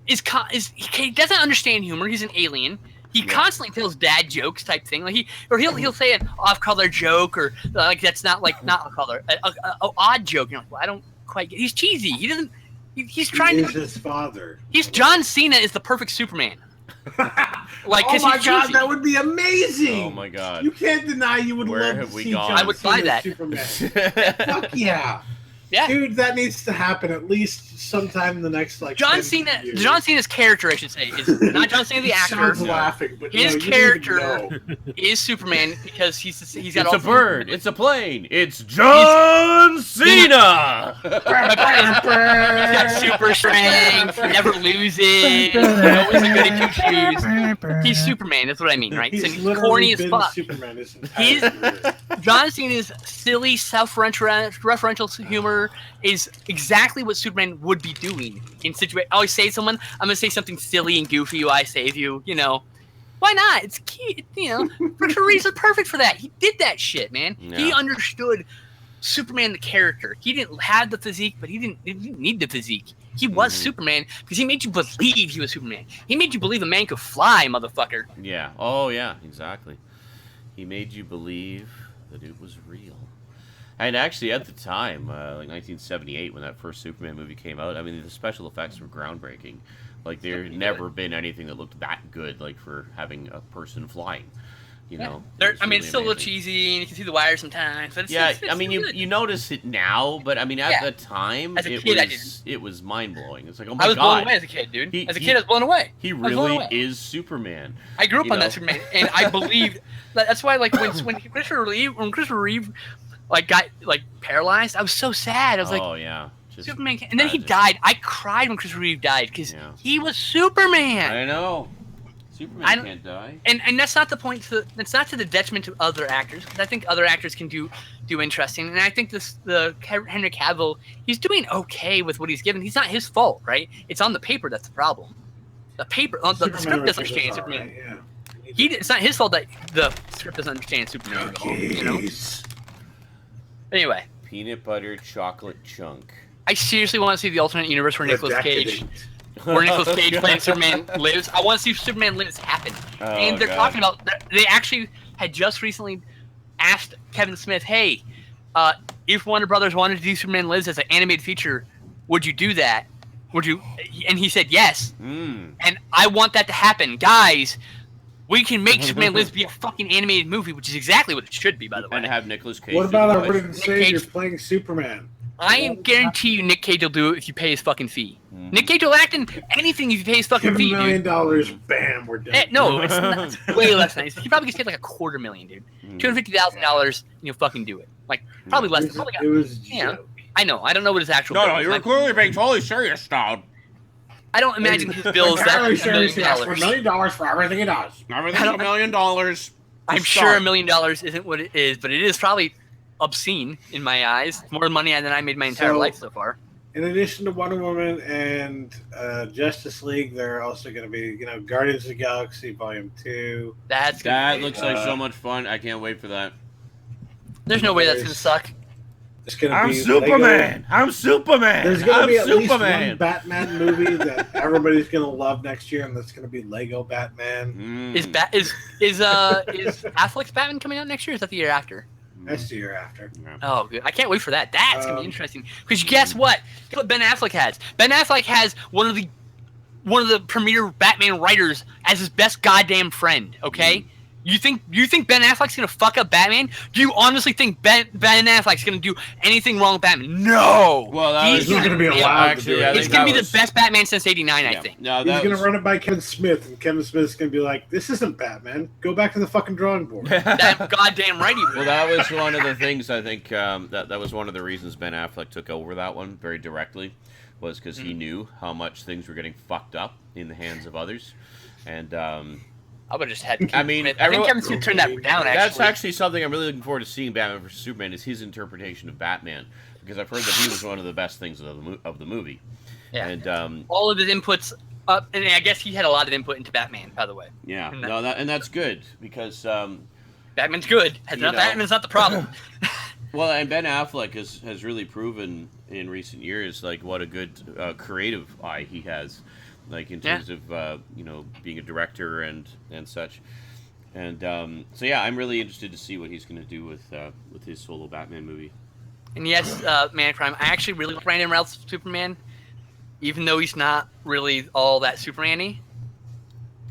Speaker 5: he doesn't understand humor. He's an alien. He constantly tells dad jokes type thing. Like he'll say an off-color joke or like that's not off-color, a odd joke. You're like, well, I don't quite get. He's cheesy. He doesn't. He's trying
Speaker 2: He is
Speaker 5: to.
Speaker 2: his father.
Speaker 5: He's John Cena is the perfect Superman. Like,
Speaker 2: oh my god,
Speaker 5: choosy.
Speaker 2: that would be amazing!
Speaker 1: Oh my god.
Speaker 2: You can't deny you would
Speaker 1: Where
Speaker 2: love
Speaker 1: have
Speaker 2: to
Speaker 1: we
Speaker 2: see
Speaker 1: gone?
Speaker 2: John
Speaker 5: I would buy
Speaker 2: Cena's
Speaker 5: that.
Speaker 2: Superman. Fuck yeah.
Speaker 5: Yeah.
Speaker 2: Dude, that needs to happen at least sometime in the next
Speaker 5: John
Speaker 2: 10
Speaker 5: Cena.
Speaker 2: years.
Speaker 5: John Cena's character, I should say, is not John Cena the
Speaker 2: He
Speaker 5: actor.
Speaker 2: sounds laughing, but
Speaker 5: His
Speaker 2: no, you
Speaker 5: character
Speaker 2: need to know.
Speaker 5: is Superman because he's got
Speaker 1: It's
Speaker 5: all
Speaker 1: a bird. It's a plane. It's John Cena.
Speaker 5: He's got super strength. He never loses. Always a goody two shoes. He's Superman. That's what I mean, right?
Speaker 2: He's
Speaker 5: So he's
Speaker 2: literally
Speaker 5: corny as
Speaker 2: been
Speaker 5: fuck.
Speaker 2: Superman his
Speaker 5: He's-
Speaker 2: entire career.
Speaker 5: John Cena's silly, self-referential humor is exactly what Superman would be doing in situation. I always say to someone, "I'm gonna say something silly and goofy while I save you." You know, why not? It's cute. You know, Christopher Reeve's perfect for that. He did that shit, man. He
Speaker 1: Yeah.
Speaker 5: understood Superman the character. He didn't have the physique, but he didn't need the physique. He was Superman because he made you believe he was Superman. He made you believe a man could fly, motherfucker.
Speaker 1: Yeah. Oh yeah. Exactly. He made you believe that it was real. And actually, at the time, like 1978, when that first Superman movie came out, I mean, the special effects were groundbreaking. Like, there had never been anything that looked that good, like, for having a person flying. You know?
Speaker 5: It's
Speaker 1: really
Speaker 5: still a little
Speaker 1: amazing.
Speaker 5: cheesy, and you can see the wires sometimes. But it's,
Speaker 1: Yeah,
Speaker 5: it's
Speaker 1: I mean,
Speaker 5: good.
Speaker 1: you notice it now, but I mean, at
Speaker 5: Yeah.
Speaker 1: the time,
Speaker 5: As a
Speaker 1: it
Speaker 5: kid, I
Speaker 1: was mind blowing. It's like, oh my
Speaker 5: I was blown
Speaker 1: god,
Speaker 5: away as a kid, dude.
Speaker 1: He-
Speaker 5: As a
Speaker 1: he-
Speaker 5: kid, I was blown away.
Speaker 1: he
Speaker 5: I was blown
Speaker 1: really
Speaker 5: away.
Speaker 1: is Superman.
Speaker 5: I grew up
Speaker 1: you
Speaker 5: on
Speaker 1: know.
Speaker 5: that Superman, and I believed. That's why, like, when Christopher Reeve, like, got like paralyzed, I was so sad. I was like,
Speaker 1: Oh yeah, just
Speaker 5: Superman, and then he
Speaker 1: tragic.
Speaker 5: died. I cried when Christopher Reeve died because
Speaker 1: Yeah.
Speaker 5: he was Superman.
Speaker 1: I know.
Speaker 5: I
Speaker 1: Superman
Speaker 5: don't-
Speaker 1: can't die.
Speaker 5: And that's not the point. That's not to the detriment of other actors. 'Cause I think other actors can do interesting. And I think the Henry Cavill, he's doing okay with what he's given. He's not his fault, right? It's on the paper that's the problem. The paper, the
Speaker 2: Superman
Speaker 5: script doesn't
Speaker 2: Returns
Speaker 5: understand
Speaker 2: is
Speaker 5: Superman.
Speaker 2: alright, yeah.
Speaker 5: It's not his fault that the script doesn't understand Superman at all. You know.
Speaker 2: Jeez.
Speaker 5: Anyway,
Speaker 1: Peanut butter chocolate chunk.
Speaker 5: I seriously want to see the alternate universe where Nicolas Cage,
Speaker 2: Decadent.
Speaker 5: where Nicolas Cage playing Superman lives. I want to see Superman lives happen.
Speaker 1: Oh,
Speaker 5: And they're
Speaker 1: God.
Speaker 5: talking about. They actually had just recently asked Kevin Smith, "Hey, if Warner Brothers wanted to do Superman Lives as an animated feature, would you do that? Would you?" And he said yes.
Speaker 1: Mm.
Speaker 5: And I want that to happen, guys. We can make Superman Lives be a fucking animated movie, which is exactly what it should be, by the way.
Speaker 1: And have Nicolas Cage.
Speaker 2: What
Speaker 1: do
Speaker 2: about
Speaker 1: the
Speaker 2: our
Speaker 1: voice.
Speaker 2: British Savior
Speaker 5: Cage-
Speaker 2: playing Superman?
Speaker 5: I guarantee you Nick Cage will do it if you pay his fucking fee.
Speaker 1: Mhm.
Speaker 5: Nick Cage will act in anything if you pay his fucking
Speaker 2: Give him
Speaker 5: fee,
Speaker 2: $1 million,
Speaker 5: dude.
Speaker 2: bam, we're done.
Speaker 5: No, it's not. It's way less than that. He probably gets paid like $250,000, dude.
Speaker 1: Mm.
Speaker 5: $250,000, you'll fucking do it. Like, probably less. Probably
Speaker 2: It was a
Speaker 5: yeah.
Speaker 2: joke.
Speaker 5: I know. I don't know what his actual.
Speaker 1: No,
Speaker 5: bill
Speaker 1: no,
Speaker 5: is.
Speaker 1: you were clearly being totally serious, Dad.
Speaker 5: I don't imagine his bill is that
Speaker 2: Entirely
Speaker 5: $1
Speaker 2: serious, he asked for $1
Speaker 5: million.
Speaker 2: million for everything he does.
Speaker 1: Everything's $1 million.
Speaker 5: I'm sure $1 million isn't what it is, but it is probably obscene in my eyes. More money than I made my entire
Speaker 2: So-
Speaker 5: life so far.
Speaker 2: In addition to Wonder Woman and Justice League, there are also going to be, Guardians of the Galaxy Volume 2.
Speaker 5: That's gonna
Speaker 1: That
Speaker 5: be-
Speaker 1: looks like so much fun. I can't wait for that.
Speaker 5: There's no way that's gonna suck.
Speaker 2: It's going to
Speaker 1: I'm
Speaker 2: be
Speaker 1: Superman. I'm Superman.
Speaker 2: There's going to
Speaker 1: I'm
Speaker 2: be at least one
Speaker 1: Superman.
Speaker 2: Batman movie that everybody's going to love next year, and that's going to be Lego Batman.
Speaker 1: Mm.
Speaker 5: Is Affleck's Batman coming out next year? Or is that the year after?
Speaker 2: That's the year after.
Speaker 5: Oh, good. I can't wait for that. That's gonna be
Speaker 2: Um,
Speaker 5: interesting. Because guess what? Guess what Ben Affleck has? Ben Affleck has one of the premier Batman writers as his best goddamn friend. Okay. You think Ben Affleck's gonna fuck up Batman? Do you honestly think Ben Affleck's gonna do anything wrong with Batman? No.
Speaker 1: Well, that
Speaker 5: He's
Speaker 1: was
Speaker 2: He's not going to be allowed
Speaker 1: actually,
Speaker 2: to do
Speaker 1: I
Speaker 2: it.
Speaker 5: It's
Speaker 1: think
Speaker 5: gonna be
Speaker 1: that
Speaker 5: the best Batman since '89, I think.
Speaker 1: No,
Speaker 2: He's
Speaker 1: that
Speaker 2: going
Speaker 1: was,
Speaker 2: to run it by Kevin Smith, and Kevin Smith's going to be like, "This isn't Batman. Go back to the fucking drawing board."
Speaker 5: That goddamn right he will.
Speaker 1: Well, that was one of the things I think that was one of the reasons Ben Affleck took over that one very directly, was because he knew how much things were getting fucked up in the hands of others, and
Speaker 5: I would have just had.
Speaker 1: I mean,
Speaker 5: I think
Speaker 1: everyone-
Speaker 5: Kevin Smith turned that down. Actually,
Speaker 1: that's actually something I'm really looking forward to seeing. Batman vs Superman is his interpretation of Batman, because I've heard that he was one of the best things of the movie.
Speaker 5: Yeah.
Speaker 1: And
Speaker 5: all of his inputs up, and I guess he had a lot of input into Batman, by the way.
Speaker 1: yeah,
Speaker 5: And
Speaker 1: no, that's good because
Speaker 5: Batman's good.
Speaker 1: You know.
Speaker 5: Batman's not the problem.
Speaker 1: well, and Ben Affleck has really proven in recent years like what a good creative eye he has, like in terms of being a director and such. And so yeah, I'm really interested to see what he's going to do with his solo Batman movie.
Speaker 5: And yes, Man of Crime. I actually really like Brandon Routh's Superman. even though he's not really all that Superman-y.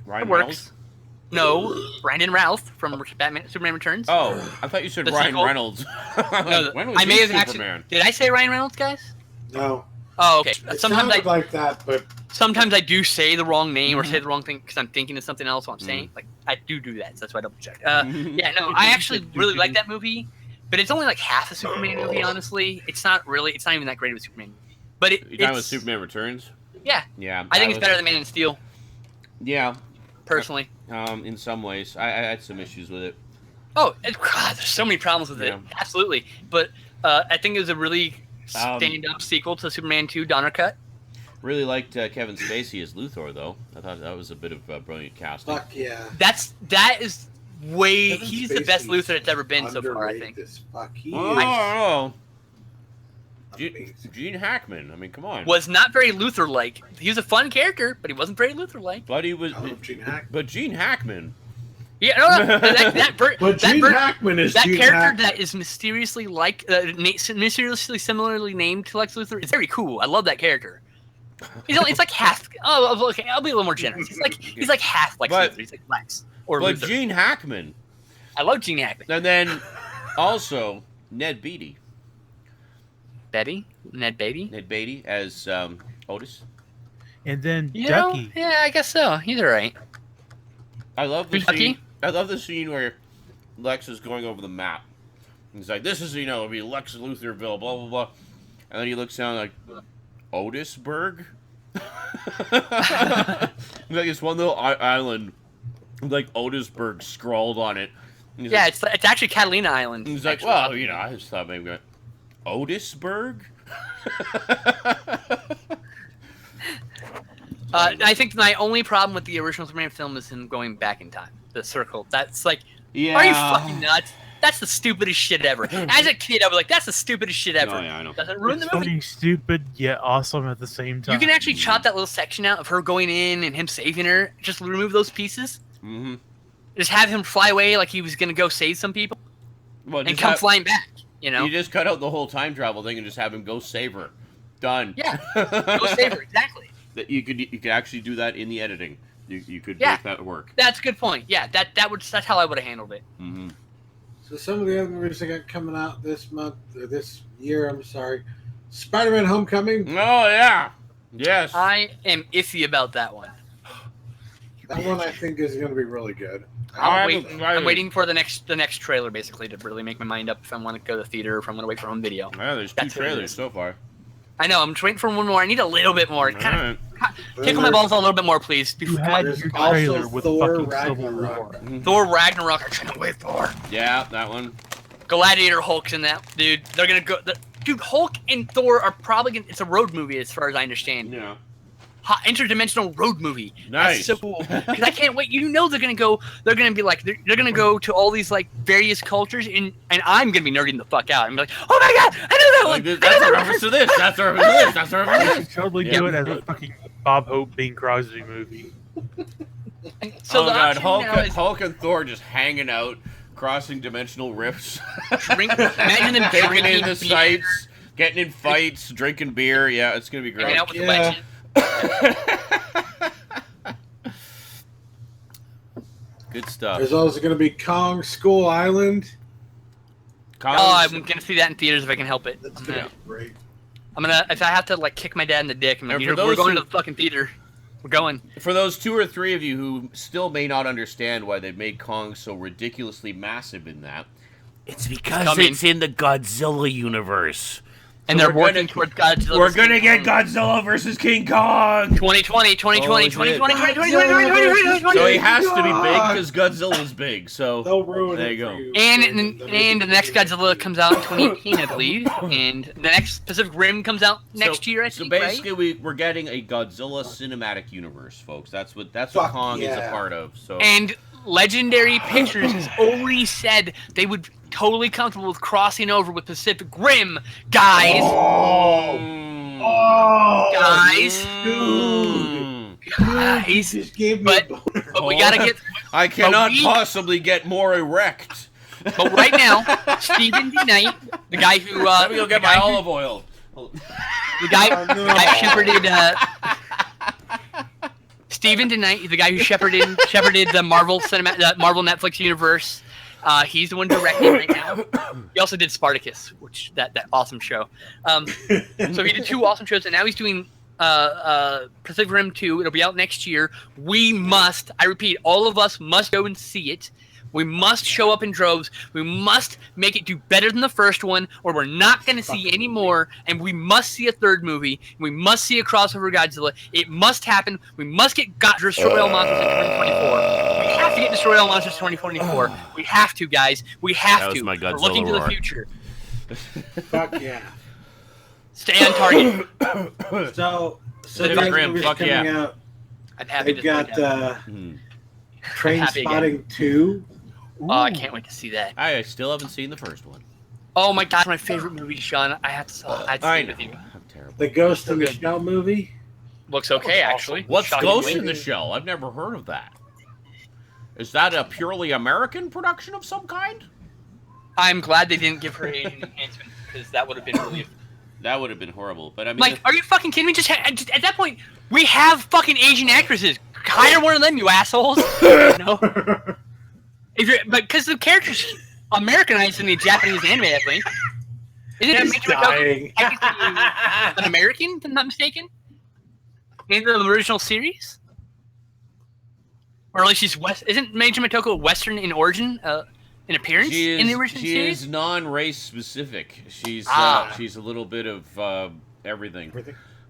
Speaker 1: Ryan
Speaker 5: It works.
Speaker 1: Reynolds?
Speaker 5: No, Brandon Routh from Batman Superman Returns.
Speaker 1: Oh, I thought you said
Speaker 5: The
Speaker 1: Ryan
Speaker 5: sequel?
Speaker 1: Reynolds.
Speaker 5: No,
Speaker 1: When was
Speaker 5: I may
Speaker 1: he
Speaker 5: have actually.
Speaker 1: Superman?
Speaker 5: Did I say Ryan Reynolds, guys?
Speaker 2: No.
Speaker 5: Oh, okay.
Speaker 2: It
Speaker 5: Sometimes
Speaker 2: sounded like that, but
Speaker 5: sometimes I do say the wrong name or say the wrong thing because I'm thinking of something else while I'm saying.
Speaker 1: Mm.
Speaker 5: Like I do that, so that's why I double check. Yeah, no, I actually really like that movie, but it's only like half a Superman movie. Honestly, it's not even that great of a Superman movie. But
Speaker 1: You talking about
Speaker 5: it's
Speaker 1: Superman Returns?
Speaker 5: yeah.
Speaker 1: Yeah.
Speaker 5: I think it's better than Man of Steel,
Speaker 1: Yeah.
Speaker 5: personally.
Speaker 1: In some ways, I had some issues with it.
Speaker 5: Oh, God, there's so many problems with it.
Speaker 1: Yeah.
Speaker 5: Absolutely, but I think it was a really stand-up sequel to Superman 2 Donner Cut.
Speaker 1: Really liked Kevin Spacey as Luthor, though. I thought that was a bit of brilliant casting.
Speaker 2: fuck yeah.
Speaker 5: That is way.
Speaker 2: Kevin
Speaker 5: He's the best
Speaker 2: Spacey's
Speaker 5: Luthor that's ever been so far. I
Speaker 2: Underrated
Speaker 5: think.
Speaker 2: as fuck. He
Speaker 1: Oh,
Speaker 2: is
Speaker 1: Gene, Gene Hackman. I mean, come on.
Speaker 5: Was not very Luthor-like. He was a fun character, but he wasn't very Luthor-like.
Speaker 1: But he was.
Speaker 2: I love Gene Hackman.
Speaker 1: But Gene Hackman.
Speaker 5: Yeah, no,
Speaker 2: But Gene Hackman is
Speaker 5: that
Speaker 2: Gene
Speaker 5: character
Speaker 2: Hackman.
Speaker 5: that is mysteriously mysteriously similarly named to Lex Luthor is very cool. I love that character. It's like half. Oh, okay. I'll be a little more generous. He's like half Lex
Speaker 1: But-
Speaker 5: Luthor. He's like Lex or
Speaker 1: But
Speaker 5: Luthor.
Speaker 1: Gene Hackman.
Speaker 5: I love Gene Hackman.
Speaker 1: And then also Ned Beatty.
Speaker 5: Ned Beatty.
Speaker 1: Ned Beatty as Otis.
Speaker 7: And then
Speaker 5: You know?
Speaker 7: Ducky.
Speaker 5: Yeah, I guess so. He's alright.
Speaker 1: I love the
Speaker 5: Who's Ducky?
Speaker 1: scene. I love the scene where Lex is going over the map. He's like, "This is it'll be Lex Luthorville, blah blah blah," and then he looks down like Otisburg. Like this one little island, with like Otisburg scrawled on it. And he's
Speaker 5: Yeah,
Speaker 1: like,
Speaker 5: it's actually Catalina Island.
Speaker 1: he's like,
Speaker 5: actually.
Speaker 1: "Well, I just thought maybe Otisburg."
Speaker 5: I think my only problem with the original Superman film is him going back in time. The circle. That's like,
Speaker 1: Yeah.
Speaker 5: are you fucking nuts? That's the stupidest shit ever. As a kid, I was like, that's the stupidest shit ever.
Speaker 1: Oh, yeah, I know.
Speaker 5: Doesn't ruin
Speaker 7: It's
Speaker 5: the movie.
Speaker 7: fucking stupid yet awesome at the same time.
Speaker 5: You can actually chop that little section out of her going in and him saving her. Just remove those pieces.
Speaker 1: Mm-hmm.
Speaker 5: Just have him fly away like he was gonna go save some people
Speaker 1: Well,
Speaker 5: and
Speaker 1: just
Speaker 5: come
Speaker 1: have-
Speaker 5: flying back. You know?
Speaker 1: You just cut out the whole time travel thing and just have him go save her. Done.
Speaker 5: Yeah. Go save her. Exactly.
Speaker 1: That you could actually do that in the editing. You could
Speaker 5: Yeah.
Speaker 1: make that work.
Speaker 5: That's a good point. Yeah. That's how I would have handled it.
Speaker 1: Mm-hmm.
Speaker 2: So some of the other movies that got coming out this month, or this year, I'm sorry. Spider-Man: Homecoming.
Speaker 1: Oh yeah. Yes.
Speaker 5: I am iffy about that one.
Speaker 2: That one I think is going to be really good.
Speaker 5: I'm waiting for the next trailer basically to really make my mind up if I want to go to the theater or if I'm going to wait for home video.
Speaker 1: Yeah, there's two
Speaker 5: That's what it
Speaker 1: trailers
Speaker 5: is.
Speaker 1: so far.
Speaker 5: I know. I'm just waiting for one more. I need a little bit more.
Speaker 1: All
Speaker 5: Kind
Speaker 1: right.
Speaker 5: of tickle my balls a little bit more, please.
Speaker 7: You
Speaker 5: Come
Speaker 7: had
Speaker 5: on.
Speaker 2: There's
Speaker 7: your
Speaker 2: also
Speaker 7: trailer with
Speaker 2: Thor
Speaker 7: fucking Civil
Speaker 2: Ragnarok.
Speaker 7: War.
Speaker 5: Thor Ragnarok. I can't wait for.
Speaker 1: Yeah, that one.
Speaker 5: Gladiator Hulk's in that, dude. They're gonna go. Dude, Hulk and Thor are probably gonna. It's a road movie as far as I understand.
Speaker 1: Yeah.
Speaker 5: Interdimensional road movie.
Speaker 1: Nice.
Speaker 5: That's so cool. Because I can't wait. You know they're gonna go. They're gonna be like. They're gonna go to all these like various cultures, and I'm gonna be nerding the fuck out. I'm like, oh my god, I know that
Speaker 1: Like,
Speaker 5: one.
Speaker 1: that's a reference to this. That's a reference to this. That's a reference to
Speaker 7: You
Speaker 1: this.
Speaker 7: should totally
Speaker 1: Yeah.
Speaker 7: do it as a fucking Bob Hope Bing Crosby movie.
Speaker 5: So
Speaker 1: Oh
Speaker 5: the
Speaker 1: god,
Speaker 5: option now is
Speaker 1: Hulk and Thor just hanging out, crossing dimensional rifts,
Speaker 5: imagine them
Speaker 1: taking
Speaker 5: drinking
Speaker 1: in the
Speaker 5: beer,
Speaker 1: sights, getting in fights, drinking beer. Yeah, it's gonna be
Speaker 5: hanging
Speaker 1: great.
Speaker 5: out with the
Speaker 2: Yeah.
Speaker 5: legend.
Speaker 1: Good stuff.
Speaker 2: There's also going to be Kong Skull Island.
Speaker 5: Oh, I'm gonna see that in theaters if I can help it.
Speaker 2: That's
Speaker 5: I'm
Speaker 2: going
Speaker 5: gonna,
Speaker 2: to be great.
Speaker 5: if I have to like kick my dad in the dick, I'm like,
Speaker 1: And for
Speaker 5: we're
Speaker 1: those
Speaker 5: going
Speaker 1: who-
Speaker 5: to the fucking theater. We're going.
Speaker 1: For those 2 or 3 of you who still may not understand why they made Kong so ridiculously massive in that, it's because
Speaker 5: coming.
Speaker 1: it's in the Godzilla universe.
Speaker 5: And
Speaker 1: So
Speaker 5: they're
Speaker 1: we're
Speaker 5: working
Speaker 1: gonna-
Speaker 5: towards Godzilla.
Speaker 1: We're gonna get Godzilla versus King Kong!
Speaker 5: 2020, 2020,
Speaker 1: Oh,
Speaker 5: 2020,
Speaker 1: shit.
Speaker 5: 2020.
Speaker 1: So he has to be big because Godzilla's big, so...
Speaker 2: They'll ruin
Speaker 1: There
Speaker 2: it
Speaker 1: you
Speaker 2: for
Speaker 1: go.
Speaker 2: you.
Speaker 5: And the next Godzilla comes out in 2018, I believe. And the next Pacific Rim comes out next year, I
Speaker 1: So
Speaker 5: think,
Speaker 1: basically,
Speaker 5: right?
Speaker 1: we're getting a Godzilla cinematic universe, folks. That's what
Speaker 2: Fuck
Speaker 1: Kong is a
Speaker 2: yeah.
Speaker 1: part of. So
Speaker 5: And Legendary Pictures has already said they would totally comfortable with crossing over with Pacific Rim, guys.
Speaker 1: Mm.
Speaker 5: Guys.
Speaker 1: Mm.
Speaker 5: Guys.
Speaker 2: Just gave me
Speaker 5: But-
Speaker 2: a boner.
Speaker 5: But we gotta get.
Speaker 1: I cannot
Speaker 5: we-
Speaker 1: possibly get more erect.
Speaker 5: But right now, Stephen D. Knight, the guy who.
Speaker 1: Let me go get
Speaker 5: the
Speaker 1: my
Speaker 5: guy who-
Speaker 1: olive oil.
Speaker 5: The guy who shepherded Steven DeKnight, the guy who shepherded the Marvel Netflix universe. He's the one directing right now. He also did Spartacus, which that awesome show. So he did 2 awesome shows, and now he's doing Pacific Rim 2. It'll be out next year. We must, I repeat, all of us must go and see it. We must show up in droves. We must make it do better than the first one, or we're not going to see any more. And we must see a third movie. We must see a crossover Godzilla. It must happen. We must get Destroy All Monsters in 2024. We have to get Destroy All Monsters in 2024. We have to, guys. We have to.
Speaker 1: My
Speaker 5: We're looking to the future.
Speaker 2: Fuck yeah.
Speaker 5: Stay on target.
Speaker 2: So
Speaker 1: Pacific Rim, fuck
Speaker 2: coming
Speaker 1: yeah.
Speaker 2: out.
Speaker 5: I'm happy
Speaker 2: They've
Speaker 5: to
Speaker 2: got Train
Speaker 5: happy
Speaker 2: Spotting 2.
Speaker 5: Oh, I can't wait to see that.
Speaker 1: I still haven't seen the first one.
Speaker 5: Oh my god, my favorite movie, Sean. I have to see it with you.
Speaker 1: I'm terrible.
Speaker 2: The Ghost in the
Speaker 5: good.
Speaker 2: Shell movie.
Speaker 5: Looks okay, actually.
Speaker 1: What's
Speaker 5: Shockingly.
Speaker 1: Ghost in the Shell? I've never heard of that. Is that a purely American production of some kind?
Speaker 5: I'm glad they didn't give her Asian enhancement, because that would have been really...
Speaker 1: That would have been horrible. But I mean,
Speaker 5: Like, are you fucking kidding me? Just at that point, we have fucking Asian actresses. Hire one of them, you assholes. No. But because the character's Americanized in the Japanese anime, I think. Isn't it Major Matoku an American, if I'm not mistaken? In the original series? Or at least she's isn't Major Matoku Western in origin, in appearance in the original series?
Speaker 1: She is non-race specific. She's she's a little bit of everything.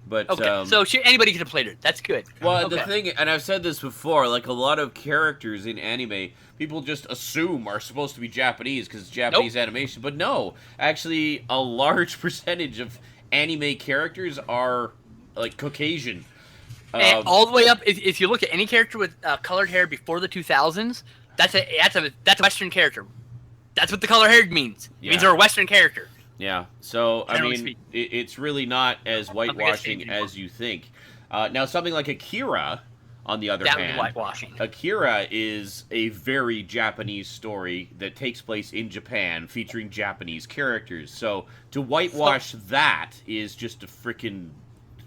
Speaker 1: But
Speaker 5: okay, so anybody could have played her. That's good.
Speaker 1: Well,
Speaker 5: okay.
Speaker 1: the thing, and I've said this before, like a lot of characters in anime, people just assume are supposed to be Japanese because it's Japanese animation. But no, actually, a large percentage of anime characters are like Caucasian.
Speaker 5: And all the way up, if you look at any character with colored hair before the 2000s, that's a Western character. That's what the color hair means. It means they're a Western character.
Speaker 1: Yeah, so,
Speaker 5: Generally
Speaker 1: I mean, it's really not as whitewashing as you think. Now, something like Akira, on the other
Speaker 5: That would
Speaker 1: hand,
Speaker 5: be whitewashing.
Speaker 1: Akira is a very Japanese story that takes place in Japan, featuring Japanese characters. So, to whitewash that is just a freaking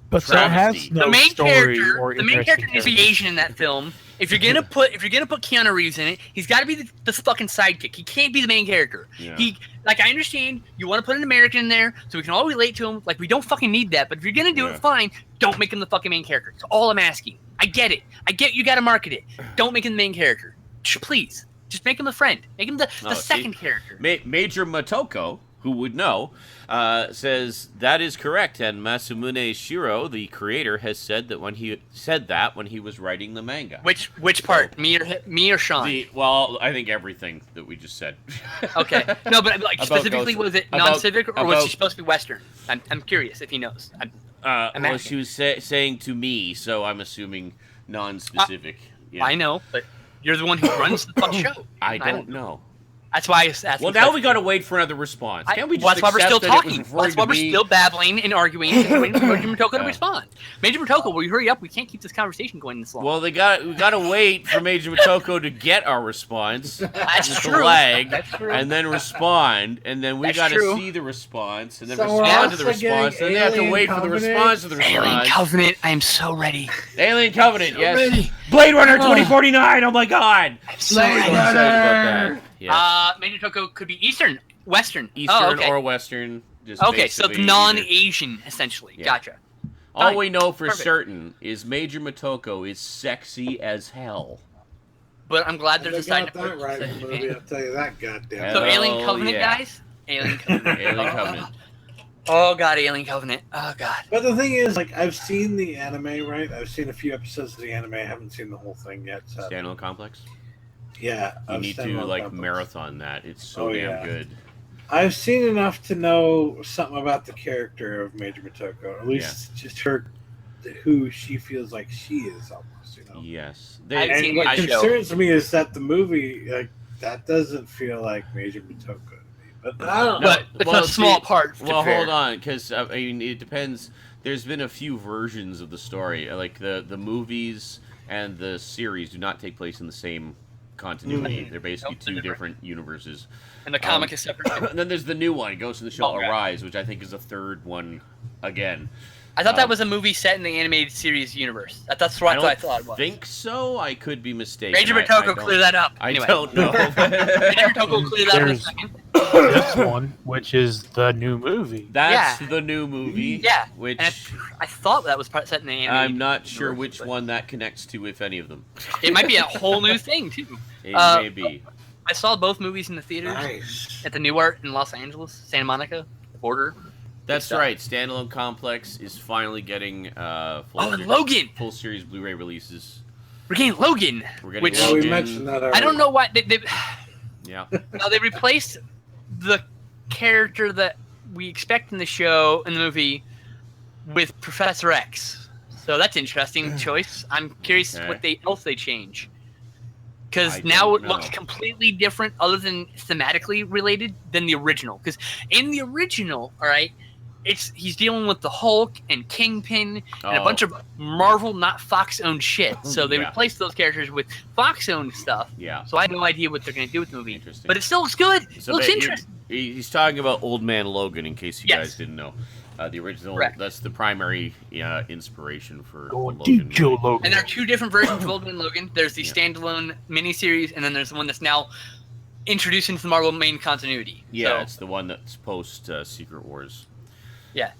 Speaker 7: But that has no
Speaker 5: the main
Speaker 7: story
Speaker 5: character,
Speaker 7: or
Speaker 5: the main character needs to be Asian in that film. If you're gonna put Keanu Reeves in it, he's got to be the fucking sidekick. He can't be the main character.
Speaker 1: Yeah.
Speaker 5: I understand you want to put an American in there so we can all relate to him. Like, we don't fucking need that. But if you're gonna do it, fine. Don't make him the fucking main character. That's all I'm asking. I get it. I get you got to market it. Don't make him the main character. Please, just make him the friend. Make him the second character.
Speaker 1: Major Motoko, who would know, says that is correct, and Masamune Shiro, the creator, has said that when he was writing the manga.
Speaker 5: Which part? Me or Sean?
Speaker 1: Well, I think everything that we just said.
Speaker 5: Okay. No, but like specifically, was it non-civic or was she supposed to be Western? I'm curious if he knows.
Speaker 1: Well, she was saying to me, so I'm assuming non-specific. Yeah.
Speaker 5: I know, but you're the one who runs the fucking show.
Speaker 1: I don't know.
Speaker 5: That's why I asked.
Speaker 1: Well, now we got to wait for another response. Can't we just
Speaker 5: that's why we're still
Speaker 1: accept that it was
Speaker 5: talking.
Speaker 1: referring
Speaker 5: That's why
Speaker 1: to
Speaker 5: we're
Speaker 1: me?
Speaker 5: still babbling and arguing and waiting for Major Motoko to respond. Major Motoko, will you hurry up? We can't keep this conversation going this long.
Speaker 1: Well, we got to wait for Major Motoko to get our response.
Speaker 5: That's
Speaker 1: the
Speaker 5: true.
Speaker 1: lag,
Speaker 5: That's true.
Speaker 1: and then respond, and then we got to see the response, and then
Speaker 2: So we're
Speaker 1: respond to the
Speaker 2: also
Speaker 1: response,
Speaker 2: getting
Speaker 1: and then they have to
Speaker 2: Alien
Speaker 1: wait for the
Speaker 2: Covenant?
Speaker 1: response to the response.
Speaker 5: Alien Covenant, I am so ready.
Speaker 1: Alien Covenant, yes.
Speaker 5: ready.
Speaker 1: Blade Runner 2049. Oh my God.
Speaker 5: I'm so
Speaker 2: Blade
Speaker 5: ready.
Speaker 2: Runner.
Speaker 1: About that. Yes.
Speaker 5: Major Motoko could be Eastern, Western.
Speaker 1: Eastern or Western. Just
Speaker 5: Okay, so
Speaker 1: basically
Speaker 5: non-Asian, essentially.
Speaker 1: Yeah.
Speaker 5: Gotcha.
Speaker 1: All
Speaker 5: Fine.
Speaker 1: we know for
Speaker 5: Perfect.
Speaker 1: certain is Major Motoko is sexy as hell.
Speaker 5: But I'm glad there's a
Speaker 2: They
Speaker 5: side
Speaker 2: got
Speaker 5: to
Speaker 2: that
Speaker 5: put.
Speaker 2: right in the movie, I'll tell you that, goddamn.
Speaker 5: So
Speaker 1: Hell
Speaker 5: Alien Covenant,
Speaker 1: yeah.
Speaker 5: guys? Alien Covenant.
Speaker 1: Alien Covenant.
Speaker 5: Oh, God, Alien Covenant. Oh, God.
Speaker 2: But the thing is, like, I've seen the anime, right? I've seen a few episodes of the anime. I haven't seen the whole thing yet. So.
Speaker 1: Standalone Complex.
Speaker 2: Yeah.
Speaker 1: You
Speaker 2: I've
Speaker 1: need to
Speaker 2: Standalone
Speaker 1: like
Speaker 2: Complex.
Speaker 1: marathon that. It's so damn
Speaker 2: yeah.
Speaker 1: good.
Speaker 2: I've seen enough to know something about the character of Major Motoko. At least just who she feels like she is, almost. You know.
Speaker 1: Yes.
Speaker 5: I've
Speaker 2: And
Speaker 5: seen
Speaker 2: what
Speaker 5: the show.
Speaker 2: concerns me is that the movie, like, that doesn't feel like Major Motoko to me. But I don't know.
Speaker 5: But it's a small part.
Speaker 1: Well, hold on, because I mean, it depends. There's been a few versions of the story. Like the movies and the series do not take place in the same continuity. They're basically
Speaker 5: Nope, they're
Speaker 1: two
Speaker 5: different.
Speaker 1: different universes.
Speaker 5: And the comic is separate.
Speaker 1: And then there's the new one, Ghost in the Shell
Speaker 5: Oh, right.
Speaker 1: Arise, which I think is a third one again.
Speaker 5: I thought that was a movie set in the animated series universe. That's what I thought it was.
Speaker 1: I think so. I could be mistaken.
Speaker 5: Ranger Batoko, clear that up.
Speaker 1: I
Speaker 5: Anyway.
Speaker 1: don't know.
Speaker 5: Ranger Batoko, clear that up in a second.
Speaker 7: This one, which is the new movie.
Speaker 1: That's the new movie.
Speaker 5: Yeah.
Speaker 1: Which
Speaker 5: I thought that was set in the animated
Speaker 1: I'm not sure
Speaker 5: universe,
Speaker 1: which
Speaker 5: but
Speaker 1: one that connects to, if any of them.
Speaker 5: It might be a whole new thing, too.
Speaker 1: It may be.
Speaker 5: I saw both movies in the theaters at the New Art in Los Angeles, Santa Monica, the border.
Speaker 1: That's right. Standalone Complex is finally getting
Speaker 5: Logan!
Speaker 1: full series Blu-ray releases.
Speaker 5: We're getting Logan.
Speaker 1: We're getting
Speaker 5: which
Speaker 1: Logan.
Speaker 2: we mentioned that already.
Speaker 5: I don't know why
Speaker 1: Yeah.
Speaker 5: Now they replaced the character that we expect in the movie with Professor X. So that's an interesting choice. I'm curious what else they change. Because now it looks completely different, other than thematically related, than the original. Because in the original, all right, he's dealing with the Hulk and Kingpin and a bunch of Marvel, not Fox-owned shit. So they replaced those characters with Fox-owned stuff.
Speaker 1: Yeah.
Speaker 5: So I have no idea what they're going to do with the movie.
Speaker 1: Interesting.
Speaker 5: But it still looks good. It looks interesting.
Speaker 1: He's talking about Old Man Logan, in case you guys didn't know. The original, that's the primary inspiration for Logan.
Speaker 7: Logan.
Speaker 5: And there are two different versions of Old Man Logan. There's the standalone miniseries, and then there's the one that's now introduced into the Marvel main continuity.
Speaker 1: Yeah, it's the one that's post Secret Wars.
Speaker 5: Yeah,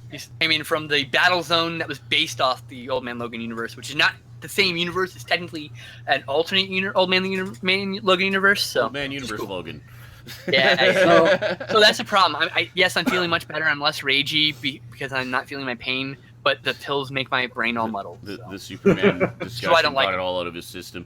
Speaker 5: I mean, from the Battle Zone that was based off the Old Man Logan universe, which is not the same universe. It's technically an alternate Old Man Logan universe. So
Speaker 1: Old Man Universe Logan.
Speaker 5: Yeah, so that's a problem. Yes, I'm feeling much better. I'm less ragey because I'm not feeling my pain, but the pills make my brain all muddled.
Speaker 1: The Superman discussion
Speaker 5: I don't
Speaker 1: got it all out of his system.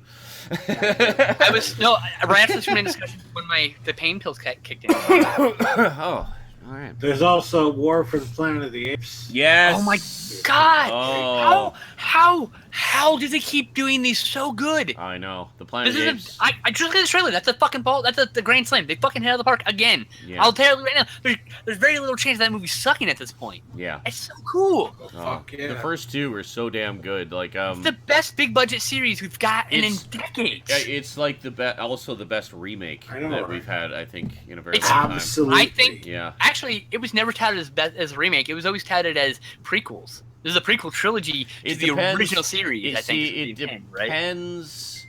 Speaker 5: Right after the Superman discussion when the pain pills kicked in.
Speaker 1: Oh, all right.
Speaker 2: There's also War for the Planet of the Apes.
Speaker 1: Yes.
Speaker 5: Oh my God!
Speaker 1: Oh.
Speaker 5: How do they keep doing these so good?
Speaker 1: I know. The Planet of the Apes.
Speaker 5: I just look at this trailer. That's a fucking ball. That's the Grand Slam. They fucking hit out of the park again.
Speaker 1: Yeah.
Speaker 5: I'll tell you right now. There's very little chance that movie's sucking at this point.
Speaker 1: Yeah.
Speaker 5: It's so cool.
Speaker 2: Fuck yeah.
Speaker 1: The first two were so damn good. Like
Speaker 5: It's the best big budget series we've gotten in decades.
Speaker 1: It's like the best remake that we've had, I think, in a very long time.
Speaker 2: Absolutely.
Speaker 5: I think.
Speaker 1: Yeah.
Speaker 5: Actually, it was never touted as a remake. It was always touted as prequels. This is a prequel trilogy to the original series. I think
Speaker 1: it
Speaker 5: depends.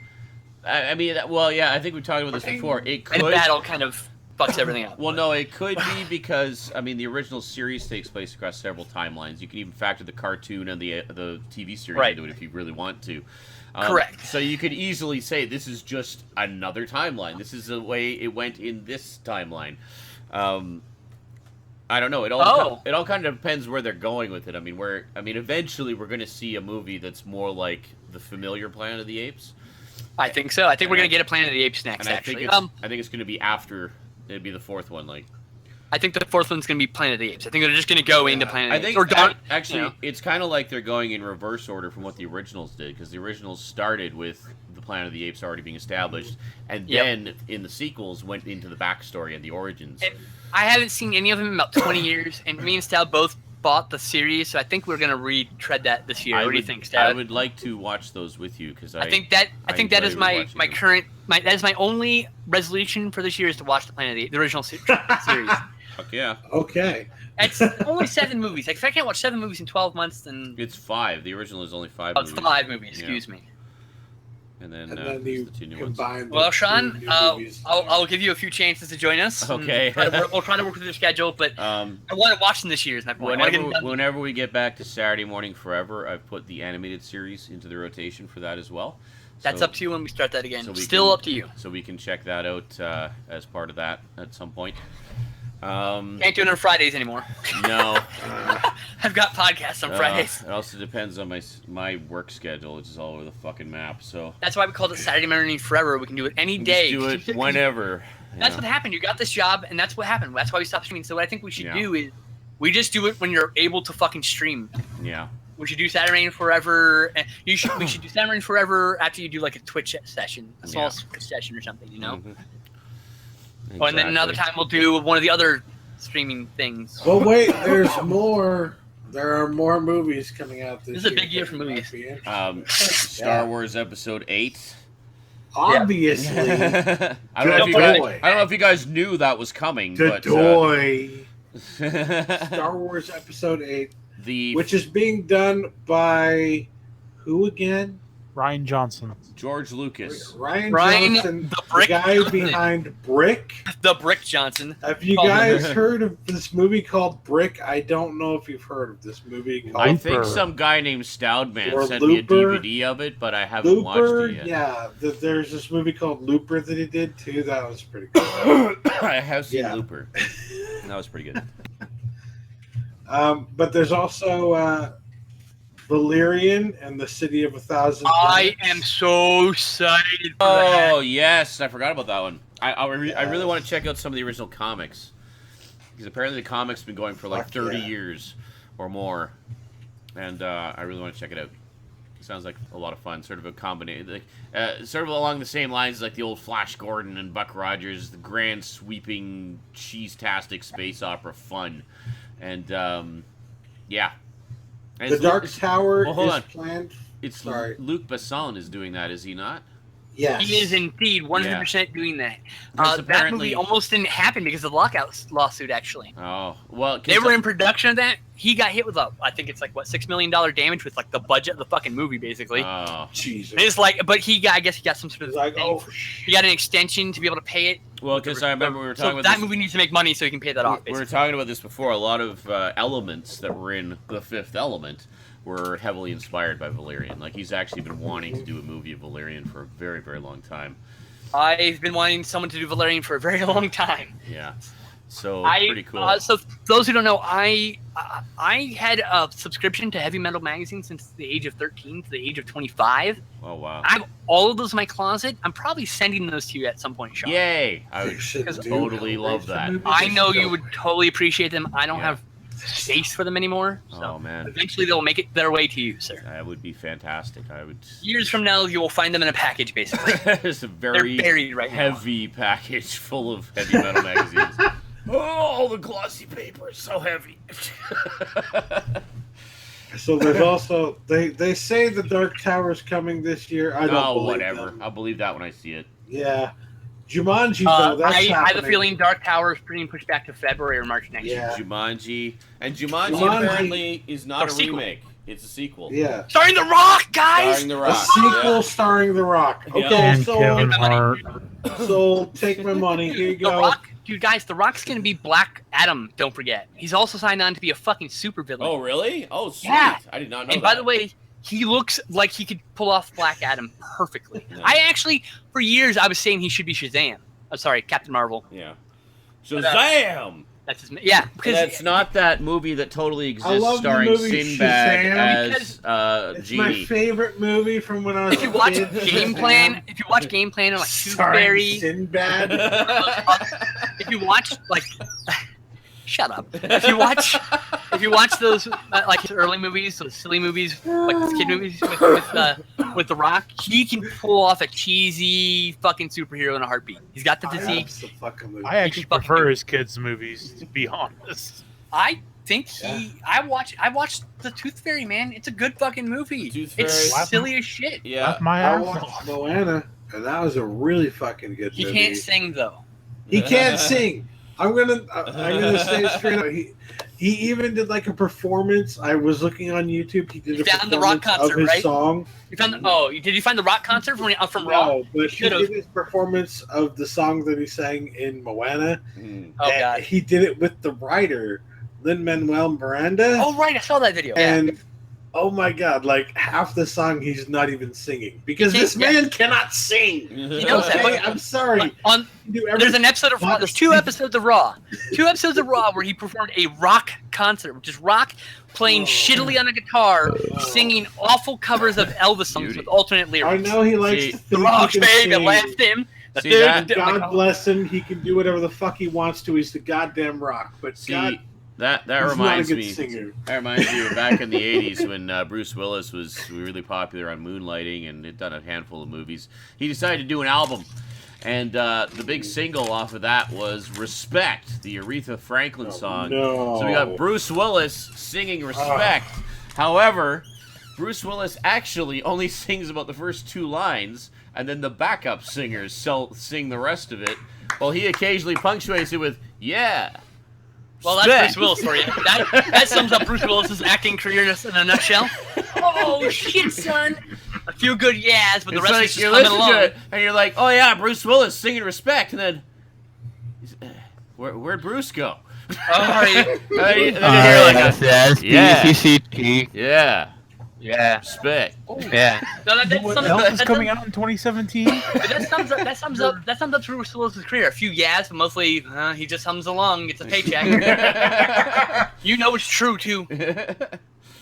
Speaker 1: Right? I mean, I think we talked about this before. It could.
Speaker 5: And battle kind of fucks everything up.
Speaker 1: Well, no, it could be because the original series takes place across several timelines. You can even factor the cartoon and the TV series into it if you really want to.
Speaker 5: Correct.
Speaker 1: So you could easily say this is just another timeline. This is the way it went in this timeline. I don't know. It all kind of depends where they're going with it. Eventually we're going to see a movie that's more like the familiar Planet of the Apes.
Speaker 5: I think so. I think we're going to get a Planet of the Apes next.
Speaker 1: And
Speaker 5: actually,
Speaker 1: I think it's going to be after. It'd be the fourth one.
Speaker 5: I think the fourth one's going to be Planet of the Apes. I think they're just going to go into Planet of the Apes.
Speaker 1: It's kind of like they're going in reverse order from what the originals did, because the originals started with the Planet of the Apes already being established, and then in the sequels went into the backstory and the origins.
Speaker 5: And I haven't seen any of them in about 20 years, and me and Stal both bought the series, so I think we're going to retread that this year. What do you think, Stal?
Speaker 1: I would like to watch those with you, because I think
Speaker 5: that is my only resolution for this year is to watch the Planet of the original series.
Speaker 1: Fuck yeah.
Speaker 2: Okay.
Speaker 5: It's only 7 movies. If I can't watch 7 movies in 12 months, then
Speaker 1: it's 5. The original is only 5
Speaker 5: movies. It's 5 movies. Excuse me.
Speaker 1: And then
Speaker 2: you
Speaker 1: the 2 new
Speaker 2: combine.
Speaker 5: Well, Sean, I'll give you a few chances to join us.
Speaker 1: Okay.
Speaker 5: We'll try to work with your schedule, but I want to watch them this year. Is my point.
Speaker 1: Whenever we get back to Saturday Morning Forever, I've put the animated series into the rotation for that as well.
Speaker 5: That's up to you when we start that again. Still up to you.
Speaker 1: So we can check that out as part of that at some point.
Speaker 5: Can't do it on Fridays anymore.
Speaker 1: No.
Speaker 5: I've got podcasts on Fridays.
Speaker 1: It also depends on my work schedule, which is all over the fucking map. So
Speaker 5: that's why we called it Saturday Morning Forever. We can do it any day.
Speaker 1: Just do it whenever.
Speaker 5: That's what happened. You got this job, and that's what happened. That's why we stopped streaming. So what I think we should do is we just do it when you're able to fucking stream.
Speaker 1: Yeah.
Speaker 5: We should do Saturday Morning Forever. We should do Saturday Morning Forever after you do like a Twitch session, a small Twitch session or something, you know.
Speaker 1: Mm-hmm.
Speaker 5: Exactly. Oh, and then another time we'll do one of the other streaming things.
Speaker 2: Well, wait, there's more. There are more movies coming out this year.
Speaker 5: This is a big year for movies.
Speaker 1: Star Wars Episode 8.
Speaker 2: Obviously.
Speaker 1: I don't know if you guys knew that was coming.
Speaker 2: Star Wars Episode 8 which is being done by who again?
Speaker 7: Ryan Johnson.
Speaker 1: George Lucas.
Speaker 2: Ryan Johnson,
Speaker 5: the
Speaker 2: the guy behind Brick.
Speaker 5: The Brick Johnson.
Speaker 2: Have you guys heard of this movie called Brick? I don't know if you've heard of this movie called
Speaker 1: I think some guy named Stoudman
Speaker 2: Or
Speaker 1: sent me a
Speaker 2: Looper.
Speaker 1: DVD of it, but I haven't
Speaker 2: Looper.
Speaker 1: watched it yet.
Speaker 2: Yeah, there's this movie called Looper that he did too. That was pretty cool.
Speaker 1: I have seen
Speaker 2: Yeah.
Speaker 1: Looper. That was pretty good.
Speaker 2: But there's also Valerian and the City of a Thousand
Speaker 5: I
Speaker 2: Planets.
Speaker 5: am so excited for that.
Speaker 1: Oh, yes. I forgot about that one. I really want to check out some of the original comics. Because apparently the comics have been going for like 30 years or more. And I really want to check it out. It sounds like a lot of fun. Sort of a combination. Sort of along the same lines as like the old Flash Gordon and Buck Rogers. The grand, sweeping, cheese-tastic space opera fun. And, yeah. And
Speaker 2: The
Speaker 1: it's
Speaker 2: Dark
Speaker 1: it's-
Speaker 2: Tower
Speaker 1: well, hold
Speaker 2: is
Speaker 1: on.
Speaker 2: planned.
Speaker 1: It's
Speaker 2: Sorry.
Speaker 1: Luc Besson is doing that, is he not?
Speaker 2: Yes.
Speaker 5: He is indeed 100% doing that.
Speaker 1: Because
Speaker 5: That
Speaker 1: apparently-
Speaker 5: movie almost didn't happen because of the lockout lawsuit, actually.
Speaker 1: Oh, well, 'cause
Speaker 5: They were in production of that. He got hit with I think it's like, what, $6 million damage with like the budget of the fucking movie, basically.
Speaker 1: Oh,
Speaker 2: Jesus.
Speaker 5: It's like, but I guess he got some sort of
Speaker 2: He's like,
Speaker 5: thing.
Speaker 2: oh,
Speaker 5: He got an extension to be able to pay it.
Speaker 1: well, because I remember we were talking
Speaker 5: So
Speaker 1: about
Speaker 5: that
Speaker 1: this.
Speaker 5: movie needs to make money so he can pay that off,
Speaker 1: We were
Speaker 5: basically.
Speaker 1: talking about this before. A lot of elements that were in The Fifth Element were heavily inspired by Valerian. Like, he's actually been wanting to do a movie of Valerian for a very, very long time.
Speaker 5: I've been wanting someone to do Valerian for a very long time.
Speaker 1: Yeah. So,
Speaker 5: I
Speaker 1: pretty cool.
Speaker 5: So those who don't know, I had a subscription to Heavy Metal magazine since the age of 13 to the age of 25.
Speaker 1: Oh, wow.
Speaker 5: I have all of those in my closet. I'm probably sending those to you at some point, Sean.
Speaker 1: Yay! I would
Speaker 2: should do
Speaker 1: totally love
Speaker 2: Hellraiser
Speaker 1: that.
Speaker 2: movies.
Speaker 5: I know you would totally appreciate them. I don't
Speaker 1: Yeah.
Speaker 5: have space for them anymore. So
Speaker 1: Oh, man.
Speaker 5: eventually they'll make it their way to you, sir.
Speaker 1: That would be fantastic. I would...
Speaker 5: Years from now, you will find them in a package, basically.
Speaker 1: It's a very
Speaker 5: They're buried right now.
Speaker 1: heavy package full of heavy metal magazines. Oh, the glossy paper is so heavy.
Speaker 2: So there's also they say the Dark Tower is coming this year. I don't
Speaker 1: Oh,
Speaker 2: believe
Speaker 1: whatever.
Speaker 2: them.
Speaker 1: I'll believe that when I see it.
Speaker 2: Yeah, Jumanji though. That's
Speaker 5: I have a
Speaker 2: happening.
Speaker 5: feeling Dark Tower is being pushed back to February or March next year.
Speaker 2: Yeah.
Speaker 1: Jumanji. And Jumanji
Speaker 2: Jumanji-
Speaker 1: apparently is not
Speaker 5: Or
Speaker 1: a
Speaker 5: sequel.
Speaker 1: remake. It's a sequel.
Speaker 2: Yeah,
Speaker 5: Starring The Rock, guys!
Speaker 1: Starring The
Speaker 2: a
Speaker 1: Rock.
Speaker 2: sequel starring The Rock.
Speaker 1: Yeah.
Speaker 2: Okay,
Speaker 7: And
Speaker 2: so
Speaker 7: Kevin
Speaker 5: my money.
Speaker 7: Hart.
Speaker 2: so take my money. Here you
Speaker 5: The
Speaker 2: go.
Speaker 5: Rock, dude, guys, The Rock's gonna be Black Adam. Don't forget, he's also signed on to be a fucking supervillain.
Speaker 1: Oh, really? Oh, sweet.
Speaker 5: Yeah.
Speaker 1: I did not know
Speaker 5: and
Speaker 1: that.
Speaker 5: by the way, he looks like he could pull off Black Adam perfectly.
Speaker 1: Nice.
Speaker 5: I actually, for years, I was saying he should be Shazam. I'm sorry, Captain Marvel.
Speaker 1: Yeah. Shazam!
Speaker 5: That's his. Yeah, because
Speaker 1: That's not that movie that totally exists
Speaker 2: love the
Speaker 1: starring
Speaker 2: movie
Speaker 1: Sinbad
Speaker 2: Shazam
Speaker 1: as
Speaker 2: It's my
Speaker 1: Genie.
Speaker 2: favorite movie from when I was
Speaker 5: if you
Speaker 2: a
Speaker 5: watch
Speaker 2: kid.
Speaker 5: Game Plan, if you watch Game Plan or like
Speaker 2: Starring
Speaker 5: Toothberry,
Speaker 2: Sinbad.
Speaker 5: if you watch like, shut up. If you watch those like his early movies, those silly movies, like those kid movies with The Rock, he can pull off a cheesy fucking superhero in a heartbeat. He's got the physique.
Speaker 2: Absolutely.
Speaker 7: I actually
Speaker 5: fucking
Speaker 7: prefer
Speaker 5: do it.
Speaker 7: his kids' movies, to be honest.
Speaker 5: I think
Speaker 2: Yeah.
Speaker 5: I watched the Tooth Fairy, man. It's a good fucking movie.
Speaker 1: Tooth
Speaker 5: It's
Speaker 1: Fairy.
Speaker 5: silly as shit.
Speaker 1: Yeah.
Speaker 7: That's my
Speaker 2: I
Speaker 7: ass
Speaker 2: watched
Speaker 7: off.
Speaker 2: Moana, and that was a really fucking good
Speaker 5: He
Speaker 2: movie.
Speaker 5: can't sing though.
Speaker 2: He can't sing. I'm gonna say it straight up. He even did like a performance. I was looking on YouTube. He did a
Speaker 5: Found the Rock
Speaker 2: performance
Speaker 5: concert,
Speaker 2: of his
Speaker 5: right?
Speaker 2: song.
Speaker 5: You found did you find the Rock concert from Raw?
Speaker 2: No, but he
Speaker 5: Should've.
Speaker 2: did his performance of the song that he sang in Moana.
Speaker 1: Mm.
Speaker 5: Oh
Speaker 2: and
Speaker 5: god.
Speaker 2: he did it with the writer Lin-Manuel Miranda.
Speaker 5: Oh right, I saw that video.
Speaker 2: And oh my god, like half the song he's not even singing because
Speaker 5: He
Speaker 2: this
Speaker 5: can't-
Speaker 2: man cannot sing.
Speaker 5: He knows that,
Speaker 2: Okay,
Speaker 5: but-
Speaker 2: I'm sorry.
Speaker 5: On
Speaker 2: You do
Speaker 5: there's an episode of Raw.
Speaker 2: What?
Speaker 5: There's two episodes of Raw. Where he performed a rock concert, which is Rock playing
Speaker 2: Oh.
Speaker 5: shittily on a guitar,
Speaker 2: Oh.
Speaker 5: singing awful covers of Elvis songs
Speaker 1: Beauty.
Speaker 5: with alternate
Speaker 2: I
Speaker 5: lyrics.
Speaker 2: know he likes
Speaker 1: See,
Speaker 2: to
Speaker 5: The
Speaker 2: think
Speaker 5: Rock's
Speaker 2: he can
Speaker 5: baby
Speaker 2: sing.
Speaker 5: left him.
Speaker 1: See that?
Speaker 2: God bless him. He can do whatever the fuck he wants to. He's the goddamn Rock. But
Speaker 1: See,
Speaker 2: God,
Speaker 1: that
Speaker 2: he's
Speaker 1: reminds
Speaker 2: not a good
Speaker 1: me.
Speaker 2: singer.
Speaker 1: That reminds me of back in the 80s when Bruce Willis was really popular on Moonlighting and had done a handful of movies. He decided to do an album. And the big single off of that was Respect, the Aretha Franklin song.
Speaker 2: No.
Speaker 1: So we got Bruce Willis singing Respect. However, Bruce Willis actually only sings about the first two lines, and then the backup singers sing the rest of it, while he occasionally punctuates it with, yeah.
Speaker 5: Well, that's Bruce Willis for you. That sums up Bruce Willis's acting career in a nutshell. Oh shit, son! A few good yeahs, but the rest is just coming along. To it,
Speaker 1: and you're like, oh yeah, Bruce Willis singing Respect, and then where'd Bruce go?
Speaker 5: Oh, are you?
Speaker 1: then you hear like yeah, Respect.
Speaker 5: Yeah. No,
Speaker 6: what else is coming out in 2017?
Speaker 5: That sums up Bruce Willis' career. A few yeahs, but mostly he just hums along, gets a paycheck. You know it's true too.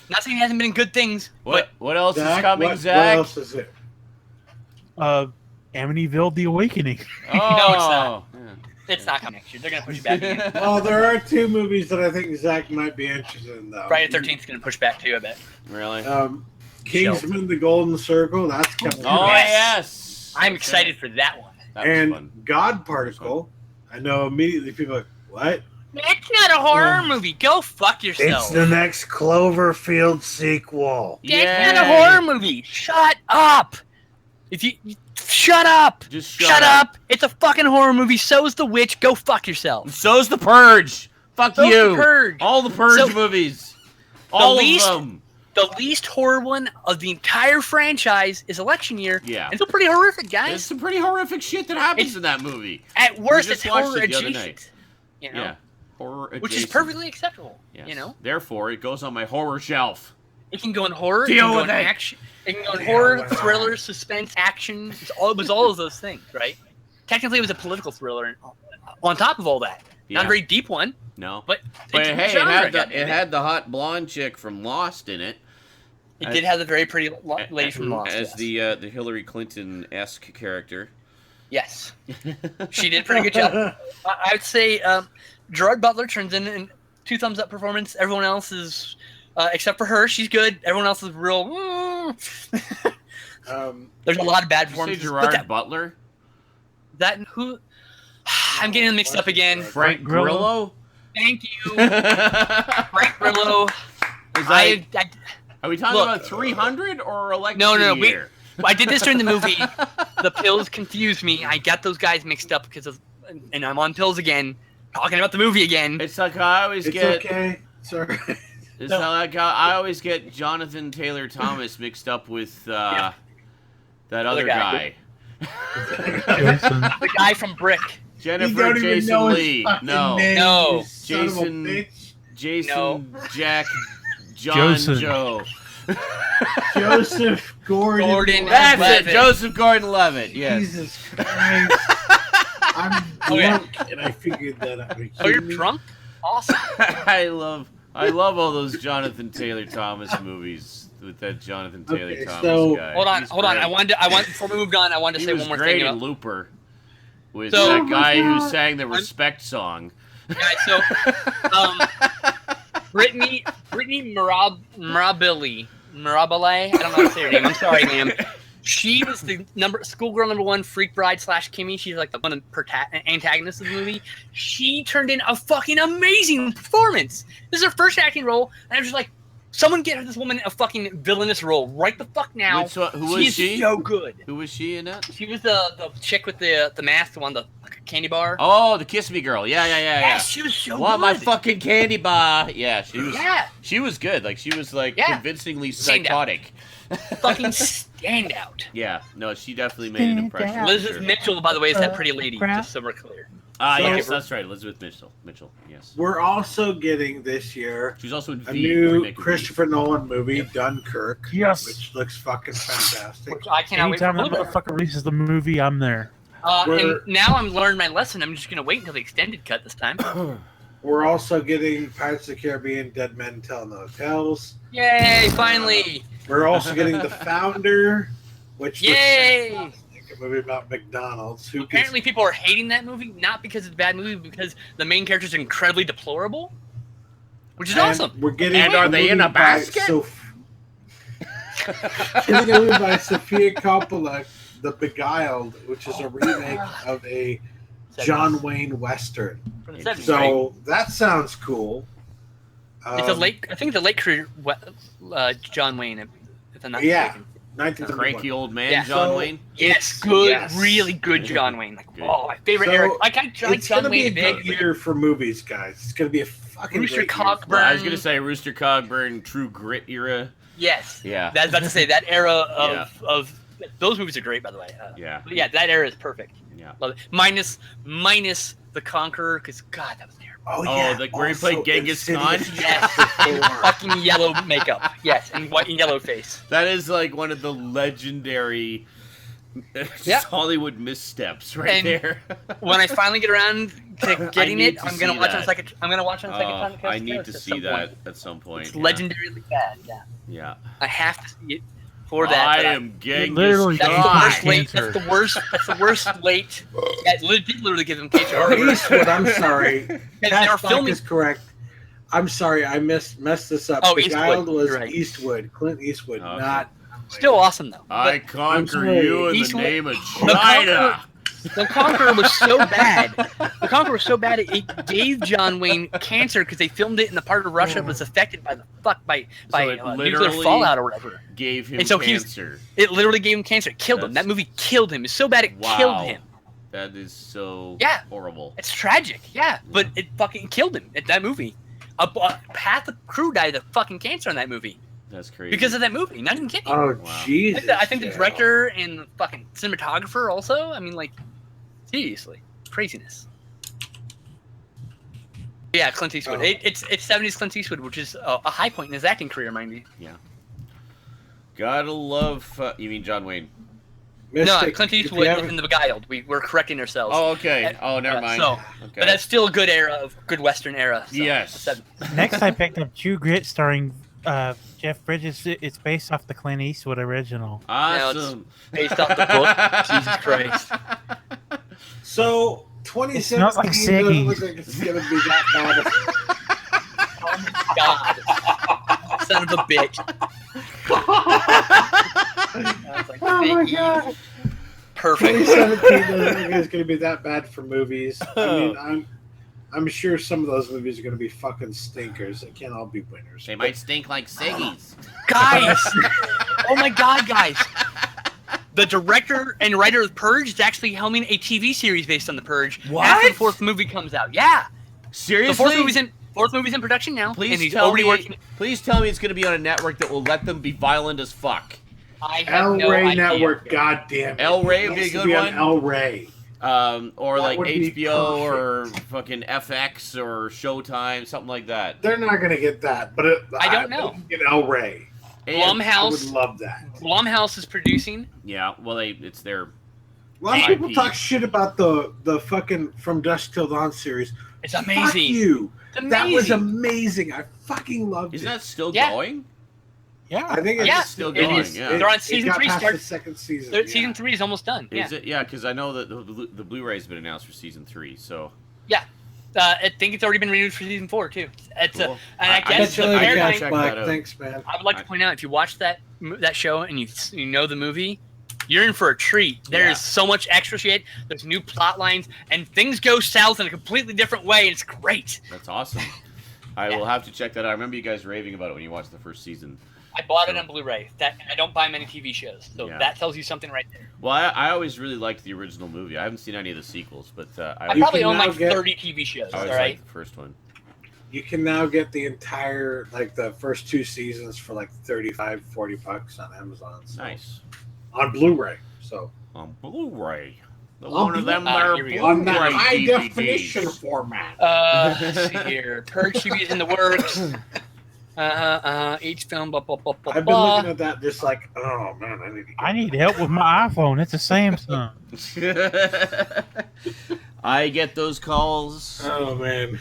Speaker 5: Not saying he hasn't been in good things.
Speaker 1: What else
Speaker 2: Zach,
Speaker 1: is coming,
Speaker 2: what
Speaker 1: Zach?
Speaker 2: What else is it?
Speaker 7: Amityville: The Awakening.
Speaker 1: Oh,
Speaker 5: no, it's not. Yeah. It's not coming next year. They're gonna push it back again.
Speaker 2: Well, there are 2 movies that I think Zach might be interested in, though.
Speaker 5: Friday the 13th is gonna push back too, I bet.
Speaker 1: Really?
Speaker 2: Kingsman: The Golden Circle. That's coming.
Speaker 1: Oh yes.
Speaker 5: I'm excited for that one.
Speaker 2: And
Speaker 1: fun.
Speaker 2: God Particle. I know immediately people are like, what?
Speaker 5: It's not a horror movie. Go fuck yourself.
Speaker 2: It's the next Cloverfield sequel.
Speaker 5: That's not a horror movie. Shut up. Shut up.
Speaker 1: Just
Speaker 5: shut up. It's a fucking horror movie. So's The Witch. Go fuck yourself.
Speaker 1: So's The Purge. Fuck
Speaker 5: So's
Speaker 1: you.
Speaker 5: The Purge.
Speaker 1: All the Purge movies. All of them.
Speaker 5: The least horror one of the entire franchise is Election Year.
Speaker 1: Yeah.
Speaker 5: It's pretty horrific, guys.
Speaker 1: There's some pretty horrific shit that happens in that movie.
Speaker 5: At worst, it's
Speaker 1: watched
Speaker 5: horror
Speaker 1: it the other
Speaker 5: adjacent.
Speaker 1: night.
Speaker 5: You know?
Speaker 1: Yeah. Horror adjacent.
Speaker 5: Which is perfectly acceptable.
Speaker 1: Yes.
Speaker 5: You know?
Speaker 1: Therefore, it goes on my horror shelf.
Speaker 5: It can go in horror.
Speaker 1: Deal
Speaker 5: it can go
Speaker 1: with
Speaker 5: in
Speaker 1: it.
Speaker 5: action. It can go in horror, thriller, suspense, action. It was all of those things, right? Technically, it was a political thriller on top of all that. Not a very deep one.
Speaker 1: No.
Speaker 5: But
Speaker 1: hey, it had the hot blonde chick from Lost in it.
Speaker 5: It did have the very pretty lady from Lost.
Speaker 1: As the Hillary Clinton-esque character.
Speaker 5: Yes. She did a pretty good job. I would say Gerard Butler turns in 2 thumbs up performance. Everyone else is, except for her, she's good. Everyone else is real. There's a lot of bad performances.
Speaker 1: Say Gerard Butler?
Speaker 5: I'm getting them mixed up again.
Speaker 1: Frank Grillo?
Speaker 5: Thank you. Frank Grillo.
Speaker 1: Are we talking about 300 or Election
Speaker 5: No.
Speaker 1: Year?
Speaker 5: I did this during the movie. The pills confused me. I got those guys mixed up and I'm on pills again, talking about the movie again.
Speaker 1: It's like I always get.
Speaker 2: Okay. Sorry.
Speaker 1: It's like I always get Jonathan Taylor Thomas mixed up with that other guy.
Speaker 5: The guy from Brick.
Speaker 1: Jennifer Jason Lee.
Speaker 5: No.
Speaker 1: Jason Jack John Joe.
Speaker 2: Joseph Gordon.
Speaker 1: That's it. Joseph Gordon-Levitt. Yes.
Speaker 2: Jesus Christ. I'm drunk and I figured that out.
Speaker 5: Oh, you're drunk? Awesome.
Speaker 1: I love all those Jonathan Taylor Thomas movies with that Jonathan Taylor Thomas guy.
Speaker 5: Hold on. I wanted before we moved on, I wanted to say one more thing.
Speaker 1: He was great in Looper with that guy who sang the Respect song.
Speaker 5: Guys, so Brittany Mirabile. I don't know how to say her name. I'm sorry, ma'am. She was the schoolgirl number 1 freak bride / Kimmy. She's like the one antagonist of the movie. She turned in a fucking amazing performance. This is her first acting role, and I was just like, someone get this woman a fucking villainous role right the fuck now.
Speaker 1: Who was she?
Speaker 5: So good.
Speaker 1: Who was she in that?
Speaker 5: She was the chick with the mask, the one, the candy bar.
Speaker 1: Oh, the Kiss Me Girl. Yeah.
Speaker 5: She was so
Speaker 1: Want
Speaker 5: good.
Speaker 1: my fucking candy bar. Yeah, she was.
Speaker 5: Yeah.
Speaker 1: She was good. Like she was convincingly psychotic.
Speaker 5: Fucking standout.
Speaker 1: Yeah, no, she definitely made an impression.
Speaker 5: Elizabeth Mitchell, by the way, is that pretty lady, just so we're clear.
Speaker 1: Yes, that's right, Elizabeth Mitchell, yes.
Speaker 2: We're also getting this year
Speaker 1: She's also in
Speaker 2: a new Christopher Nolan movie, Dunkirk.
Speaker 7: Yes.
Speaker 2: Which looks fucking fantastic.
Speaker 5: Which I cannot
Speaker 7: Anytime
Speaker 5: wait
Speaker 7: that motherfucker releases the movie, I'm there.
Speaker 5: And now I'm learned my lesson. I'm just going to wait until the extended cut this time.
Speaker 2: We're also getting Pirates of the Caribbean, Dead Men Tell No Tales.
Speaker 5: Yay, finally.
Speaker 2: We're also getting The Founder, which looks
Speaker 5: Yay.
Speaker 2: fantastic, a movie about McDonald's.
Speaker 5: Apparently people are hating that movie, not because it's a bad movie, but because the main character is incredibly deplorable, which is awesome.
Speaker 2: We're getting
Speaker 1: And are they in a basket?
Speaker 2: Getting a movie by Sofia Coppola, The Beguiled, which is a remake of a John Wayne Western.
Speaker 5: From the 70s,
Speaker 2: So that sounds cool.
Speaker 5: It's a late, I think the late career John Wayne, if I'm not
Speaker 2: Yeah.
Speaker 5: mistaken.
Speaker 1: Cranky old man,
Speaker 5: Yeah.
Speaker 1: John
Speaker 2: So-
Speaker 1: Wayne.
Speaker 5: Yes, good,
Speaker 2: Yes.
Speaker 5: really good John Wayne. Like,
Speaker 1: Good.
Speaker 5: oh, my favorite
Speaker 2: So,
Speaker 5: era. Like
Speaker 2: It's
Speaker 5: John
Speaker 2: gonna be a
Speaker 5: Wayne big.
Speaker 2: good year for movies, guys. It's gonna be a fucking
Speaker 5: Rooster
Speaker 2: great year.
Speaker 5: Cogburn.
Speaker 1: Well, I was gonna say Rooster Cogburn, True Grit era.
Speaker 5: Yes.
Speaker 1: Yeah.
Speaker 5: That's about to say that era of those movies are great, by the way.
Speaker 1: Yeah.
Speaker 5: But yeah, that era is perfect.
Speaker 1: Yeah.
Speaker 5: Love it. Minus the Conqueror, because God, that was terrible.
Speaker 2: Oh,
Speaker 1: Oh,
Speaker 2: yeah.
Speaker 1: the where he
Speaker 2: Also,
Speaker 1: played Genghis Khan?
Speaker 2: Insidious
Speaker 5: Yes,
Speaker 2: Chapter
Speaker 5: and
Speaker 2: 4.
Speaker 5: fucking yellow makeup. Yes, and white and yellow face.
Speaker 1: That is like one of the legendary
Speaker 5: Yeah.
Speaker 1: Hollywood missteps right
Speaker 5: And
Speaker 1: there.
Speaker 5: When I finally get around to getting
Speaker 1: need
Speaker 5: it,
Speaker 1: to
Speaker 5: I'm gonna
Speaker 1: see
Speaker 5: watch
Speaker 1: that.
Speaker 5: on second. I'm gonna watch on second time.
Speaker 1: I need to see that at some point.
Speaker 5: It's
Speaker 1: yeah.
Speaker 5: legendarily bad. Yeah,
Speaker 1: Yeah.
Speaker 5: I have to see it for that.
Speaker 1: I
Speaker 5: but
Speaker 1: am Genghis
Speaker 6: Literally
Speaker 5: That's
Speaker 1: Khan.
Speaker 5: the worst
Speaker 6: God.
Speaker 5: late.
Speaker 6: Cancer.
Speaker 5: That's the worst. That's the worst late. Yeah, it did literally give them cancer.
Speaker 2: Or Eastwood, I'm sorry.
Speaker 5: they
Speaker 2: Pat
Speaker 5: were
Speaker 2: Buck
Speaker 5: filming.
Speaker 2: is correct. I'm sorry, I messed this up.
Speaker 5: Oh,
Speaker 2: the
Speaker 5: Eastwood,
Speaker 2: child was
Speaker 5: you're right.
Speaker 2: Eastwood, Clint Eastwood,
Speaker 1: Okay.
Speaker 2: not.
Speaker 5: Still awesome though.
Speaker 1: I
Speaker 5: But
Speaker 1: conquer
Speaker 2: sorry,
Speaker 1: you in the
Speaker 5: Eastwood-
Speaker 1: name of
Speaker 5: The
Speaker 1: China.
Speaker 5: The Conqueror was so bad. The Conqueror was so bad it gave John Wayne cancer because they filmed it in the part of Russia that was affected by
Speaker 1: So it
Speaker 5: nuclear
Speaker 1: literally
Speaker 5: fallout or whatever.
Speaker 1: Gave him
Speaker 5: And so he was-
Speaker 1: cancer.
Speaker 5: It literally gave him cancer. It killed him.
Speaker 1: That's-
Speaker 5: That movie killed him. It's so bad it killed
Speaker 1: Wow.
Speaker 5: him.
Speaker 1: That is so
Speaker 5: Yeah.
Speaker 1: horrible.
Speaker 5: It's tragic. Yeah, but it fucking killed him at that movie. Half the crew died of fucking cancer in that movie
Speaker 1: That's crazy.
Speaker 5: because of that movie. Not even kidding.
Speaker 2: Oh,
Speaker 1: Wow.
Speaker 2: Jesus.
Speaker 5: I think the director and the fucking cinematographer also. I mean, like, seriously, craziness. Yeah, Clint Eastwood.
Speaker 2: Oh.
Speaker 5: It's 70s Clint Eastwood, which is a high point in his acting career, mind you.
Speaker 1: Gotta love. You mean John Wayne?
Speaker 5: No,
Speaker 2: Mystic,
Speaker 5: Clint
Speaker 2: if you
Speaker 5: Eastwood
Speaker 2: haven't-
Speaker 5: in The Beguiled. We're correcting ourselves.
Speaker 1: Oh, okay. Oh, never mind.
Speaker 5: So,
Speaker 1: Okay.
Speaker 5: but that's still a good era of good Western era. So,
Speaker 1: Yes.
Speaker 5: the 70s.
Speaker 6: Next, I picked up True Grit starring Jeff Bridges. It's based off the Clint Eastwood original.
Speaker 1: Awesome.
Speaker 5: Based off the book. Jesus Christ.
Speaker 2: So,
Speaker 6: It smells like
Speaker 2: 2017 doesn't
Speaker 6: Siggy.
Speaker 2: look like it's going to be that bad.
Speaker 5: Oh my God. Son of a bitch. I was like,
Speaker 2: Oh my
Speaker 5: Vicky.
Speaker 2: God.
Speaker 5: Perfect.
Speaker 2: 2017 doesn't look like it's going to be that bad for movies. I mean, I'm sure some of those movies are going to be fucking stinkers. They can't all be winners.
Speaker 1: They might stink like Siggy's.
Speaker 5: Guys! Oh my God, guys! The director and writer of Purge is actually helming a TV series based on the Purge.
Speaker 1: What?
Speaker 5: After the fourth movie comes out, yeah. The
Speaker 1: Seriously?
Speaker 5: fourth movie's in production now. and
Speaker 1: Please
Speaker 5: he's
Speaker 1: tell
Speaker 5: already
Speaker 1: me.
Speaker 5: working.
Speaker 1: Please tell me it's gonna be on a network that will let them be violent as fuck.
Speaker 5: I have
Speaker 2: El
Speaker 5: no
Speaker 2: Rey
Speaker 5: idea.
Speaker 2: Network, goddamn it.
Speaker 1: El Rey
Speaker 2: It
Speaker 1: would be a
Speaker 2: needs to
Speaker 1: good
Speaker 2: be on
Speaker 1: one.
Speaker 2: El Rey.
Speaker 1: Or
Speaker 2: That
Speaker 1: like
Speaker 2: would be
Speaker 1: HBO or
Speaker 2: perfect.
Speaker 1: fucking FX or Showtime, something like that.
Speaker 2: They're not going to get that, but
Speaker 5: I don't know.
Speaker 2: Get El Rey.
Speaker 1: And-
Speaker 2: I would
Speaker 5: Blumhouse.
Speaker 2: love that.
Speaker 5: Blumhouse is producing.
Speaker 1: Yeah, well, it's their.
Speaker 2: A lot of people
Speaker 1: IP.
Speaker 2: talk shit about the fucking From Dusk Till Dawn series.
Speaker 5: It's
Speaker 2: Fuck
Speaker 5: amazing.
Speaker 2: you.
Speaker 5: It's amazing.
Speaker 2: That was amazing. I fucking loved
Speaker 1: Isn't
Speaker 2: it.
Speaker 1: that still
Speaker 5: Yeah.
Speaker 1: going?
Speaker 6: Yeah.
Speaker 2: I think it's
Speaker 5: Yeah,
Speaker 1: still
Speaker 5: it
Speaker 1: going,
Speaker 5: is.
Speaker 1: yeah.
Speaker 5: They're on
Speaker 2: it
Speaker 5: season
Speaker 2: got
Speaker 5: 3
Speaker 2: past
Speaker 5: start.
Speaker 2: the second season.
Speaker 5: Season 3 is almost done.
Speaker 1: Is it? Yeah, because I know that the Blu-ray's been announced for season 3. So
Speaker 5: I think it's already been renewed for season 4 too. It's
Speaker 1: cool.
Speaker 5: and I
Speaker 1: I
Speaker 5: guess
Speaker 2: Catch
Speaker 5: the
Speaker 2: you later,
Speaker 5: paradigm.
Speaker 2: Cash
Speaker 1: check
Speaker 2: Black.
Speaker 1: that out.
Speaker 2: Thanks, man.
Speaker 5: I would like to point out if you watch that show and you know the movie, you're in for a treat. There
Speaker 1: Yeah.
Speaker 5: is so much extra shit. There's new plot lines and things go south in a completely different way. And it's great.
Speaker 1: That's awesome. I will have to check that out. I remember you guys raving about it when you watched the first season.
Speaker 5: I bought it on Blu-ray. I don't buy many TV shows, so
Speaker 1: Yeah.
Speaker 5: that tells you something right there.
Speaker 1: Well, I always really liked the original movie. I haven't seen any of the sequels, but
Speaker 5: I
Speaker 2: You
Speaker 5: probably
Speaker 2: can
Speaker 5: own
Speaker 2: now
Speaker 5: like
Speaker 2: get-
Speaker 5: 30 TV shows.
Speaker 1: I
Speaker 5: All
Speaker 1: always
Speaker 5: right.
Speaker 1: liked the first one.
Speaker 2: You can now get the entire, like the first 2 seasons for like $35-$40 on Amazon. So.
Speaker 1: Nice.
Speaker 2: On Blu-ray. So
Speaker 1: On Blu-ray.
Speaker 2: On
Speaker 1: One of them
Speaker 5: Blu-
Speaker 1: there
Speaker 5: here we go.
Speaker 2: on that
Speaker 1: Blu-ray
Speaker 2: high
Speaker 1: DVDs.
Speaker 2: definition format.
Speaker 5: Let's see here. Purge TV is in the works. Each film. Blah, blah, blah, blah,
Speaker 2: I've been
Speaker 5: blah.
Speaker 2: looking at that just like, oh man,
Speaker 6: I need help with my iPhone. It's a Samsung.
Speaker 1: I get those calls.
Speaker 2: Oh man.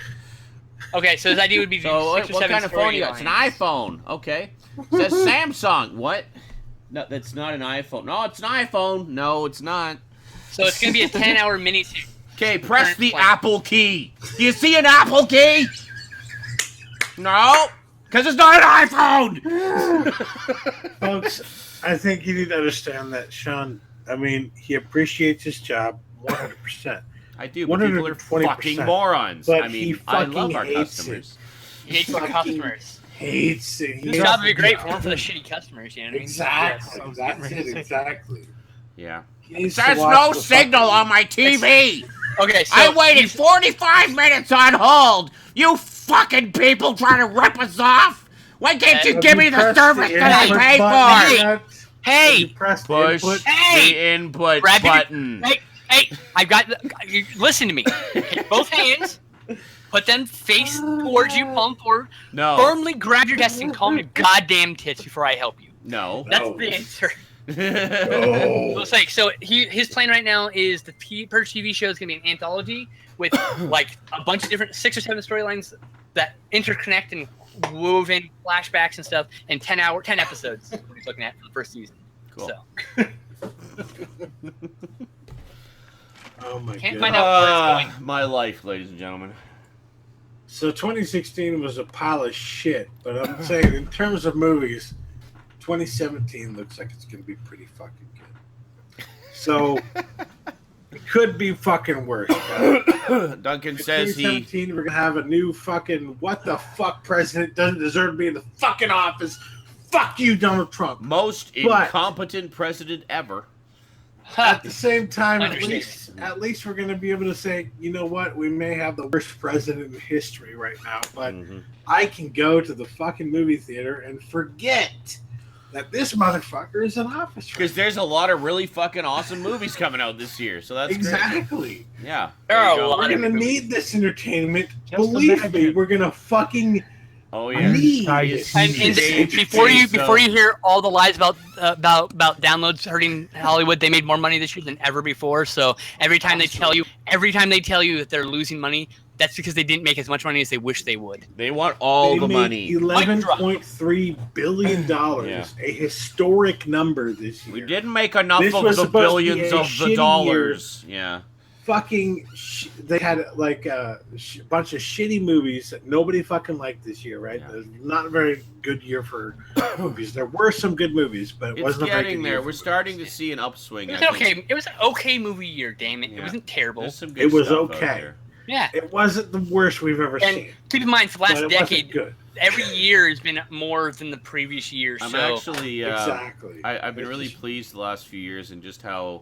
Speaker 5: Okay, so his idea would be
Speaker 1: So
Speaker 5: 6 or
Speaker 1: what
Speaker 5: 7
Speaker 1: kind of phone you got? It's an
Speaker 5: storylines.
Speaker 1: iPhone. Okay. It says Samsung. What? No, that's not an iPhone. No, it's an iPhone. No, it's not.
Speaker 5: So it's going to be a 10-hour miniseries.
Speaker 1: Okay, press
Speaker 5: Current
Speaker 1: the
Speaker 5: plan.
Speaker 1: Apple key. Do you see an Apple key? No, because it's not an iPhone.
Speaker 2: Folks, I think you need to understand that Sean, I mean, he appreciates his job 100%.
Speaker 1: I do, but people are
Speaker 2: 120%.
Speaker 1: fucking morons.
Speaker 2: But
Speaker 1: I
Speaker 2: he
Speaker 1: mean, I love
Speaker 2: fucking
Speaker 1: our
Speaker 2: hates
Speaker 1: customers.
Speaker 5: He hates the
Speaker 2: Fucking-
Speaker 5: customers.
Speaker 2: hates it.
Speaker 5: This job would be great for the shitty customers, you know what I mean?
Speaker 2: Exactly.
Speaker 6: Yes,
Speaker 2: That's it. Exactly.
Speaker 1: Yeah.
Speaker 2: He needs to
Speaker 1: There's
Speaker 2: watch
Speaker 1: no
Speaker 2: the
Speaker 1: signal
Speaker 2: fucking-
Speaker 1: on my TV.
Speaker 5: Okay, so
Speaker 1: I waited 45 minutes on hold. You fucking people trying to rip us off. Why can't you
Speaker 2: Have
Speaker 1: give
Speaker 2: you
Speaker 1: me the
Speaker 2: pressed
Speaker 1: service
Speaker 2: the
Speaker 1: that
Speaker 2: input
Speaker 1: I
Speaker 2: button
Speaker 1: pay for?
Speaker 2: yet? Have
Speaker 5: Hey,
Speaker 2: you pressed the
Speaker 1: Push
Speaker 2: input?
Speaker 5: Hey!
Speaker 1: the input
Speaker 5: Grab your-
Speaker 1: button.
Speaker 5: hey, I've got. Listen to me. Take both hands, put them face towards you, palm forward.
Speaker 1: No.
Speaker 5: Firmly grab your desk and calm your goddamn tits before I help you.
Speaker 1: No.
Speaker 5: That's
Speaker 2: No.
Speaker 5: the answer.
Speaker 2: Oh.
Speaker 5: It's like, so his plan right now is the Purge TV show is going to be an anthology with like a bunch of different 6 or 7 storylines that interconnect and woven flashbacks and stuff, and 10 episodes. What he's looking at for the first season.
Speaker 1: Cool.
Speaker 5: So
Speaker 2: Oh my
Speaker 5: Can't
Speaker 2: god.
Speaker 5: find out where it's going.
Speaker 1: My life, ladies and gentlemen.
Speaker 2: So 2016 was a pile of shit, but I'm saying in terms of movies, 2017 looks like it's gonna be pretty fucking good. So it could be fucking worse.
Speaker 1: Duncan
Speaker 2: In
Speaker 1: says he.
Speaker 2: 2017 we're gonna have a new fucking what the fuck president doesn't deserve to be in the fucking office. Fuck you, Donald Trump.
Speaker 1: Most
Speaker 2: But-
Speaker 1: incompetent president ever.
Speaker 2: At the same time,
Speaker 5: Understatement.
Speaker 2: at least we're going to be able to say, you know what, we may have the worst president in history right now, but
Speaker 1: Mhm.
Speaker 2: I can go to the fucking movie theater and forget that this motherfucker is in office.
Speaker 1: Because there's a lot of really fucking awesome movies coming out this year, so that's great.
Speaker 2: Exactly.
Speaker 1: Yeah.
Speaker 5: There
Speaker 1: you
Speaker 5: are a
Speaker 1: go.
Speaker 5: lot
Speaker 2: We're
Speaker 5: of
Speaker 2: going to
Speaker 5: movies.
Speaker 2: need this entertainment.
Speaker 6: Just
Speaker 2: Believe me,
Speaker 6: imagine.
Speaker 2: we're going to fucking
Speaker 1: Oh yeah.
Speaker 2: need
Speaker 6: Nice.
Speaker 5: And
Speaker 2: this.
Speaker 5: before you hear all the lies about downloads hurting Hollywood, they made more money this year than ever before. So every time they tell you that they're losing money, that's because they didn't make as much money as they wish they would.
Speaker 1: They want all
Speaker 2: They
Speaker 1: the
Speaker 2: made
Speaker 1: money.
Speaker 2: $11.3 billion,
Speaker 1: Yeah.
Speaker 2: a historic number this year.
Speaker 1: We didn't make enough
Speaker 2: This
Speaker 1: of
Speaker 2: was
Speaker 1: the
Speaker 2: supposed to be
Speaker 1: billions
Speaker 2: a
Speaker 1: of
Speaker 2: shitty
Speaker 1: the dollars. Yeah.
Speaker 2: They had like a bunch of shitty movies that nobody fucking liked this year, right?
Speaker 1: Yeah.
Speaker 2: It was not a very good year for movies. There were some good movies, but it
Speaker 1: It's
Speaker 2: wasn't a very
Speaker 1: getting
Speaker 2: good
Speaker 1: there.
Speaker 2: year.
Speaker 1: We're
Speaker 2: for
Speaker 1: starting to
Speaker 2: movies.
Speaker 1: see an upswing.
Speaker 5: It
Speaker 1: I
Speaker 5: was
Speaker 1: think.
Speaker 5: okay. It was an okay movie year. Damn it!
Speaker 1: Yeah.
Speaker 5: It wasn't terrible.
Speaker 1: There's some good
Speaker 2: It was
Speaker 1: stuff out
Speaker 2: okay.
Speaker 1: there.
Speaker 5: Yeah.
Speaker 2: It wasn't the worst we've ever
Speaker 5: And
Speaker 2: seen.
Speaker 5: keep in mind, for the
Speaker 2: But
Speaker 5: last
Speaker 2: it wasn't
Speaker 5: decade,
Speaker 2: good.
Speaker 5: every year has been more than the previous year.
Speaker 1: I'm
Speaker 5: So
Speaker 1: actually.
Speaker 2: Exactly.
Speaker 1: I've been
Speaker 2: It's
Speaker 1: really
Speaker 2: just-
Speaker 1: pleased the last few years and just how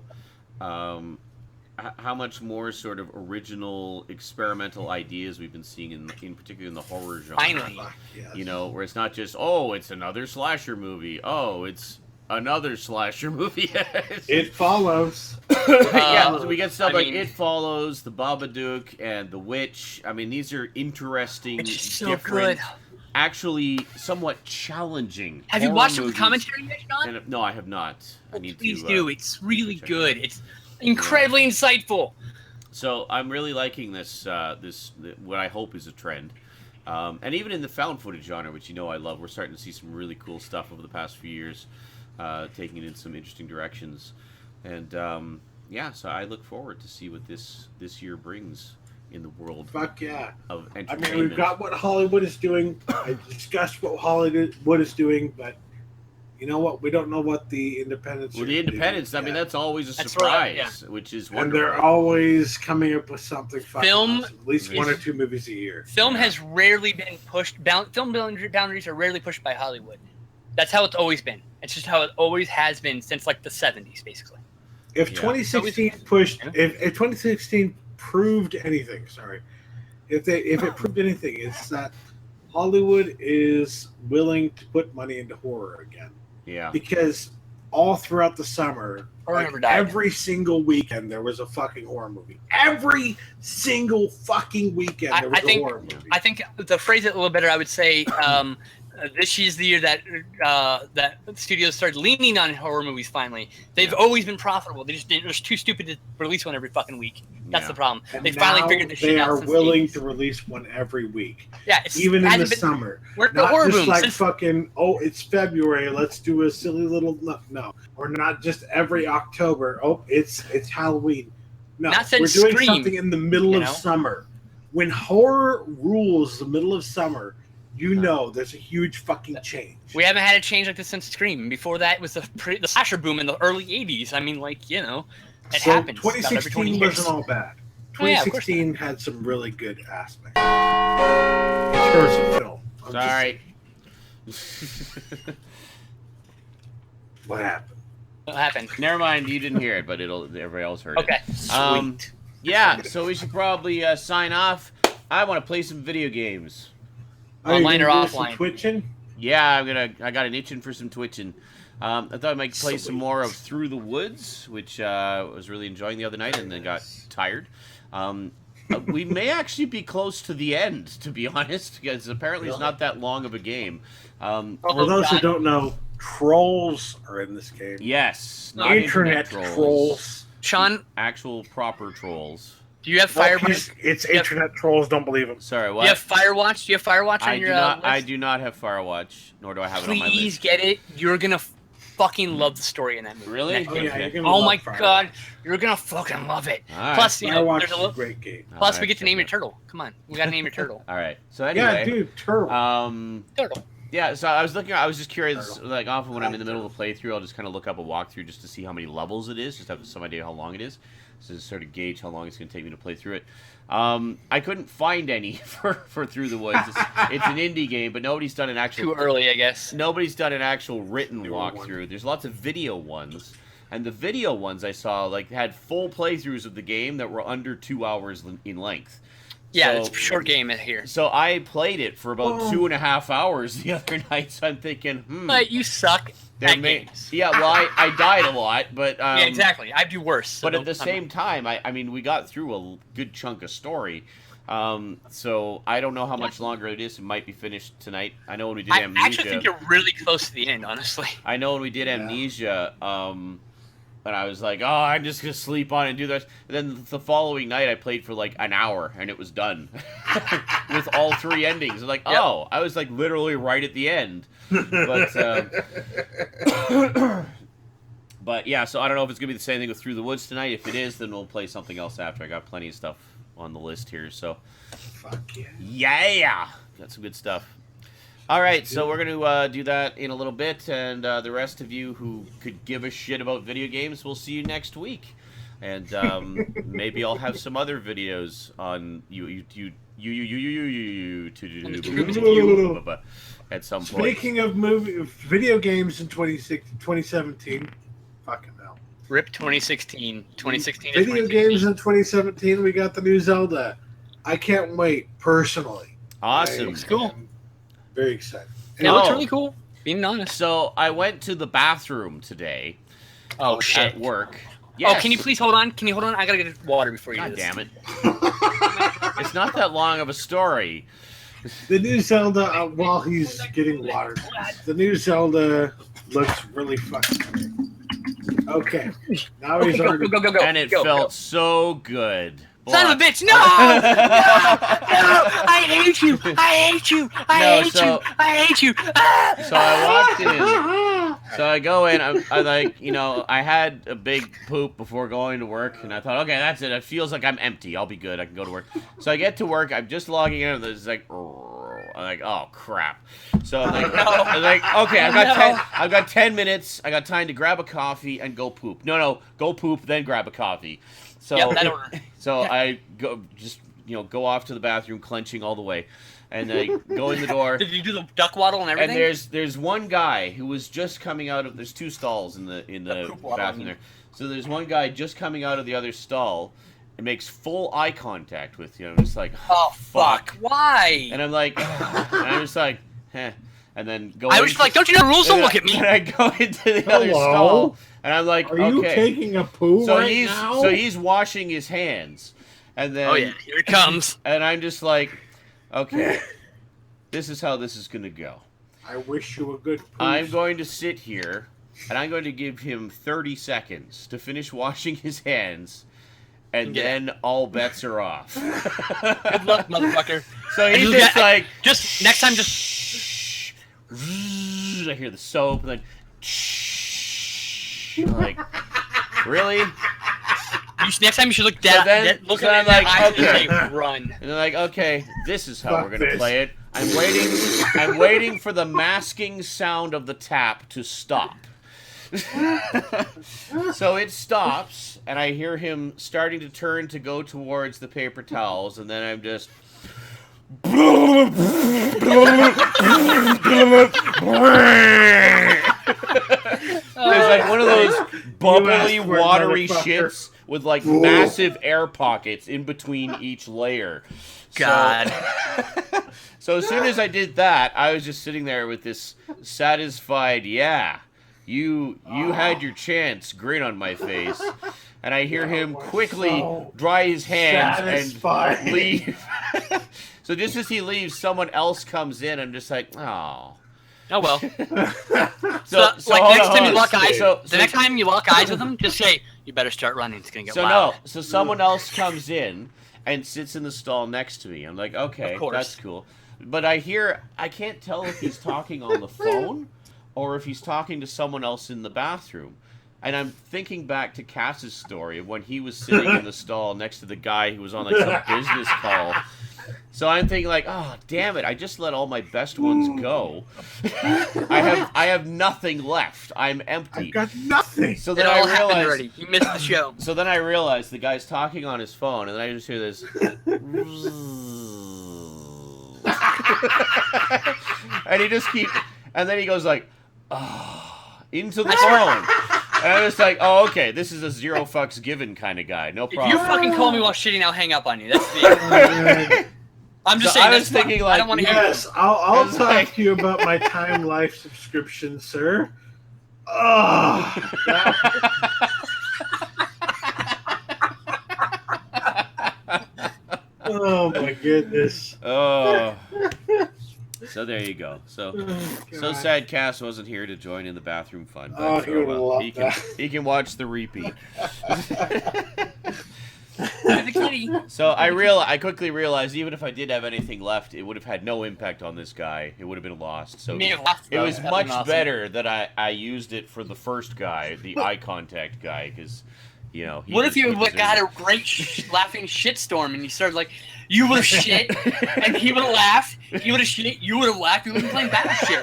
Speaker 1: much more sort of original experimental ideas we've been seeing in particular in the horror genre.
Speaker 5: finally,
Speaker 2: Fuck, yes.
Speaker 1: You know, where it's not just it's another slasher movie. Oh, it's another slasher movie.
Speaker 2: It follows.
Speaker 1: Yeah, so we get stuff
Speaker 5: I
Speaker 1: like
Speaker 5: mean-
Speaker 1: It Follows, The Babadook, and The Witch. I mean, these are interesting,
Speaker 5: it's just so
Speaker 1: different,
Speaker 5: good.
Speaker 1: actually somewhat challenging.
Speaker 5: Have you
Speaker 1: horror
Speaker 5: watched the
Speaker 1: movies.
Speaker 5: commentary yet, John?
Speaker 1: And, no, I have not. I need
Speaker 5: Please
Speaker 1: to.
Speaker 5: do. It's really
Speaker 1: check it
Speaker 5: good.
Speaker 1: out.
Speaker 5: It's incredibly insightful.
Speaker 1: So I'm really liking this. What I hope is a trend. And even in the found footage genre, which I love, we're starting to see some really cool stuff over the past few years, taking it in some interesting directions. And so I look forward to see what this year brings in the world
Speaker 2: Fuck yeah.
Speaker 1: of
Speaker 2: I
Speaker 1: entertainment.
Speaker 2: mean, we've got what Hollywood is doing. I discussed what Hollywood is doing, but you know what? We don't know what the independents
Speaker 1: Well,
Speaker 2: are
Speaker 1: the
Speaker 2: doing
Speaker 1: independents. I mean,
Speaker 2: yet.
Speaker 1: that's always a
Speaker 5: That's
Speaker 1: surprise,
Speaker 5: right,
Speaker 1: which is
Speaker 2: And
Speaker 1: wonderful.
Speaker 2: they're always coming up with something fucking
Speaker 5: Film
Speaker 2: awesome. At least
Speaker 1: is-
Speaker 2: 1 or 2 movies a year.
Speaker 5: Film
Speaker 1: Yeah.
Speaker 5: has rarely been pushed. Film boundaries are rarely pushed by Hollywood. That's how it's always been. It's just how it always has been since like the 70s, basically.
Speaker 2: If
Speaker 1: Yeah.
Speaker 2: 2016 if 2016 proved anything, if it proved anything, it's that Hollywood is willing to put money into horror again.
Speaker 1: Yeah.
Speaker 2: Because all throughout the summer,
Speaker 5: Horror never died.
Speaker 2: every single weekend there was a fucking horror movie. Every single fucking weekend there was
Speaker 5: I think-
Speaker 2: a horror movie.
Speaker 5: I think to phrase it a little better, I would say this is the year that that studios started leaning on horror movies. Finally, they've always been profitable. They just they're too stupid to release one every fucking week. That's
Speaker 1: Yeah.
Speaker 5: the problem.
Speaker 2: And
Speaker 5: They finally
Speaker 2: now
Speaker 5: figured this
Speaker 2: they
Speaker 5: shit out.
Speaker 2: are
Speaker 5: since the
Speaker 2: willing
Speaker 5: 80s.
Speaker 2: to release one every week,
Speaker 5: Yeah, it's
Speaker 2: even in the
Speaker 5: hasn't been-
Speaker 2: summer.
Speaker 5: We're in the
Speaker 2: Not
Speaker 5: horror
Speaker 2: just
Speaker 5: boom
Speaker 2: like
Speaker 5: since
Speaker 2: fucking, it's February, let's do a silly little, no. Or not just every October, it's Halloween. No,
Speaker 5: Not since
Speaker 2: we're doing
Speaker 5: Scream,
Speaker 2: something in the middle
Speaker 5: you
Speaker 2: of
Speaker 5: know?
Speaker 2: summer. When horror rules the middle of summer, there's a huge fucking change.
Speaker 5: we haven't had a change like this since Scream. And before that, it was the slasher boom in the early '80s. I mean, it
Speaker 2: So
Speaker 5: happens. about every 20
Speaker 2: 2016
Speaker 5: years.
Speaker 2: wasn't all bad.
Speaker 5: Oh, yeah, of course
Speaker 2: 2016 had some really good aspects. In terms of film. I'm just
Speaker 1: Sorry.
Speaker 2: What happened?
Speaker 5: What happened?
Speaker 1: Never mind, you didn't hear it, but everybody else heard
Speaker 5: Okay.
Speaker 1: it. Yeah, so we should probably sign off. I want to play some video games.
Speaker 5: Online or
Speaker 2: offline?
Speaker 5: offline?
Speaker 2: Twitching?
Speaker 1: Yeah, I got an itching for some twitching. I thought I might play some more of Through the Woods, which I was really enjoying the other night, and then got tired. We may actually be close to the end, to be honest, because apparently it's not that long of a game.
Speaker 2: For those who don't know, trolls are in this game.
Speaker 1: Yes, not
Speaker 2: Internet trolls.
Speaker 5: Sean,
Speaker 1: actual proper trolls.
Speaker 5: do you have Firewatch?
Speaker 2: It's internet trolls. Don't believe them.
Speaker 1: Sorry,
Speaker 5: Do
Speaker 1: what?
Speaker 5: you have Firewatch? Do you have Firewatch on your list?
Speaker 1: I do not have Firewatch, nor do I have it on my
Speaker 5: Please
Speaker 1: list.
Speaker 5: get it. You're gonna fucking love the story in that movie.
Speaker 1: Really?
Speaker 5: That
Speaker 2: Oh
Speaker 5: game.
Speaker 2: yeah, you're gonna
Speaker 5: Oh
Speaker 2: love
Speaker 5: my
Speaker 2: Firewatch.
Speaker 5: god, you're gonna fucking love it.
Speaker 1: All right.
Speaker 5: Plus, you know,
Speaker 2: Firewatch
Speaker 5: there's a
Speaker 2: is a
Speaker 5: little.
Speaker 2: great game.
Speaker 5: Plus,
Speaker 1: All
Speaker 5: we
Speaker 1: right,
Speaker 5: get to name your
Speaker 1: check
Speaker 5: turtle. Come on, we gotta name your turtle.
Speaker 1: All right. So anyway,
Speaker 2: Yeah, dude, turtle.
Speaker 5: Turtle.
Speaker 1: Yeah, so I was just curious, like often when I'm in the middle of a playthrough, I'll just kind of look up a walkthrough just to see how many levels it is, just to have some idea how long it is, so to sort of gauge how long it's going to take me to play through it. I couldn't find any for Through the Woods. It's an indie game, but nobody's done an actual...
Speaker 5: Too early, I guess.
Speaker 1: Nobody's done an actual written walkthrough. There's lots of video ones, and the video ones I saw like had full playthroughs of the game that were under 2 hours in length.
Speaker 5: Yeah,
Speaker 1: So-
Speaker 5: it's a short game in here.
Speaker 1: So I played it for about 2.5 hours the other night. So I'm thinking,
Speaker 5: But you suck at games.
Speaker 1: Yeah, well, I died a lot, but
Speaker 5: Yeah, exactly. I do worse. so
Speaker 1: But at
Speaker 5: don't-
Speaker 1: the same time, I mean, we got through a good chunk of story. So I don't know how much longer it is. It might be finished tonight. I know when we did
Speaker 5: I
Speaker 1: Amnesia.
Speaker 5: actually think you're really close to the end, honestly.
Speaker 1: I know when we did Amnesia, and I was like, oh, I'm just going to sleep on it and do this. And then the following night, I played for like an hour, and it was done. With all 3 endings. I'm like, oh, I was like literally right at the end. But, but yeah, so I don't know if it's going to be the same thing with Through the Woods tonight. If it is, then we'll play something else after. I got plenty of stuff on the list here, so.
Speaker 2: Fuck yeah.
Speaker 1: Yeah! Got some good stuff. All right, so we're going to do that in a little bit, and the rest of you who could give a shit about video games, we'll see you next week. And maybe I'll have some other videos on at some point.
Speaker 2: Speaking of video games in 2017, fucking hell.
Speaker 5: RIP 2016. 2016 to
Speaker 2: Video
Speaker 5: 2016.
Speaker 2: games in 2017, we got the new Zelda. I can't wait, personally.
Speaker 1: Awesome.
Speaker 5: It's cool.
Speaker 2: I'm very excited.
Speaker 5: It looks
Speaker 1: Oh.
Speaker 5: really cool, being honest.
Speaker 1: So I went to the bathroom today
Speaker 5: Oh, shit.
Speaker 1: at work.
Speaker 5: Oh,
Speaker 1: Yes.
Speaker 5: can you please hold on? Can you hold on? I gotta get water before you
Speaker 1: God
Speaker 5: do this.
Speaker 1: damn it. It's not that long of a story.
Speaker 2: The new Zelda, while he's getting water, the new Zelda looks really fucking great. Okay, now he's
Speaker 5: Okay,
Speaker 2: already.
Speaker 5: go.
Speaker 1: And it felt so good.
Speaker 5: Son of a bitch! No! No! I hate you! I hate you! I hate you! I hate you! Ah!
Speaker 1: So I walked in. So I go in. I like, you know, I had a big poop before going to work, and I thought, okay, that's it. It feels like I'm empty. I'll be good. I can go to work. So I get to work. I'm just logging in. And it's like, I'm like, oh crap. So I'm like, okay, I've got 10 minutes. I got time to grab a coffee and go poop. No, go poop, then grab a coffee. So,
Speaker 5: Yep, that order.
Speaker 1: so I go off to the bathroom, clenching all the way, and I go in the door.
Speaker 5: Did you do the duck waddle and everything?
Speaker 1: And there's one guy who was just coming out of. There's 2 stalls in the
Speaker 5: poop waddle,
Speaker 1: bathroom there. So there's one guy just coming out of the other stall, and makes full eye contact with you. I'm just like,
Speaker 5: oh fuck! Why?
Speaker 1: And I'm like, and I'm just like, heh. And then go.
Speaker 5: I was like, don't you know the rules? Don't look at me.
Speaker 1: And I go into the other stall, and I'm like,
Speaker 2: Are you
Speaker 1: okay.
Speaker 2: taking a poo
Speaker 1: So
Speaker 2: right
Speaker 1: he's
Speaker 2: now?
Speaker 1: so he's washing his hands, and then
Speaker 5: Oh yeah, here it comes.
Speaker 1: and I'm just like, okay, this is how this is gonna go.
Speaker 2: I wish you a good poo.
Speaker 1: I'm going to sit here, and I'm going to give him 30 seconds to finish washing his hands, and then all bets are off.
Speaker 5: Good luck, motherfucker.
Speaker 1: So he's
Speaker 5: And
Speaker 1: just like,
Speaker 5: just next time, just
Speaker 1: I hear the soap, and then I'm like, really?
Speaker 5: next time you should look down. Look
Speaker 1: so
Speaker 5: at
Speaker 1: I'm
Speaker 5: the
Speaker 1: like,
Speaker 5: eyes
Speaker 1: okay.
Speaker 5: and say, run.
Speaker 1: And they're like, okay, this is how
Speaker 2: Fuck
Speaker 1: we're gonna
Speaker 2: this.
Speaker 1: play it. I'm waiting for the masking sound of the tap to stop. So it stops, and I hear him starting to turn to go towards the paper towels, and then I'm just It's like one of those bubbly, watery ships with like massive air pockets in between each layer.
Speaker 5: God.
Speaker 1: So as soon as I did that, I was just sitting there with this satisfied, yeah, you had your chance grin on my face. And I hear him quickly dry his hands and leave. So just as he leaves, someone else comes in. I'm just like, oh.
Speaker 5: Oh well.
Speaker 1: So
Speaker 5: next time you lock eyes, the next time you lock eyes with him, just say, "You better start running. It's gonna get wild."
Speaker 1: So someone else comes in and sits in the stall next to me. I'm like, okay, that's cool. But I can't tell if he's talking on the phone or if he's talking to someone else in the bathroom. And I'm thinking back to Cass's story of when he was sitting in the stall next to the guy who was on like some business call. So I'm thinking like, oh damn it! I just let all my best ones go. I have nothing left. I'm empty.
Speaker 2: I've got nothing.
Speaker 1: So then I realized
Speaker 5: already. You missed the show.
Speaker 1: So then I realized the guy's talking on his phone, and then I just hear this. And he just and then he goes like, into the phone. And I was like, oh, okay, this is a zero fucks given kind of guy. No problem.
Speaker 5: If you fucking call me while shitting, I'll hang up on you. That's the I'm just saying.
Speaker 1: I was thinking like,
Speaker 5: I don't want to hear
Speaker 2: yes, I'll talk to you about my Time Life subscription, sir. Oh, oh my goodness.
Speaker 1: Oh. So there you go. So sad Cass wasn't here to join in the bathroom fun. But
Speaker 2: he would love that.
Speaker 1: He can watch the repeat.
Speaker 5: the kitty.
Speaker 1: So I quickly realized even if I did have anything left, it would have had no impact on this guy. It would have been lost. So it was much better that I used it for the first guy, the eye contact guy, because you know.
Speaker 5: What if you got a great laughing shitstorm and you started like, you would have shit, and he would have laughed. He would have shit. You would have laughed. You would have been playing Battleship.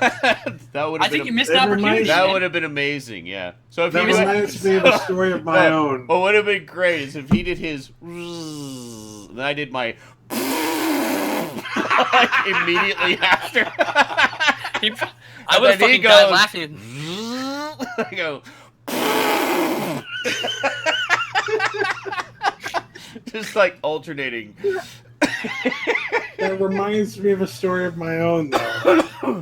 Speaker 1: That would. I
Speaker 5: think you missed the opportunity.
Speaker 1: That would have been amazing. Yeah. So if
Speaker 2: that reminds me of a story of my own.
Speaker 1: What would have been great is if he did his, and I did my, like, immediately after.
Speaker 5: I would have fucking died laughing.
Speaker 1: I go. Just like alternating.
Speaker 2: That reminds me of a story of my own, though.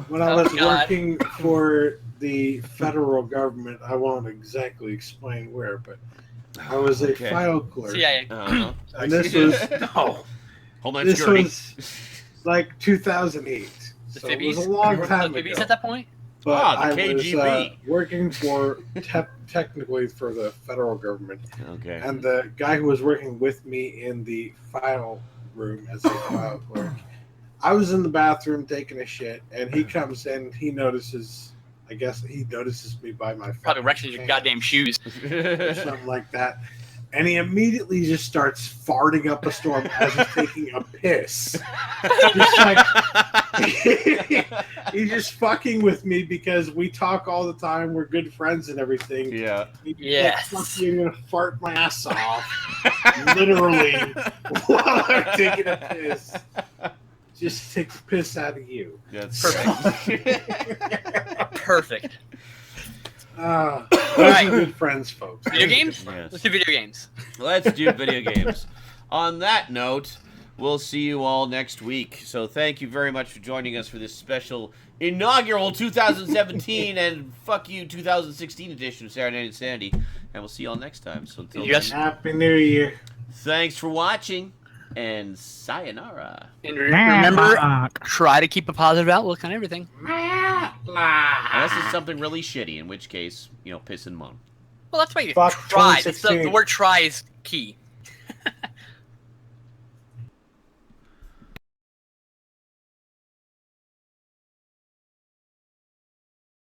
Speaker 2: When I was working for the federal government, I won't exactly explain where, but I was a file clerk.
Speaker 5: CIA.
Speaker 2: And this was
Speaker 1: Homeland
Speaker 2: this
Speaker 1: Security.
Speaker 2: was like 2008. So it was a long time ago.
Speaker 5: At that point?
Speaker 2: But I
Speaker 1: KGB.
Speaker 2: was working for technically for the federal government.
Speaker 1: Okay.
Speaker 2: And the guy who was working with me in the file room as a file clerk, I was in the bathroom taking a shit, and he comes in. He notices. I guess he notices me by my
Speaker 5: probably wrecks your goddamn shoes
Speaker 2: or something like that. And he immediately just starts farting up a storm as he's taking a piss. Just like, he's just fucking with me because we talk all the time. We're good friends and everything.
Speaker 1: Yeah.
Speaker 5: Yes.
Speaker 2: Like, fuck you, I'm going to fart my ass off. Literally. While I'm taking a piss. Just take the piss out of you.
Speaker 1: That's
Speaker 5: perfect. Perfect.
Speaker 2: Those are good friends, folks.
Speaker 5: Video games?
Speaker 1: Yes.
Speaker 5: Let's do video games.
Speaker 1: Let's do video games. On that note, we'll see you all next week. So thank you very much for joining us for this special inaugural 2017 and fuck you 2016 edition of Saturday Night InSaNiTy. And we'll see you all next time. So until then,
Speaker 2: Happy New Year.
Speaker 1: thanks for watching and sayonara.
Speaker 5: And remember, try to keep a positive outlook on everything.
Speaker 1: Unless it's something really shitty, in which case, piss and moan.
Speaker 5: Well, that's why you
Speaker 2: Fuck
Speaker 5: try.
Speaker 2: 2016.
Speaker 5: The word try is key.